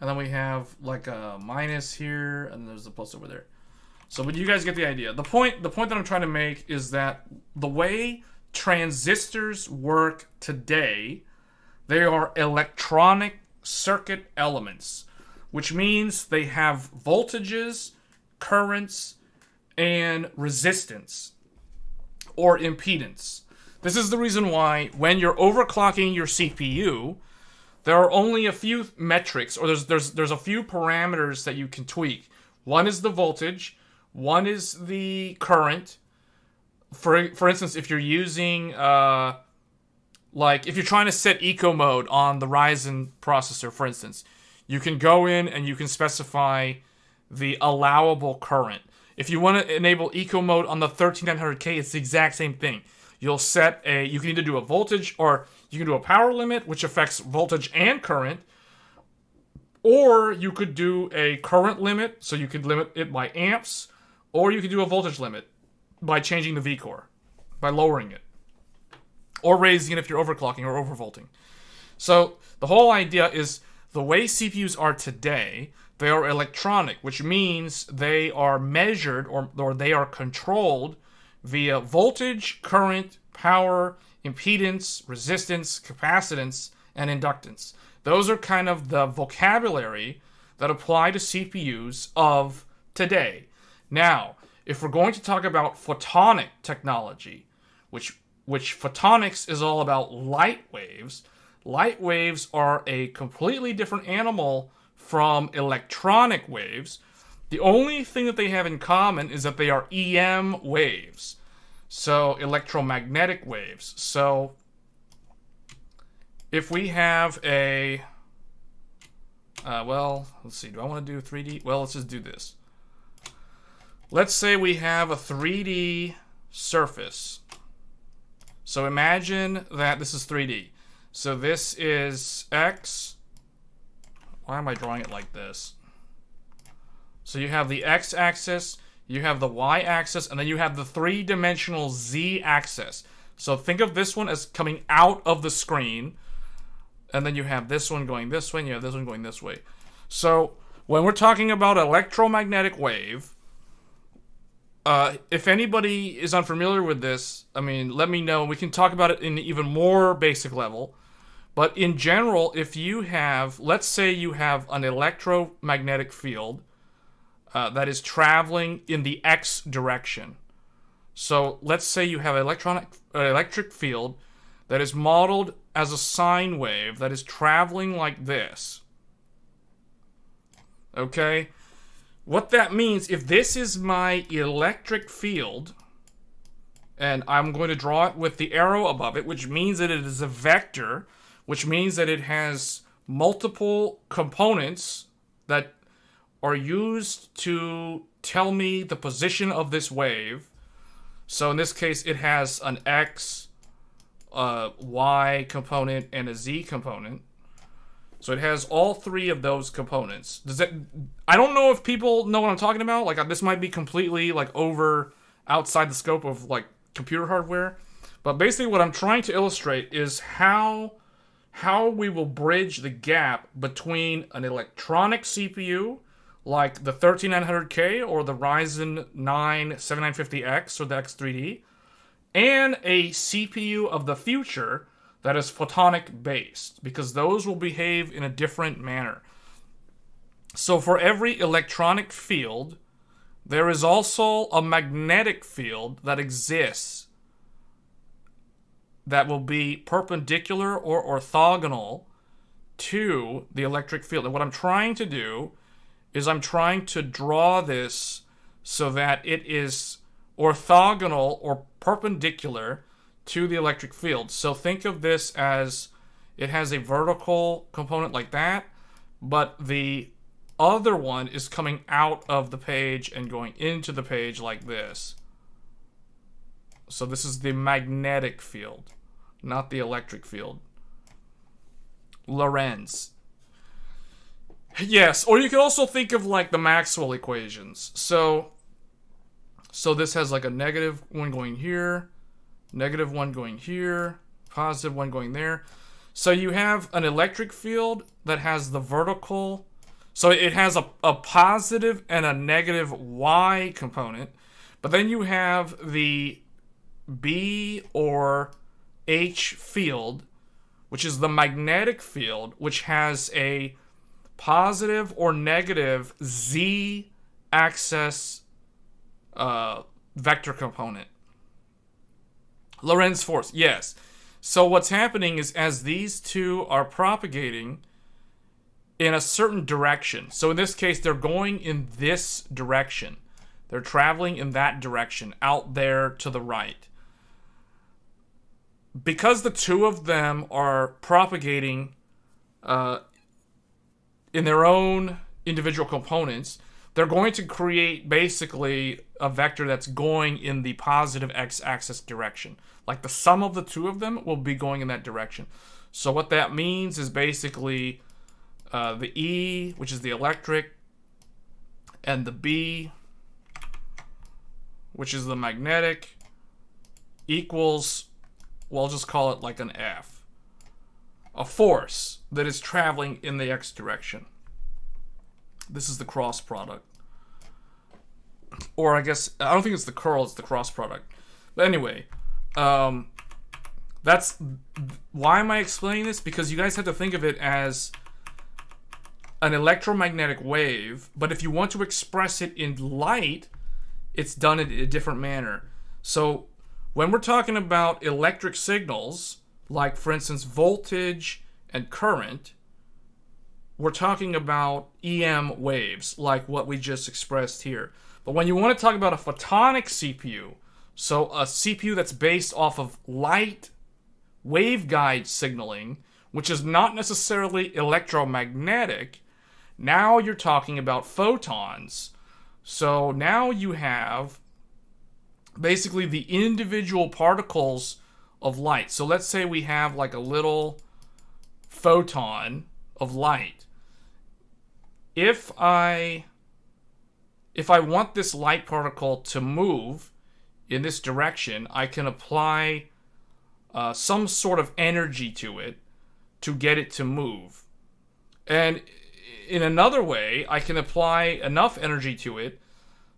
And then we have like a minus here, and there's a plus over there. So, but you guys get the idea. The point that I'm trying to make is that the way transistors work today, they are electronic circuit elements, which means they have voltages, currents, and resistance or impedance. This is the reason why when you're overclocking your CPU, there are only a few metrics, or there's a few parameters that you can tweak. One is the voltage, one is the current. For instance, if you're using like if you're trying to set eco mode on the Ryzen processor, for instance, you can go in and you can specify the allowable current. If you want to enable eco mode on the 13900K, it's the exact same thing. You'll set you can either do a voltage, or you can do a power limit, which affects voltage and current, or you could do a current limit, so you could limit it by amps, or you could do a voltage limit by changing the vCore, by lowering it, or raising it if you're overclocking or overvolting. So the whole idea is the way CPUs are today, they are electronic, which means they are measured or they are controlled via voltage, current, power, impedance, resistance, capacitance, and inductance. Those are kind of the vocabulary that apply to CPUs of today. Now, if we're going to talk about photonic technology, which photonics is all about light waves are a completely different animal from electronic waves. The only thing that they have in common is that they are EM waves, so electromagnetic waves. So if we have a, well, let's see, do I want to do 3D? Well, let's just do this. Let's say we have a 3D surface. So imagine that this is 3D. So this is X. Why am I drawing it like this? So you have the X-axis, you have the Y-axis, and then you have the three-dimensional Z-axis. So think of this one as coming out of the screen, and then you have this one going this way, and you have this one going this way. So when we're talking about electromagnetic wave, if anybody is unfamiliar with this, I mean, let me know. We can talk about it in an even more basic level. But in general, if you have, let's say you have an electromagnetic field that is traveling in the X direction. So let's say you have an electric field that is modeled as a sine wave that is traveling like this. Okay? What that means, if this is my electric field, and I'm going to draw it with the arrow above it, which means that it is a vector, which means that it has multiple components that are used to tell me the position of this wave. So in this case, it has an X, Y component, and a Z component. So it has all three of those components. I don't know if people know what I'm talking about. Like, this might be completely like outside the scope of like computer hardware. But basically what I'm trying to illustrate is how we will bridge the gap between an electronic CPU like the 13900K or the Ryzen 9 7950X or the X3D and a CPU of the future that is photonic based, because those will behave in a different manner. So for every electronic field, there is also a magnetic field that exists that will be perpendicular or orthogonal to the electric field. And what I'm trying to do is I'm trying to draw this so that it is orthogonal or perpendicular to the electric field. So think of this as it has a vertical component like that, but the other one is coming out of the page and going into the page like this. So this is the magnetic field, not the electric field. Lorentz. Yes, or you could also think of like the Maxwell equations. So this has like a negative one going here, negative one going here, positive one going there. So you have an electric field that has the vertical. So it has a positive and a negative Y component. But then you have the B or H field, which is the magnetic field, which has a positive or negative Z axis vector component. Lorentz force, yes. So what's happening is as these two are propagating in a certain direction, so in this case they're going in this direction, they're traveling in that direction, out there to the right. Because the two of them are propagating in their own individual components, they're going to create basically a vector that's going in the positive x-axis direction. Like the sum of the two of them will be going in that direction. So what that means is basically the E, which is the electric, and the B, which is the magnetic, equals, well, I'll just call it like an F. A force that is traveling in the x direction. This is the cross product. Or I guess, I don't think it's the curl, it's the cross product. But anyway, that's, why am I explaining this? Because you guys have to think of it as an electromagnetic wave, but if you want to express it in light, it's done in a different manner. So when we're talking about electric signals, like for instance voltage and current, we're talking about EM waves, like what we just expressed here. But when you want to talk about a photonic CPU, so a CPU that's based off of light waveguide signaling, which is not necessarily electromagnetic, now you're talking about photons. So now you have basically the individual particles of light. So let's say we have like a little photon of light. If I want this light particle to move in this direction, I can apply some sort of energy to it to get it to move. And in another way, I can apply enough energy to it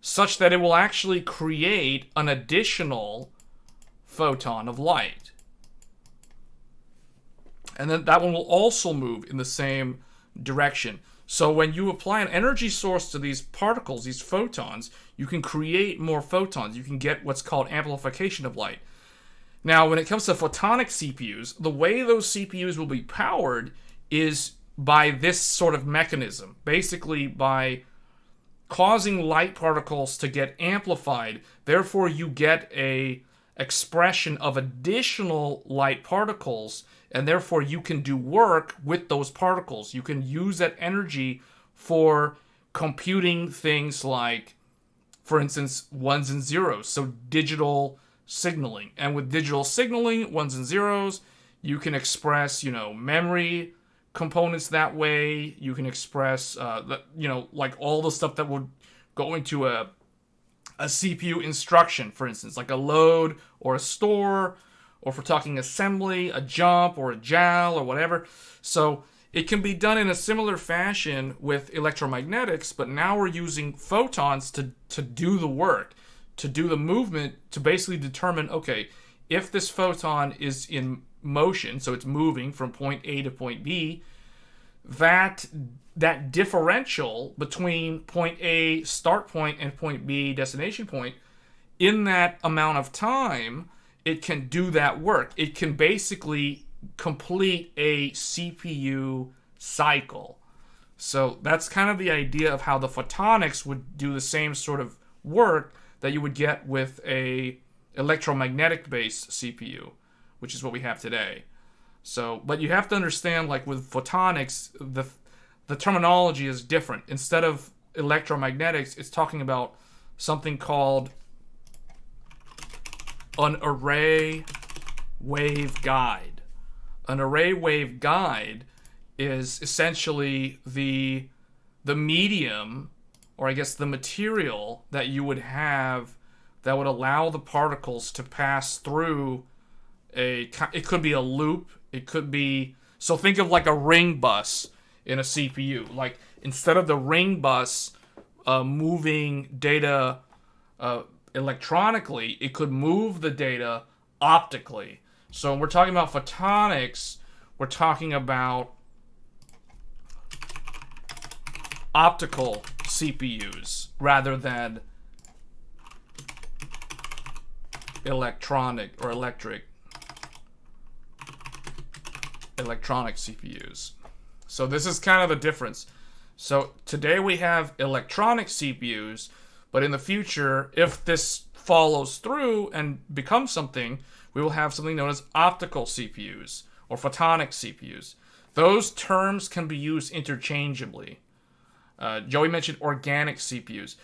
such that it will actually create an additional photon of light. And then that one will also move in the same direction. So when you apply an energy source to these particles, these photons, you can create more photons. You can get what's called amplification of light. Now, when it comes to photonic CPUs, the way those CPUs will be powered is by this sort of mechanism. Basically, by causing light particles to get amplified. Therefore, you get a expression of additional light particles, and therefore you can do work with those particles. You can use that energy for computing things like, for instance, ones and zeros, so digital signaling. And with digital signaling, ones and zeros, you can express, memory components that way. You can express, like all the stuff that would go into a CPU instruction, for instance, like a load or a store, or if we're talking assembly, a jump or a JAL or whatever. So it can be done in a similar fashion with electromagnetics, but now we're using photons to do the work, to do the movement, to basically determine, okay, if this photon is in motion, so it's moving from point A to point B, that differential between point A start point and point B destination point, in that amount of time, it can do that work. It can basically complete a CPU cycle. So that's kind of the idea of how the photonics would do the same sort of work that you would get with a electromagnetic based CPU, which is what we have today. So, but you have to understand, like with photonics, the terminology is different. Instead of electromagnetics, it's talking about something called an array waveguide. An array waveguide is essentially the medium, or I guess the material that you would have that would allow the particles to pass through it could be a loop, it could be, so think of like a ring bus in a CPU. Like instead of the ring bus moving data electronically, it could move the data optically. So when we're talking about photonics, we're talking about optical CPUs rather than electronic CPUs. So this is kind of the difference. So today we have electronic CPUs, but in the future, if this follows through and becomes something, we will have something known as optical CPUs or photonic CPUs. Those terms can be used interchangeably. Joey mentioned organic CPUs.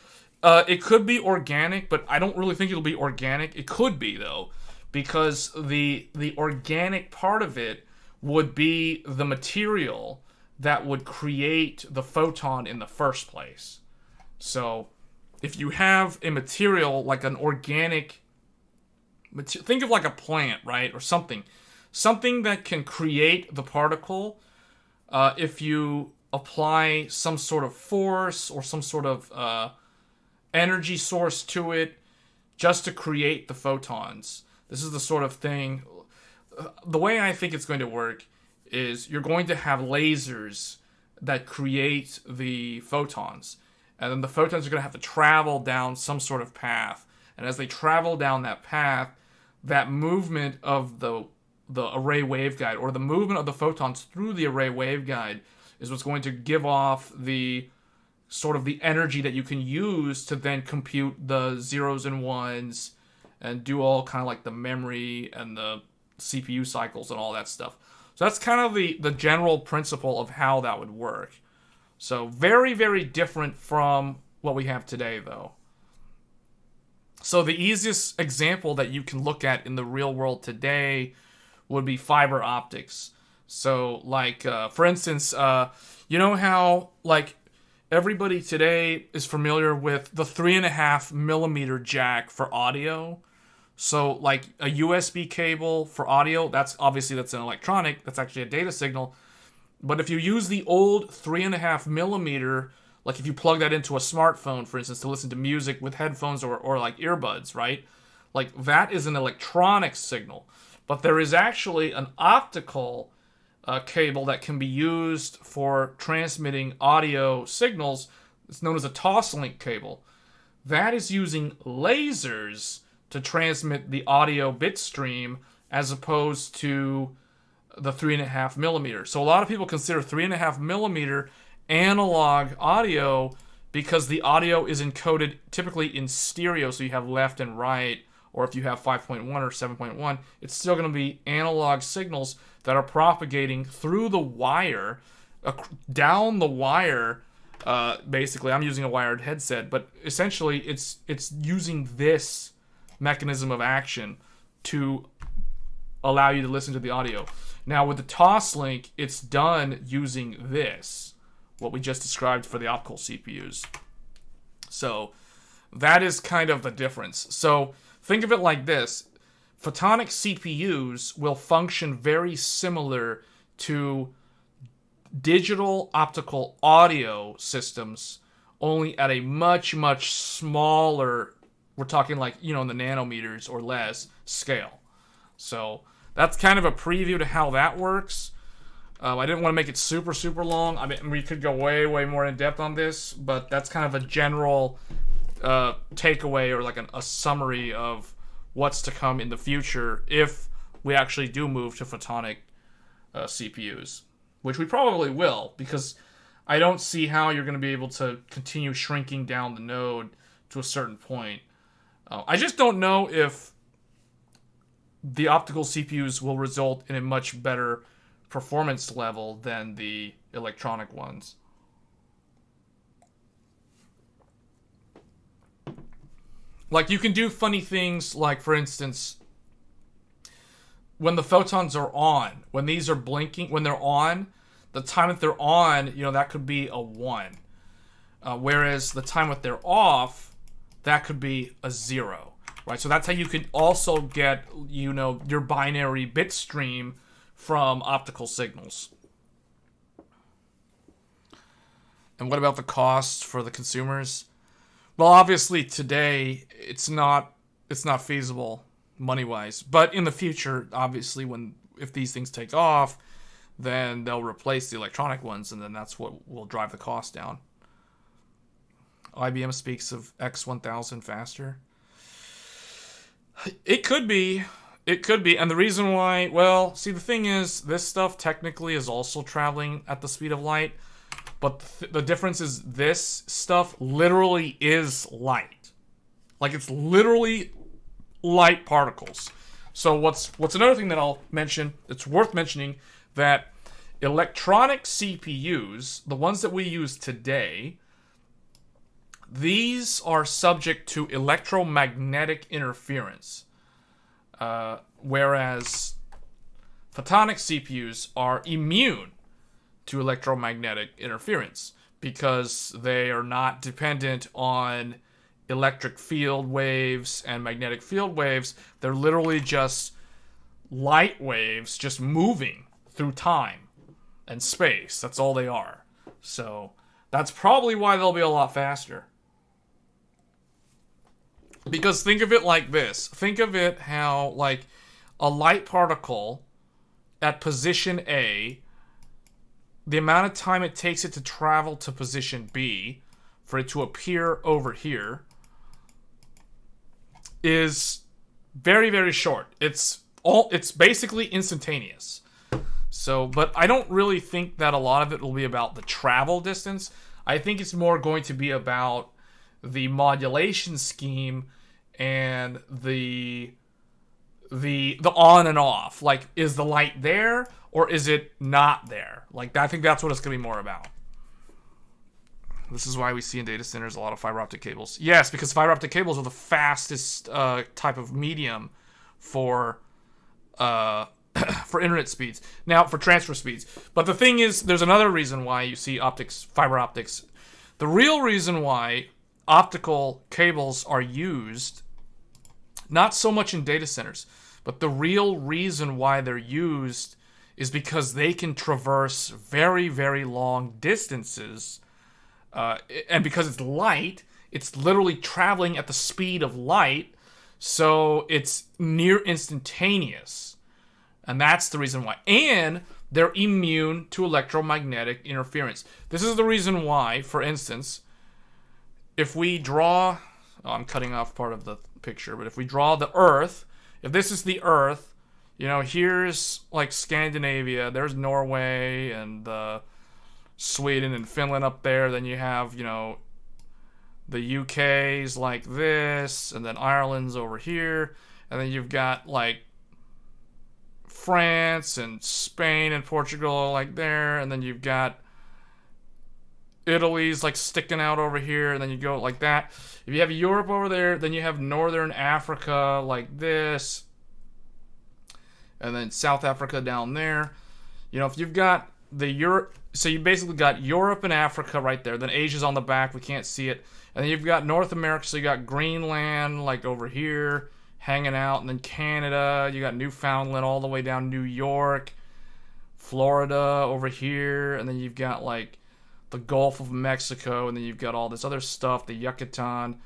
It could be organic, but I don't really think it'll be organic. It could be, though, because the organic part of it would be the material that would create the photon in the first place. So if you have a material like an organic, think of like a plant, right? Or something that can create the particle. If you apply some sort of force or some sort of energy source to it just to create the photons. This is the sort of thing. The way I think it's going to work is you're going to have lasers that create the photons. And then the photons are going to have to travel down some sort of path. And as they travel down that path, that movement of the array waveguide, or the movement of the photons through the array waveguide, is what's going to give off the sort of the energy that you can use to then compute the zeros and ones and do all kind of like the memory and the CPU cycles and all that stuff. So that's kind of the general principle of how that would work. So very, very different from what we have today, though. So the easiest example that you can look at in the real world today would be fiber optics. So, like, for instance, you know how, like, everybody today is familiar with the 3.5 millimeter jack for audio? So, like, a USB cable for audio, that's an electronic, that's actually a data signal. But if you use the old 3.5 millimeter, like if you plug that into a smartphone, for instance, to listen to music with headphones or like earbuds, right? Like, that is an electronic signal. But there is actually an optical cable that can be used for transmitting audio signals. It's known as a toslink cable. That is using lasers to transmit the audio bit stream as opposed to the 3.5 millimeter. So a lot of people consider 3.5 millimeter analog audio because the audio is encoded typically in stereo, so you have left and right, or if you have 5.1 or 7.1, it's still going to be analog signals that are propagating through the wire, down the wire. Basically, I'm using a wired headset, but essentially it's using this mechanism of action to allow you to listen to the audio. Now with the toslink, it's done using this, what we just described for the optical CPUs. So that is kind of the difference. So think of it like this. Photonic CPUs will function very similar to digital optical audio systems, only at a much, much smaller, we're talking like, in the nanometers or less scale. So that's kind of a preview to how that works. I didn't want to make it super, super long. I mean, we could go way, way more in depth on this, but that's kind of a general takeaway, or like a summary of what's to come in the future if we actually do move to photonic CPUs, which we probably will, because I don't see how you're going to be able to continue shrinking down the node to a certain point. I just don't know if the optical CPUs will result in a much better performance level than the electronic ones. Like, you can do funny things, like, for instance, when the photons are on, when these are blinking, when they're on, the time that they're on, you know, that could be a 1. Whereas the time that they're off, that could be a 0. Right? So that's how you could also get, you know, your binary bit stream from optical signals. And what about the cost for the consumers? Well, obviously today it's not feasible money-wise, but in the future, obviously, if these things take off, then they'll replace the electronic ones, and then that's what will drive the cost down. IBM speaks of X1000 faster. It could be, and the reason why, well, see, the thing is, this stuff technically is also traveling at the speed of light, but the difference is this stuff literally is light. Like, it's literally light particles. So what's another thing that I'll mention, it's worth mentioning, that electronic CPUs, the ones that we use today, these are subject to electromagnetic interference, whereas photonic CPUs are immune to electromagnetic interference because they are not dependent on electric field waves and magnetic field waves. They're literally just light waves just moving through time and space. That's all they are. So that's probably why they'll be a lot faster. Because think of it like this. Think of it how, like, a light particle at position A, the amount of time it takes it to travel to position B for it to appear over here is very, very short. It's basically instantaneous. So, but I don't really think that a lot of it will be about the travel distance. I think it's more going to be about the modulation scheme and the on and off. Like, is the light there or is it not there? Like, I think that's what it's going to be more about. This is why we see in data centers a lot of fiber optic cables. Yes, because fiber optic cables are the fastest type of medium for for internet speeds. Now, for transfer speeds. But the thing is, there's another reason why you see fiber optics. The real reason why optical cables are used, not so much in data centers, but the real reason why they're used is because they can traverse very, very long distances. And because it's light, it's literally traveling at the speed of light, so it's near instantaneous. And that's the reason why. And they're immune to electromagnetic interference. This is the reason why, for instance, if we draw... Oh, I'm cutting off part of the picture, but if we draw the Earth, if this is the Earth, you know, here's, like, Scandinavia, there's Norway, and Sweden and Finland up there, then you have, you know, the UK's like this, and then Ireland's over here, and then you've got, like, France and Spain and Portugal like there, and then you've got Italy's like sticking out over here, and then you go like that. If you have Europe over there, then you have Northern Africa like this, and then South Africa down there. You know, if you've got the Europe, so you basically got Europe and Africa right there, then Asia's on the back, we can't see it, and then you've got North America, so you got Greenland like over here hanging out, and then Canada, you got Newfoundland all the way down New York, Florida over here, and then you've got like the Gulf of Mexico, and then you've got all this other stuff, the Yucatan,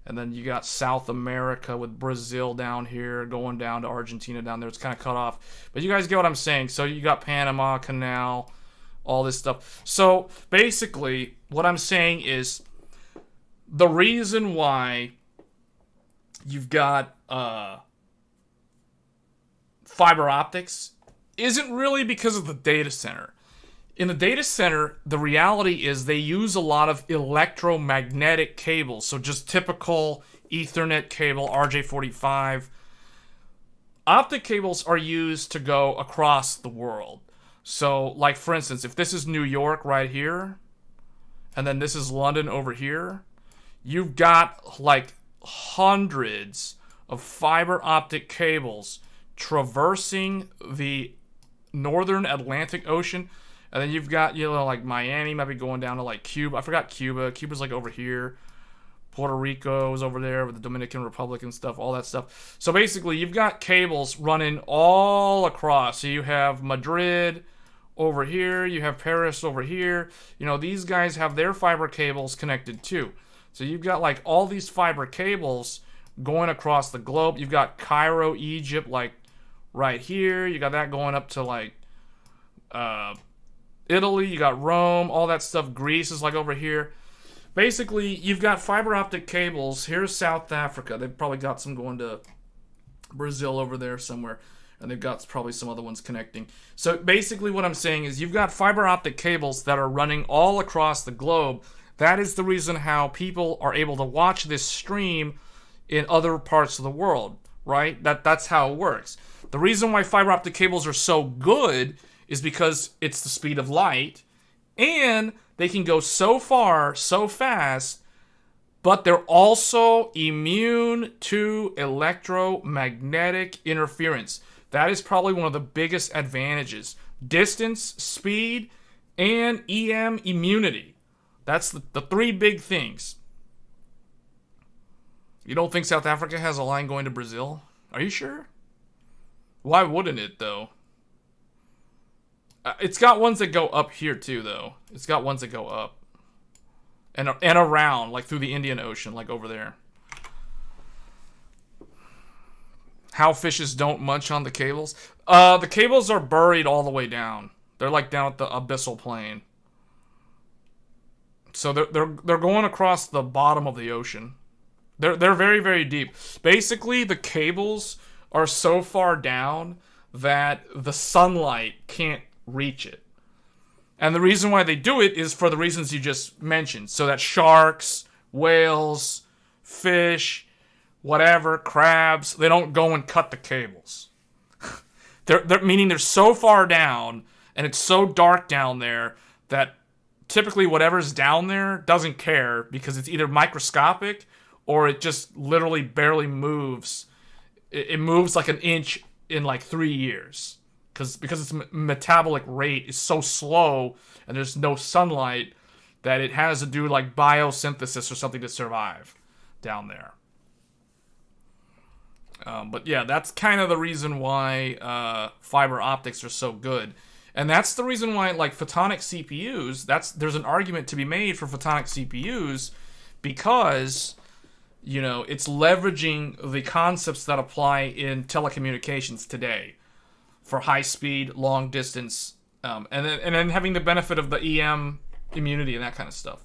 And then you got South America with Brazil down here, going down to Argentina down there. It's kind of cut off. But you guys get what I'm saying. So you got Panama Canal, all this stuff. So basically, what I'm saying is the reason why you've got fiber optics isn't really because of the data center. In the data center, the reality is they use a lot of electromagnetic cables. So just typical Ethernet cable, RJ45. Optic cables are used to go across the world. So, like for instance, if this is New York right here, and then this is London over here, you've got like hundreds of fiber optic cables traversing the northern Atlantic Ocean. And then you've got, you know, like Miami might be going down to like Cuba. I forgot Cuba. Cuba's like over here. Puerto Rico is over there with the Dominican Republic and stuff, all that stuff. So basically, you've got cables running all across. So you have Madrid over here. You have Paris over here. You know, these guys have their fiber cables connected too. So you've got like all these fiber cables going across the globe. You've got Cairo, Egypt, like right here. You got that going up to like Italy, you got Rome, all that stuff. Greece is like over here. Basically, you've got fiber optic cables. Here's South Africa. They've probably got some going to Brazil over there somewhere. And they've got probably some other ones connecting. So basically what I'm saying is you've got fiber optic cables that are running all across the globe. That is the reason how people are able to watch this stream in other parts of the world, right? That's how it works. The reason why fiber optic cables are so good is because it's the speed of light, and they can go so far, so fast, but they're also immune to electromagnetic interference. That is probably one of the biggest advantages. Distance, speed, and EM immunity. That's the three big things. You don't think South Africa has a line going to Brazil? Are you sure? Why wouldn't it, though? It's got ones that go up here, too, though. It's got ones that go up. And around, like through the Indian Ocean, like over there. How fishes don't munch on the cables? The cables are buried all the way down. They're like down at the abyssal plane. So they're going across the bottom of the ocean. They're very, very deep. Basically, the cables are so far down that the sunlight can't reach it. And the reason why they do it is for the reasons you just mentioned. So that sharks, whales, fish, whatever, crabs, they don't go and cut the cables. Meaning they're so far down and it's so dark down there that typically whatever's down there doesn't care because it's either microscopic or it just literally barely moves. It moves like an inch in like 3 years. Because its metabolic rate is so slow and there's no sunlight that it has to do like biosynthesis or something to survive down there. But yeah, that's kind of the reason why fiber optics are so good. And that's the reason why like photonic CPUs, there's an argument to be made for photonic CPUs because, you know, it's leveraging the concepts that apply in telecommunications today. For high speed, long distance, and then having the benefit of the EM immunity and that kind of stuff.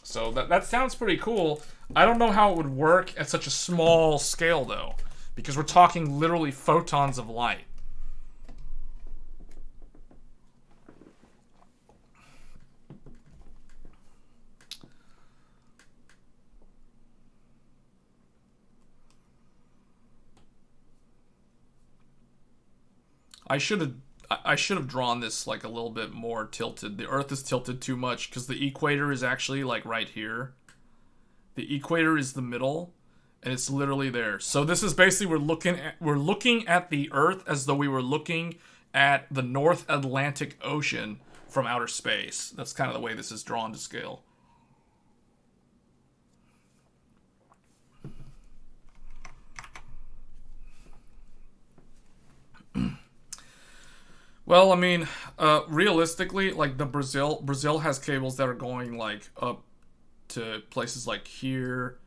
So that sounds pretty cool. I don't know how it would work at such a small scale though, because we're talking literally photons of light. I should have drawn this like a little bit more tilted. The Earth is tilted too much because the equator is actually like right here. The equator is the middle, and it's literally there. So this is basically we're looking at the Earth as though we were looking at the North Atlantic Ocean from outer space. That's kind of the way this is drawn to scale. Well, I mean, realistically, like the Brazil has cables that are going like up to places like here,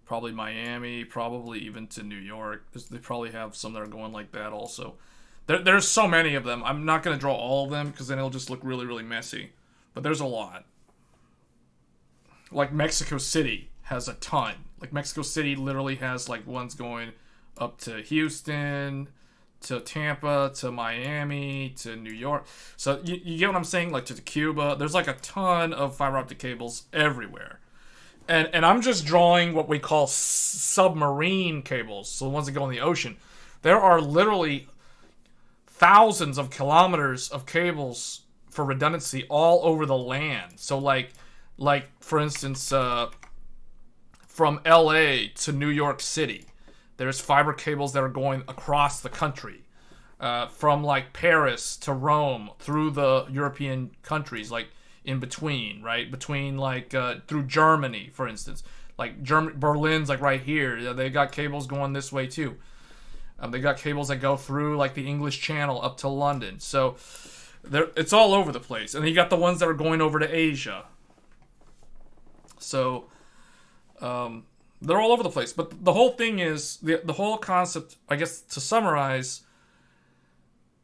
probably Miami, probably even to New York. They probably have some that are going like that also. There's so many of them. I'm not going to draw all of them because then it'll just look really, really messy. But there's a lot. Like Mexico City has a ton. Like Mexico City literally has like ones going up to Houston, to Tampa, to Miami, to New York. So you get what I'm saying? Like to Cuba. There's like a ton of fiber optic cables everywhere. And I'm just drawing what we call submarine cables. So the ones that go in the ocean. There are literally thousands of kilometers of cables for redundancy all over the land. So like for instance, from LA to New York City, there's fiber cables that are going across the country. From like Paris to Rome, through the European countries, like in between, right? Between like through Germany, for instance. Like Berlin's like right here. They got cables going this way too. They got cables that go through like the English Channel up to London. So it's all over the place. And then you got the ones that are going over to Asia. So they're all over the place. But the whole thing is, the whole concept, I guess to summarize,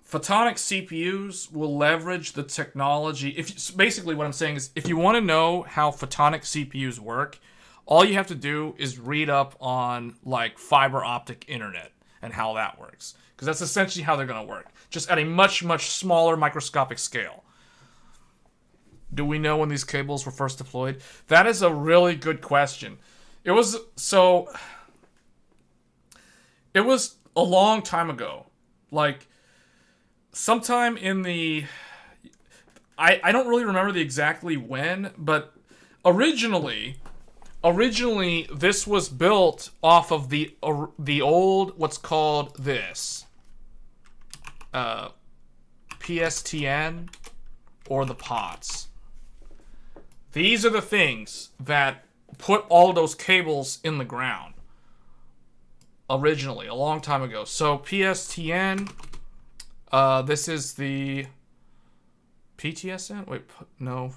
photonic CPUs will leverage the technology. Basically what I'm saying is, if you want to know how photonic CPUs work, all you have to do is read up on like fiber optic internet and how that works. Because that's essentially how they're going to work. Just at a much, much smaller microscopic scale. Do we know when these cables were first deployed? That is a really good question. It was a long time ago. Like, sometime in the... I don't really remember the exactly when, but originally this was built off of the old, what's called this, PSTN or the POTS. These are the things that put all those cables in the ground originally, a long time ago. So PSTN, this is the PTSN? Wait, no.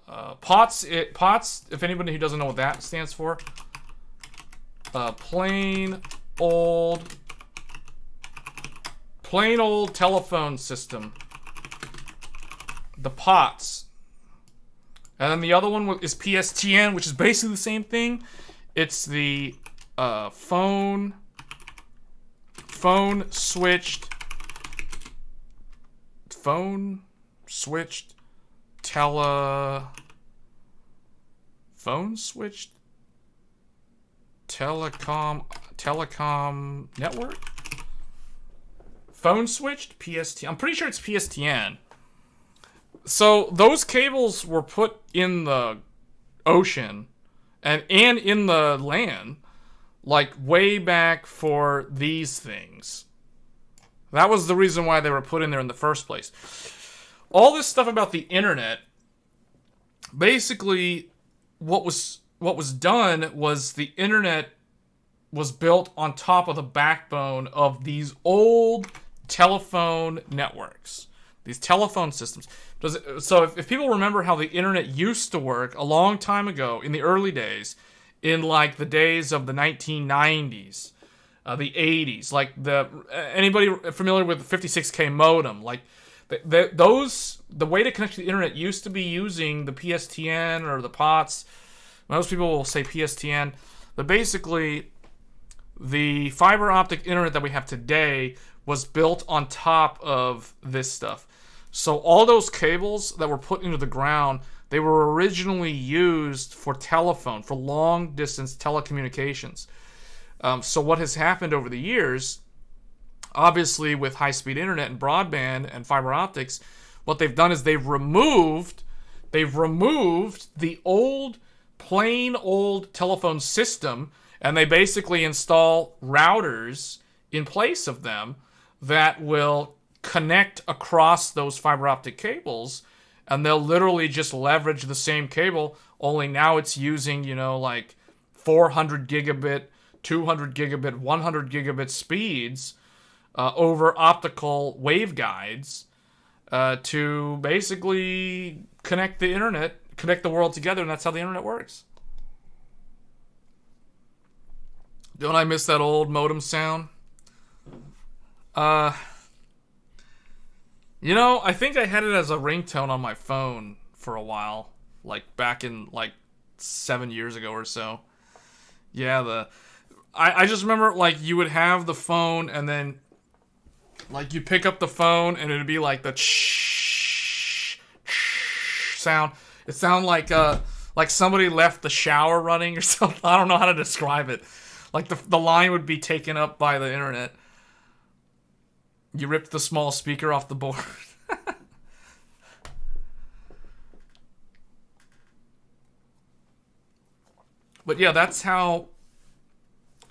POTS, if anybody who doesn't know what that stands for, plain old telephone system. The POTS. And then the other one is PSTN, which is basically the same thing. It's the phone switched telecom network? Phone switched PSTN. I'm pretty sure it's PSTN. So those cables were put in the ocean and in the land, like way back for these things. That was the reason why they were put in there in the first place. All this stuff about the internet, basically what was done was the internet was built on top of the backbone of these old telephone networks, these telephone systems. So if people remember how the internet used to work a long time ago, in the early days, in like the days of the 1990s, the 80s, like anybody familiar with the 56K modem, like the way to connect to the internet used to be using the PSTN or the POTS. Most people will say PSTN, but basically the fiber optic internet that we have today was built on top of this stuff. So all those cables that were put into the ground, they were originally used for telephone, for long distance telecommunications. So what has happened over the years, obviously with high-speed internet and broadband and fiber optics, what they've done is they've removed the plain old telephone system, and they basically install routers in place of them that will connect across those fiber optic cables, and they'll literally just leverage the same cable, only now it's using, like 400 gigabit, 200 gigabit, 100 gigabit speeds over optical waveguides to basically connect the internet, connect the world together, and that's how the internet works. Don't I miss that old modem sound? You know, I think I had it as a ringtone on my phone for a while. Like, back in, like, 7 years ago or so. Yeah, I just remember, like, you would have the phone, and then, like, you pick up the phone, and it'd be like the sound. It sounded like somebody left the shower running or something. I don't know how to describe it. Like, the line would be taken up by the internet. You ripped the small speaker off the board. But yeah, that's how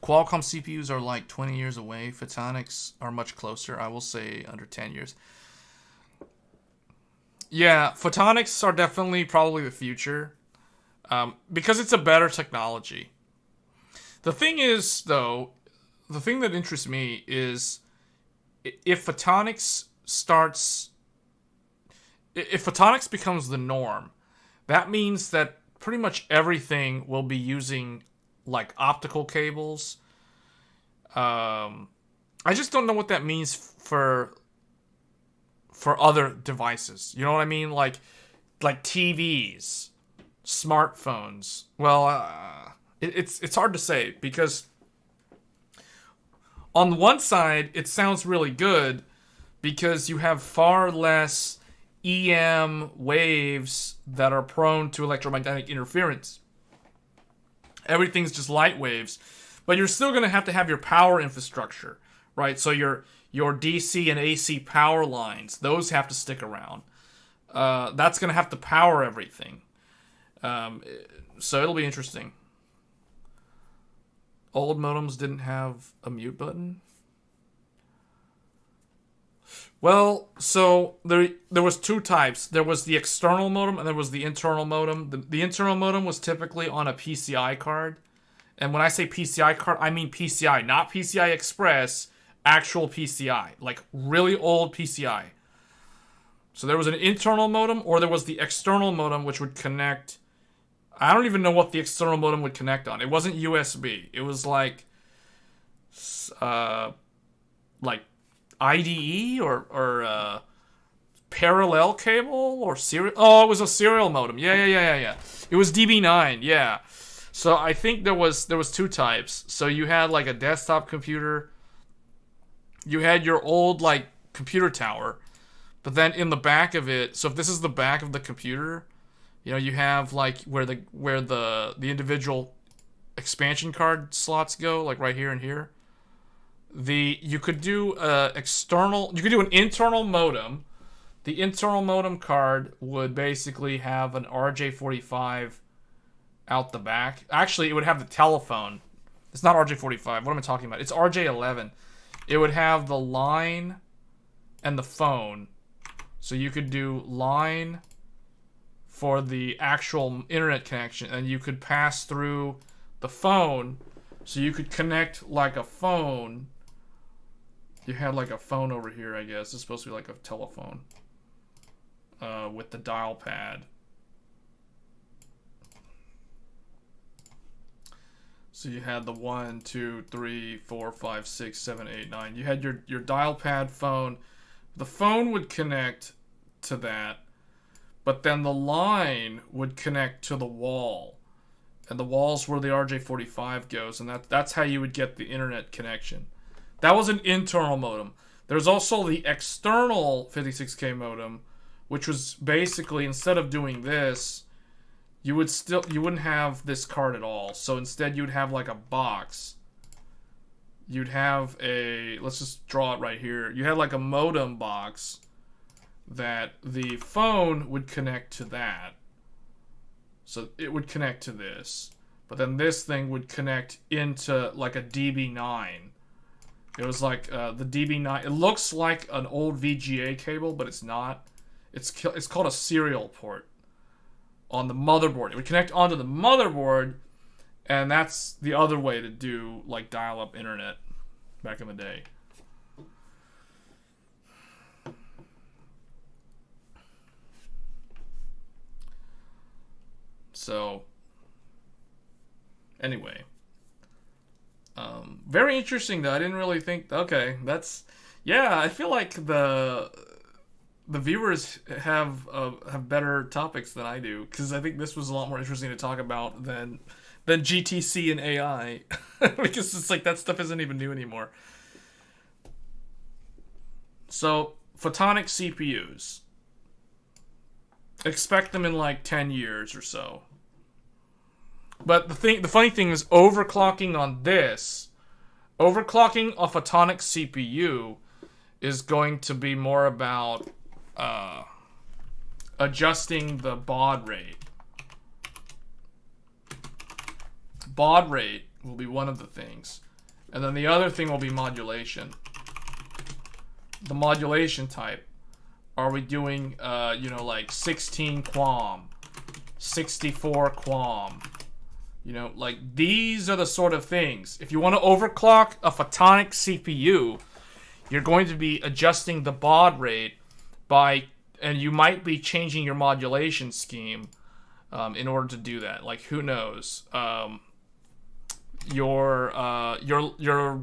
Qualcomm CPUs are like 20 years away. Photonics are much closer. I will say under 10 years. Yeah, photonics are definitely probably the future. Because it's a better technology. The thing is, though, the thing that interests me is if photonics becomes the norm, that means that pretty much everything will be using like optical cables. I just don't know what that means for other devices. You know what I mean? Like TVs, smartphones. Well, it's hard to say because on one side it sounds really good because you have far less EM waves that are prone to electromagnetic interference. Everything's just light waves, but you're still going to have your power infrastructure, right? So your DC and AC power lines, those have to stick around. That's going to have to power everything. So it'll be interesting. Old modems didn't have a mute button. Well, so there was two types. There was the external modem and there was the internal modem. The internal modem was typically on a PCI card. And when I say PCI card, I mean PCI, not PCI Express, actual PCI, like really old PCI. So there was an internal modem or there was the external modem which would connect. I don't even know what the external modem would connect on. It wasn't USB. It was like IDE or parallel cable or serial. Oh, it was a serial modem. Yeah. It was DB9. Yeah. So I think there was two types. So you had like a desktop computer. You had your old like computer tower, but then in the back of it. So if this is the back of the computer, you know, you have like where the individual expansion card slots go, like right here and here. You could do an internal modem. The internal modem card would basically have an RJ45 out the back. Actually, it would have the telephone. It's not RJ45. What am I talking about? It's RJ11. It would have the line and the phone. So you could do line for the actual internet connection, and you could pass through the phone. So you could connect like a phone. You had like a phone over here, I guess. It's supposed to be like a telephone. With the dial pad. So you had the 1, 2, 3, 4, 5, 6, 7, 8, 9. You had your dial pad phone. The phone would connect to that. But then the line would connect to the wall. And the wall's where the RJ45 goes. And that's how you would get the internet connection. That was an internal modem. There's also the external 56K modem, which was basically, instead of doing this, you wouldn't have this card at all. So instead you'd have like a box. You'd have let's just draw it right here. You had like a modem box that the phone would connect to that. So it would connect to this. But then this thing would connect into like a DB9. It was like the DB9. It looks like an old VGA cable, but it's not. It's called a serial port on the motherboard. It would connect onto the motherboard, and that's the other way to do like dial-up internet back in the day. So, anyway. very interesting though. I didn't really think. Okay, that's yeah. I feel like the viewers have better topics than I do, because I think this was a lot more interesting to talk about than GTC and AI, because it's like that stuff isn't even new anymore. So photonic CPUs, expect them in like 10 years or so. But the funny thing is, overclocking on this, overclocking a photonic CPU is going to be more about adjusting the baud rate. Baud rate will be one of the things. And then the other thing will be modulation. The modulation type. Are we doing, like 16 QAM, 64 QAM? You know, like these are the sort of things. If you want to overclock a photonic CPU, you're going to be adjusting the baud rate and you might be changing your modulation scheme in order to do that. Like, who knows? Your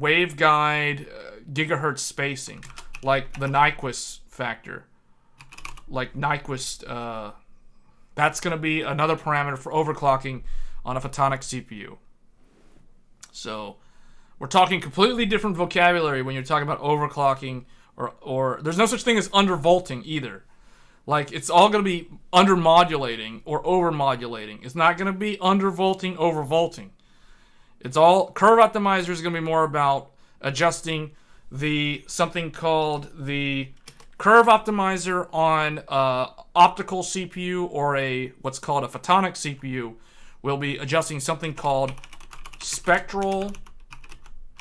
waveguide gigahertz spacing, like the Nyquist factor, like Nyquist. That's going to be another parameter for overclocking on a photonic CPU. So we're talking completely different vocabulary when you're talking about overclocking, or there's no such thing as undervolting either. Like, it's all going to be undermodulating or overmodulating. It's not going to be undervolting, overvolting. It's all, curve optimizer is going to be more about adjusting something called the curve optimizer on optical CPU, or what's called a photonic CPU will be adjusting something called spectral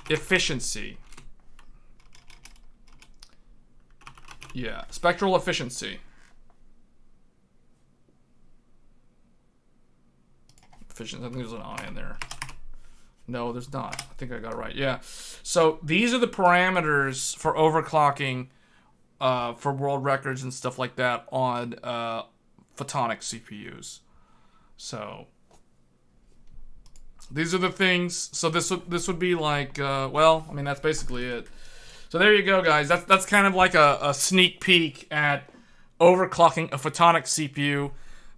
efficiency. Yeah, spectral efficiency. I think there's an I in there. No, there's not. I think I got it right. Yeah. So these are the parameters for overclocking for world records and stuff like that on photonic CPUs. So these are the things. So this would be like, well, I mean, that's basically it. So there you go, guys. That's kind of like a sneak peek at overclocking a photonic CPU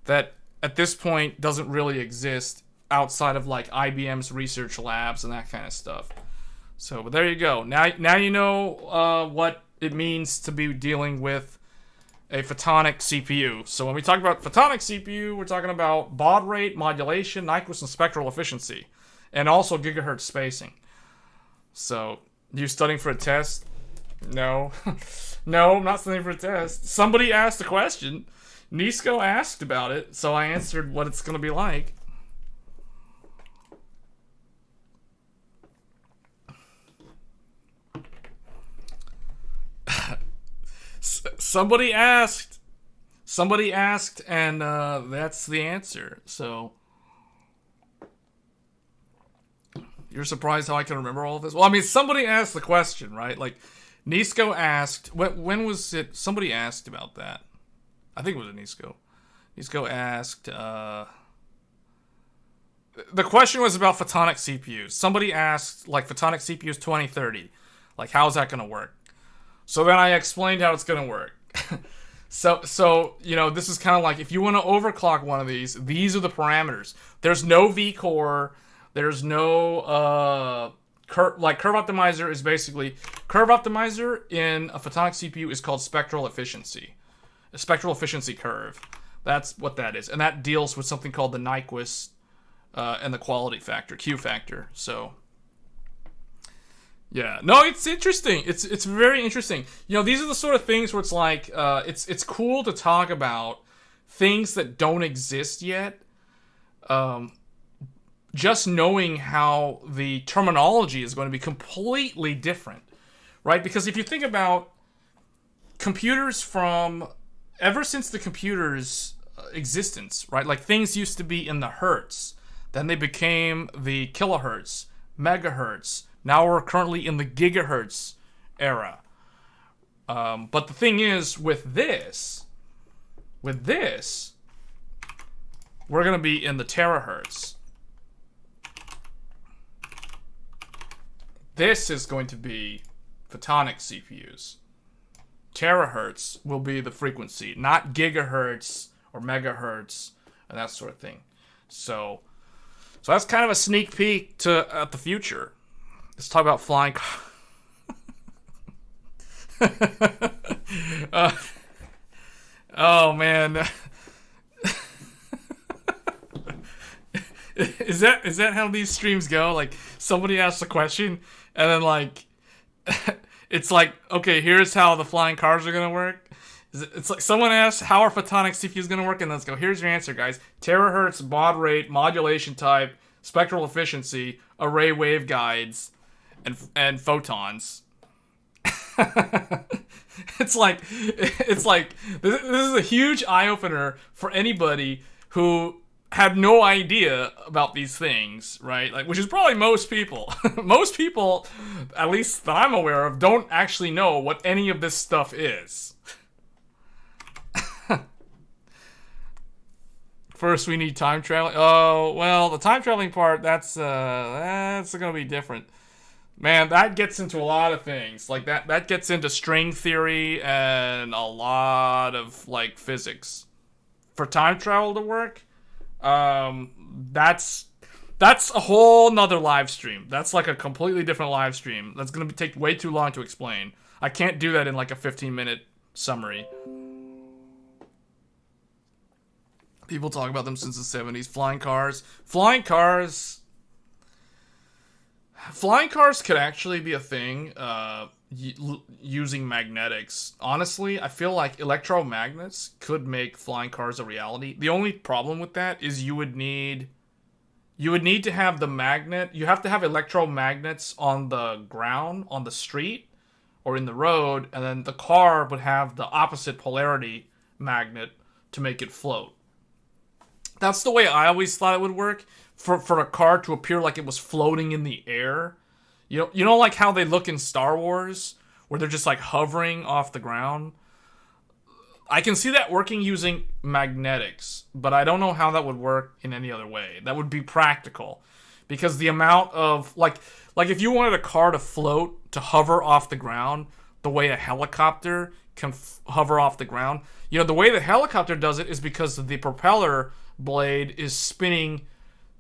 that at this point doesn't really exist outside of like IBM's research labs and that kind of stuff. So, but there you go. Now you know what it means to be dealing with a photonic CPU. So when we talk about photonic CPU, we're talking about baud rate, modulation, Nyquist, and spectral efficiency, and also gigahertz spacing. So, you studying for a test? No. No, I'm not studying for a test. Somebody asked a question. Nisco asked about it, so I answered what it's going to be like. Somebody asked, and that's the answer. So you're surprised how I can remember all of this? Well, I mean, somebody asked the question, right? Like, Nisco asked, when was it? Somebody asked about that. I think it was a Nisco. Nisco asked, the question was about photonic CPUs. Somebody asked, like, photonic CPUs 2030. Like, how's that going to work? So then I explained how it's going to work. So you know, this is kind of like, if you want to overclock one of these are the parameters. There's no vCore. There's no curve optimizer is basically, curve optimizer in a photonic CPU is called spectral efficiency. A spectral efficiency curve. That's what that is. And that deals with something called the Nyquist and the quality factor, Q factor. So yeah, no, it's interesting. It's very interesting. You know, these are the sort of things where it's like, it's cool to talk about things that don't exist yet. Just knowing how the terminology is going to be completely different, right? Because if you think about computers ever since the computer's existence, right? Like, things used to be in the hertz, then they became the kilohertz, megahertz. Now we're currently in the gigahertz era. But the thing is, with this, we're going to be in the terahertz. This is going to be photonic CPUs. Terahertz will be the frequency, not gigahertz or megahertz and that sort of thing. So that's kind of a sneak peek to at the future. Let's talk about flying oh man. Is that how these streams go? Like, somebody asks a question, and then like it's like, okay, here's how the flying cars are gonna work. It's like someone asks, how are photonic CPUs gonna work? And let's go, here's your answer, guys. Terahertz, baud rate, modulation type, spectral efficiency, array waveguides, and photons. It's like this is a huge eye-opener for anybody who had no idea about these things, right? Like, which is probably most people. Most people, at least that I'm aware of, don't actually know what any of this stuff is. First, we need time traveling. Oh, well, the time traveling part, that's gonna be different. Man, that gets into a lot of things. Like, that gets into string theory and a lot of, like, physics. For time travel to work, that's a whole nother live stream. That's like a completely different live stream. That's gonna take way too long to explain. I can't do that in like a 15-minute summary. People talk about them since the 70s. Flying cars could actually be a thing using magnetics. Honestly, I feel like electromagnets could make flying cars a reality. The only problem with that is you would need to have the magnet. You have to have electromagnets on the ground, on the street, or in the road, and then the car would have the opposite polarity magnet to make it float. That's the way I always thought it would work. For a car to appear like it was floating in the air. You know like how they look in Star Wars, where they're just like hovering off the ground? I can see that working using magnetics, but I don't know how that would work in any other way. That would be practical. Because the amount of, like if you wanted a car to float, to hover off the ground, the way a helicopter can hover off the ground, the way the helicopter does it is because the propeller blade is spinning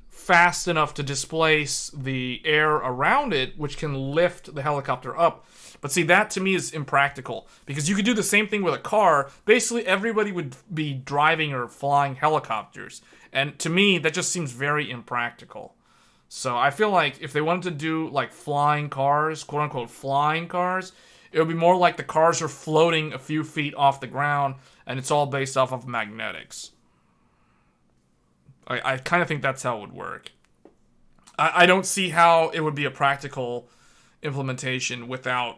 fast enough to displace the air around it, which can lift the helicopter up. But see, that to me is impractical, because you could do the same thing with a car. Basically, everybody would be driving or flying helicopters, and to me, that just seems very impractical. So I feel like if they wanted to do like flying cars, quote unquote flying cars, it would be more like the cars are floating a few feet off the ground, and it's all based off of magnetics. I kind of think that's how it would work. I don't see how it would be a practical implementation without,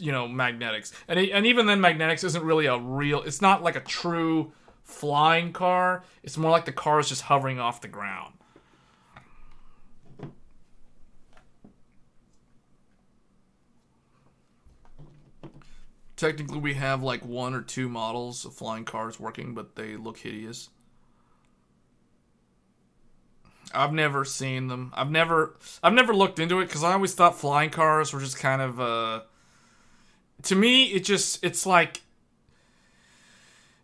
magnetics. And even then, magnetics isn't really it's not like a true flying car. It's more like the car is just hovering off the ground. Technically, we have like 1 or 2 models of flying cars working, but they look hideous. I've never seen them. I've never looked into it because I always thought flying cars were just kind of to me it's like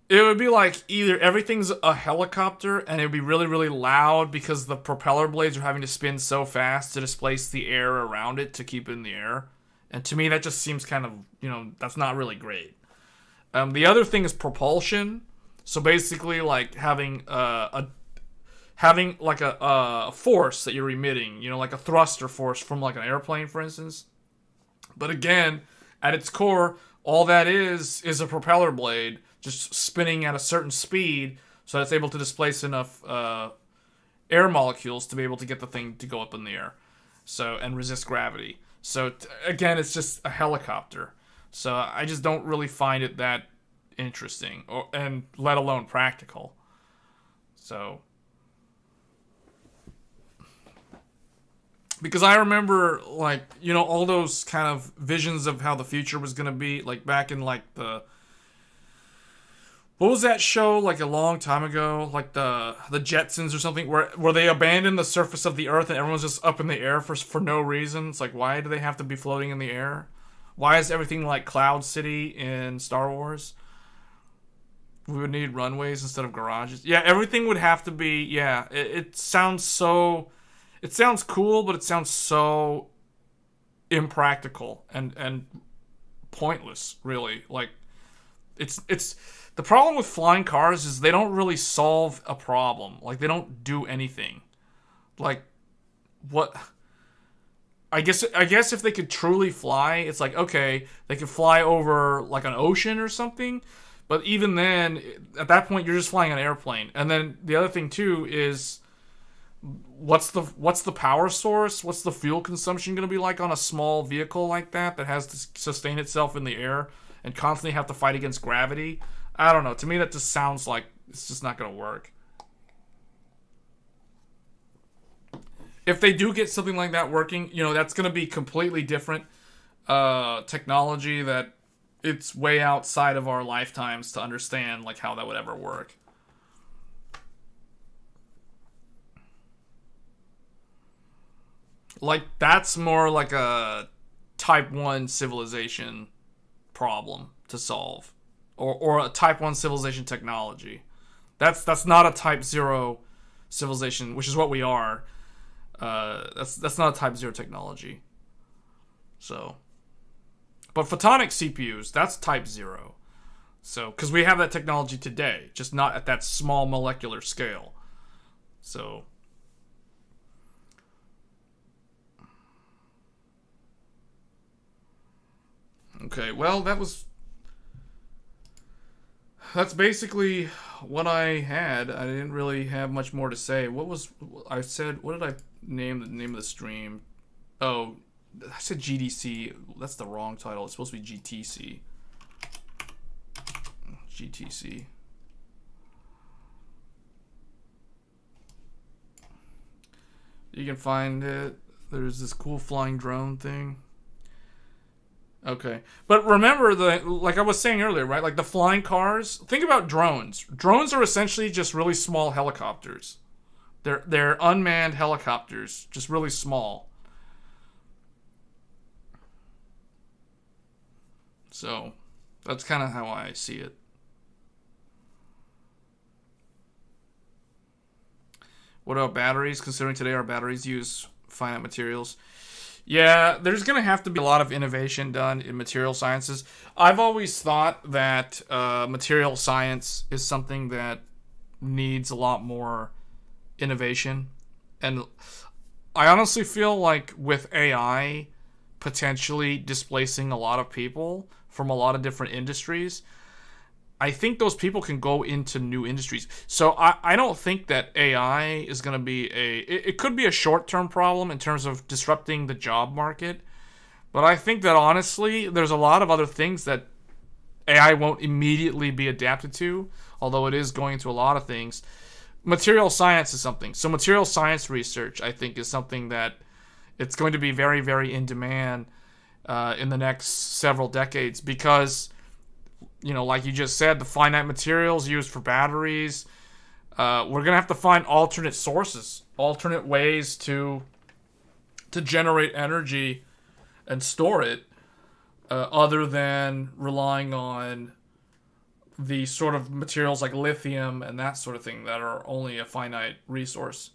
it would be like either everything's a helicopter and it would be really, really loud because the propeller blades are having to spin so fast to displace the air around it to keep it in the air. And to me that just seems kind of, that's not really great. The other thing is propulsion. So basically like having like a force that you're emitting, like a thruster force from like an airplane, for instance. But again, at its core, all that is a propeller blade just spinning at a certain speed so that it's able to displace enough air molecules to be able to get the thing to go up in the air, and resist gravity. So again, it's just a helicopter. So I just don't really find it that interesting, and let alone practical. So. Because I remember, like, all those kind of visions of how the future was going to be, like, back in, like, what was that show like a long time ago, like the Jetsons or something, where they abandoned the surface of the Earth and everyone's just up in the air for no reason? It's like, why do they have to be floating in the air? Why is everything like Cloud City in Star Wars? We would need runways instead of garages. Yeah, everything would have to be. Yeah, it sounds so. It sounds cool, but it sounds so impractical and pointless. Really, like it's the problem with flying cars is they don't really solve a problem. Like they don't do anything. Like what? I guess if they could truly fly, it's like, okay, they could fly over like an ocean or something. But even then, at that point, you're just flying an airplane. And then the other thing too is, what's the power source? What's the fuel consumption going to be like on a small vehicle like that has to sustain itself in the air and constantly have to fight against gravity? I don't know. To me, that just sounds like it's just not going to work. If they do get something like that working, that's going to be completely different technology that it's way outside of our lifetimes to understand like how that would ever work. Like that's more like a type 1 civilization problem to solve, or a type 1 civilization technology. That's not a type 0 civilization, which is what we are. That's not a type 0 technology. So, but photonic CPUs, that's type 0. So, because we have that technology today, just not at that small molecular scale. So, okay, well, that's basically what I had. I didn't really have much more to say. What did I name the name of the stream? Oh, I said GDC. That's the wrong title. It's supposed to be GTC. GTC. You can find it. There's this cool flying drone thing. Okay. But remember, like I was saying earlier, right? Like the flying cars. Think about drones. Drones are essentially just really small helicopters. They're unmanned helicopters, just really small. So, that's kind of how I see it. What about batteries? Considering today our batteries use finite materials. Yeah, there's going to have to be a lot of innovation done in material sciences. I've always thought that material science is something that needs a lot more innovation. And I honestly feel like with AI potentially displacing a lot of people from a lot of different industries, I think those people can go into new industries. So I don't think that AI is going to be it could be a short-term problem in terms of disrupting the job market. But I think that honestly, there's a lot of other things that AI won't immediately be adapted to, although it is going to a lot of things. Material science is something. So material science research, I think, is something that it's going to be very, very in demand in the next several decades because, like you just said, the finite materials used for batteries, we're going to have to find alternate sources, alternate ways to generate energy and store it other than relying on the sort of materials like lithium and that sort of thing that are only a finite resource.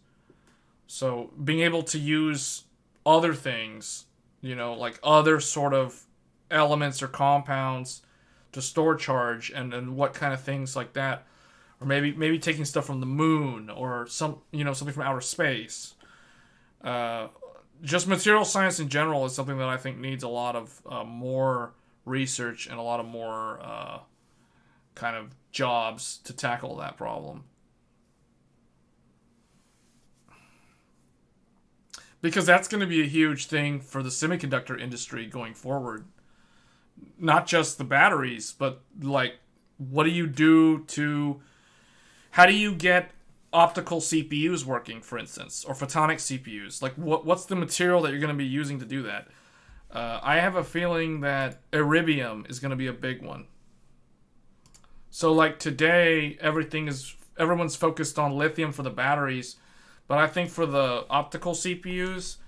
So being able to use other things, like other sort of elements or compounds to store charge and what kind of things like that, or maybe taking stuff from the moon or something from outer space. Just material science in general is something that I think needs a lot of more research and a lot of more kind of jobs to tackle that problem. Because that's going to be a huge thing for the semiconductor industry going forward. Not just the batteries, but like, what do you do how do you get optical CPUs working, for instance, or photonic CPUs? Like, what's the material that you're going to be using to do that? I have a feeling that iridium is going to be a big one. So like today, everyone's focused on lithium for the batteries, but I think for the optical CPUs,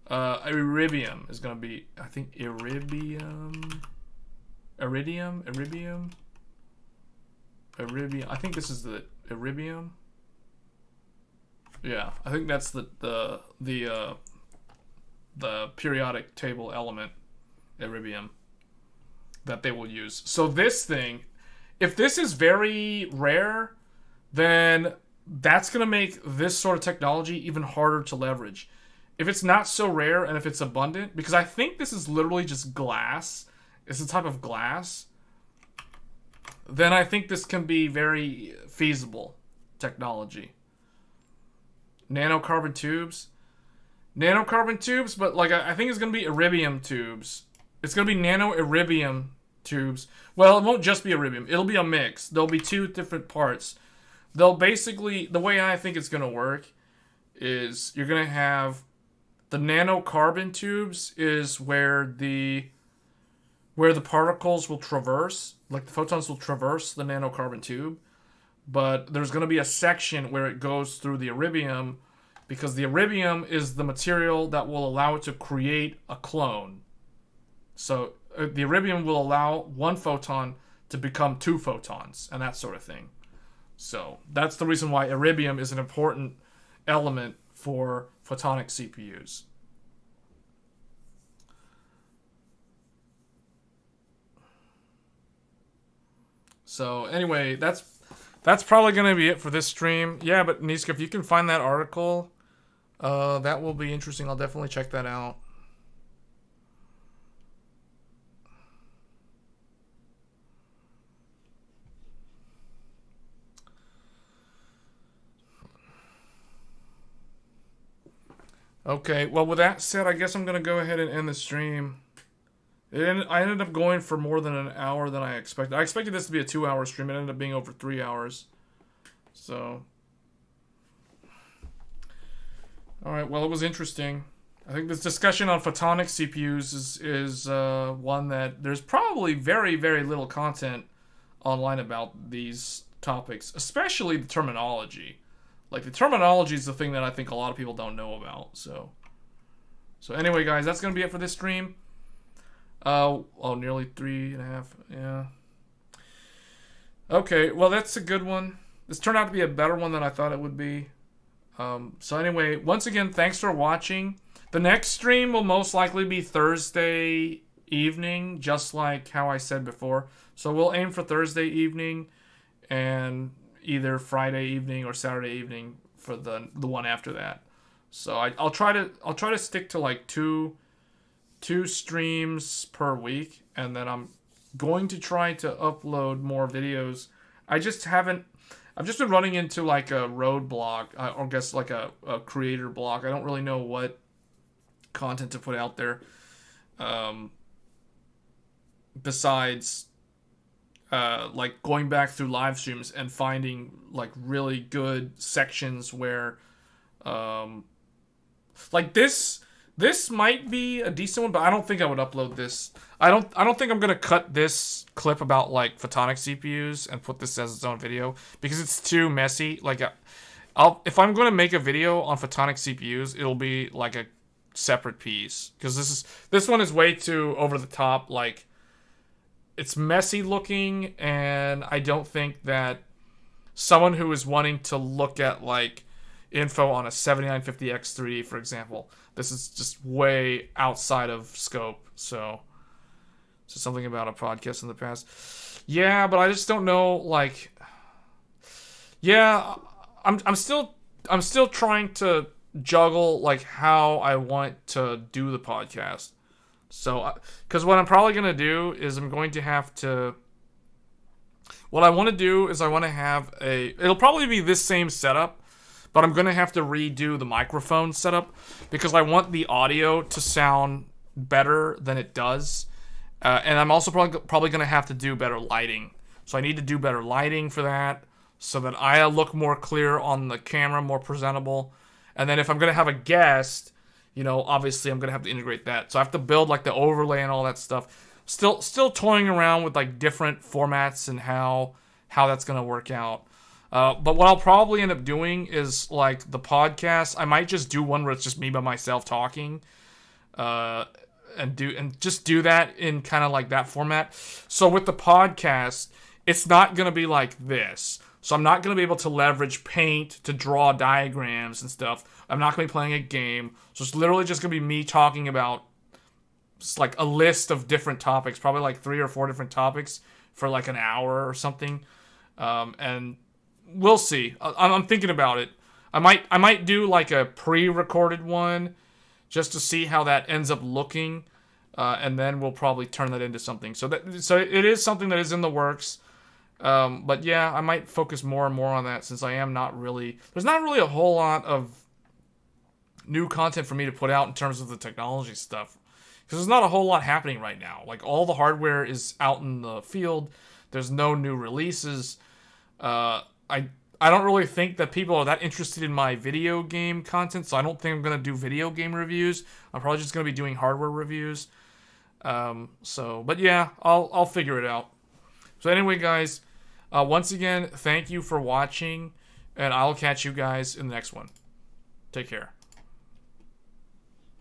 iridium is going to be, I think iridium. I think this is the iridium. Yeah, I think that's the periodic table element, iridium, that they will use. So this thing, if this is very rare, then that's going to make this sort of technology even harder to leverage. If it's not so rare and if it's abundant, because I think this is literally just glass, it's a type of glass, then I think this can be very feasible technology. Nanocarbon tubes, but like I think it's going to be iridium tubes. It's going to be nano-iridium tubes. Well, it won't just be iridium. It'll be a mix. There'll be two different parts. They'll basically, the way I think it's going to work is you're going to have the nanocarbon tubes is where the particles will traverse, like the photons will traverse the nanocarbon tube. But there's going to be a section where it goes through the iridium, because the iridium is the material that will allow it to create a clone. So the iridium will allow one photon to become two photons and that sort of thing. So that's the reason why iridium is an important element for photonic CPUs. So anyway, that's probably going to be it for this stream. Yeah, but Niska, if you can find that article, that will be interesting. I'll definitely check that out. Okay, well, with that said, I guess I'm going to go ahead and end the stream. I ended up going for more than an hour than I expected. I expected this to be a 2-hour stream. It ended up being over 3 hours. So, alright, well, it was interesting. I think this discussion on photonic CPUs is one that there's probably very, very little content online about these topics, especially the terminology. Like, the terminology is the thing that I think a lot of people don't know about. So anyway, guys, that's going to be it for this stream. Nearly 3.5. Yeah. Okay, well, that's a good one. This turned out to be a better one than I thought it would be. So anyway, once again, thanks for watching. The next stream will most likely be Thursday evening, just like how I said before. So we'll aim for Thursday evening and either Friday evening or Saturday evening for the one after that. So I'll try to stick to like two streams per week, and then I'm going to try to upload more videos. I've just been running into like a roadblock, or I guess like a creator block. I don't really know what content to put out there. Besides like going back through live streams and finding like really good sections where like this might be a decent one, but I don't think I would upload this. I don't think I'm gonna cut this clip about like photonic CPUs and put this as its own video because it's too messy. Like, if I'm gonna make a video on photonic CPUs, it'll be like a separate piece because this one is way too over the top. Like, it's messy looking, and I don't think that someone who is wanting to look at like info on a 7950X3D, for example, this is just way outside of scope. So something about a podcast in the past. Yeah, but I just don't know. Like, yeah, I'm still trying to juggle like how I want to do the podcast. So, because what I'm probably going to do is what I want to do is I want to have it'll probably be this same setup, but I'm going to have to redo the microphone setup because I want the audio to sound better than it does. And I'm also probably going to have to do better lighting. So I need to do better lighting for that so that I look more clear on the camera, more presentable. And then if I'm going to have a guest, you know, obviously I'm going to have to integrate that. So I have to build like the overlay and all that stuff. Still toying around with like different formats and how how that's gonna work out. But what I'll probably end up doing is like the podcast. I might just do one where it's just me by myself talking, and just do that in kind of like that format. So with the podcast, it's not gonna be like this. So I'm not gonna be able to leverage Paint to draw diagrams and stuff. I'm not gonna be playing a game. So it's literally just gonna be me talking about just like a list of different topics, probably like 3 or 4 different topics for like an hour or something, and we'll see. I'm thinking about it. I might do like a pre-recorded one just to see how that ends up looking, and then we'll probably turn that into something. So it is something that is in the works. But yeah, I might focus more and more on that since I am not really. There's not really a whole lot of new content for me to put out in terms of the technology stuff, because there's not a whole lot happening right now. Like all the hardware is out in the field. There's no new releases. I don't really think that people are that interested in my video game content, so I don't think I'm going to do video game reviews. I'm probably just going to be doing hardware reviews. But yeah, I'll figure it out. So anyway, guys, once again, thank you for watching, and I'll catch you guys in the next one. Take care.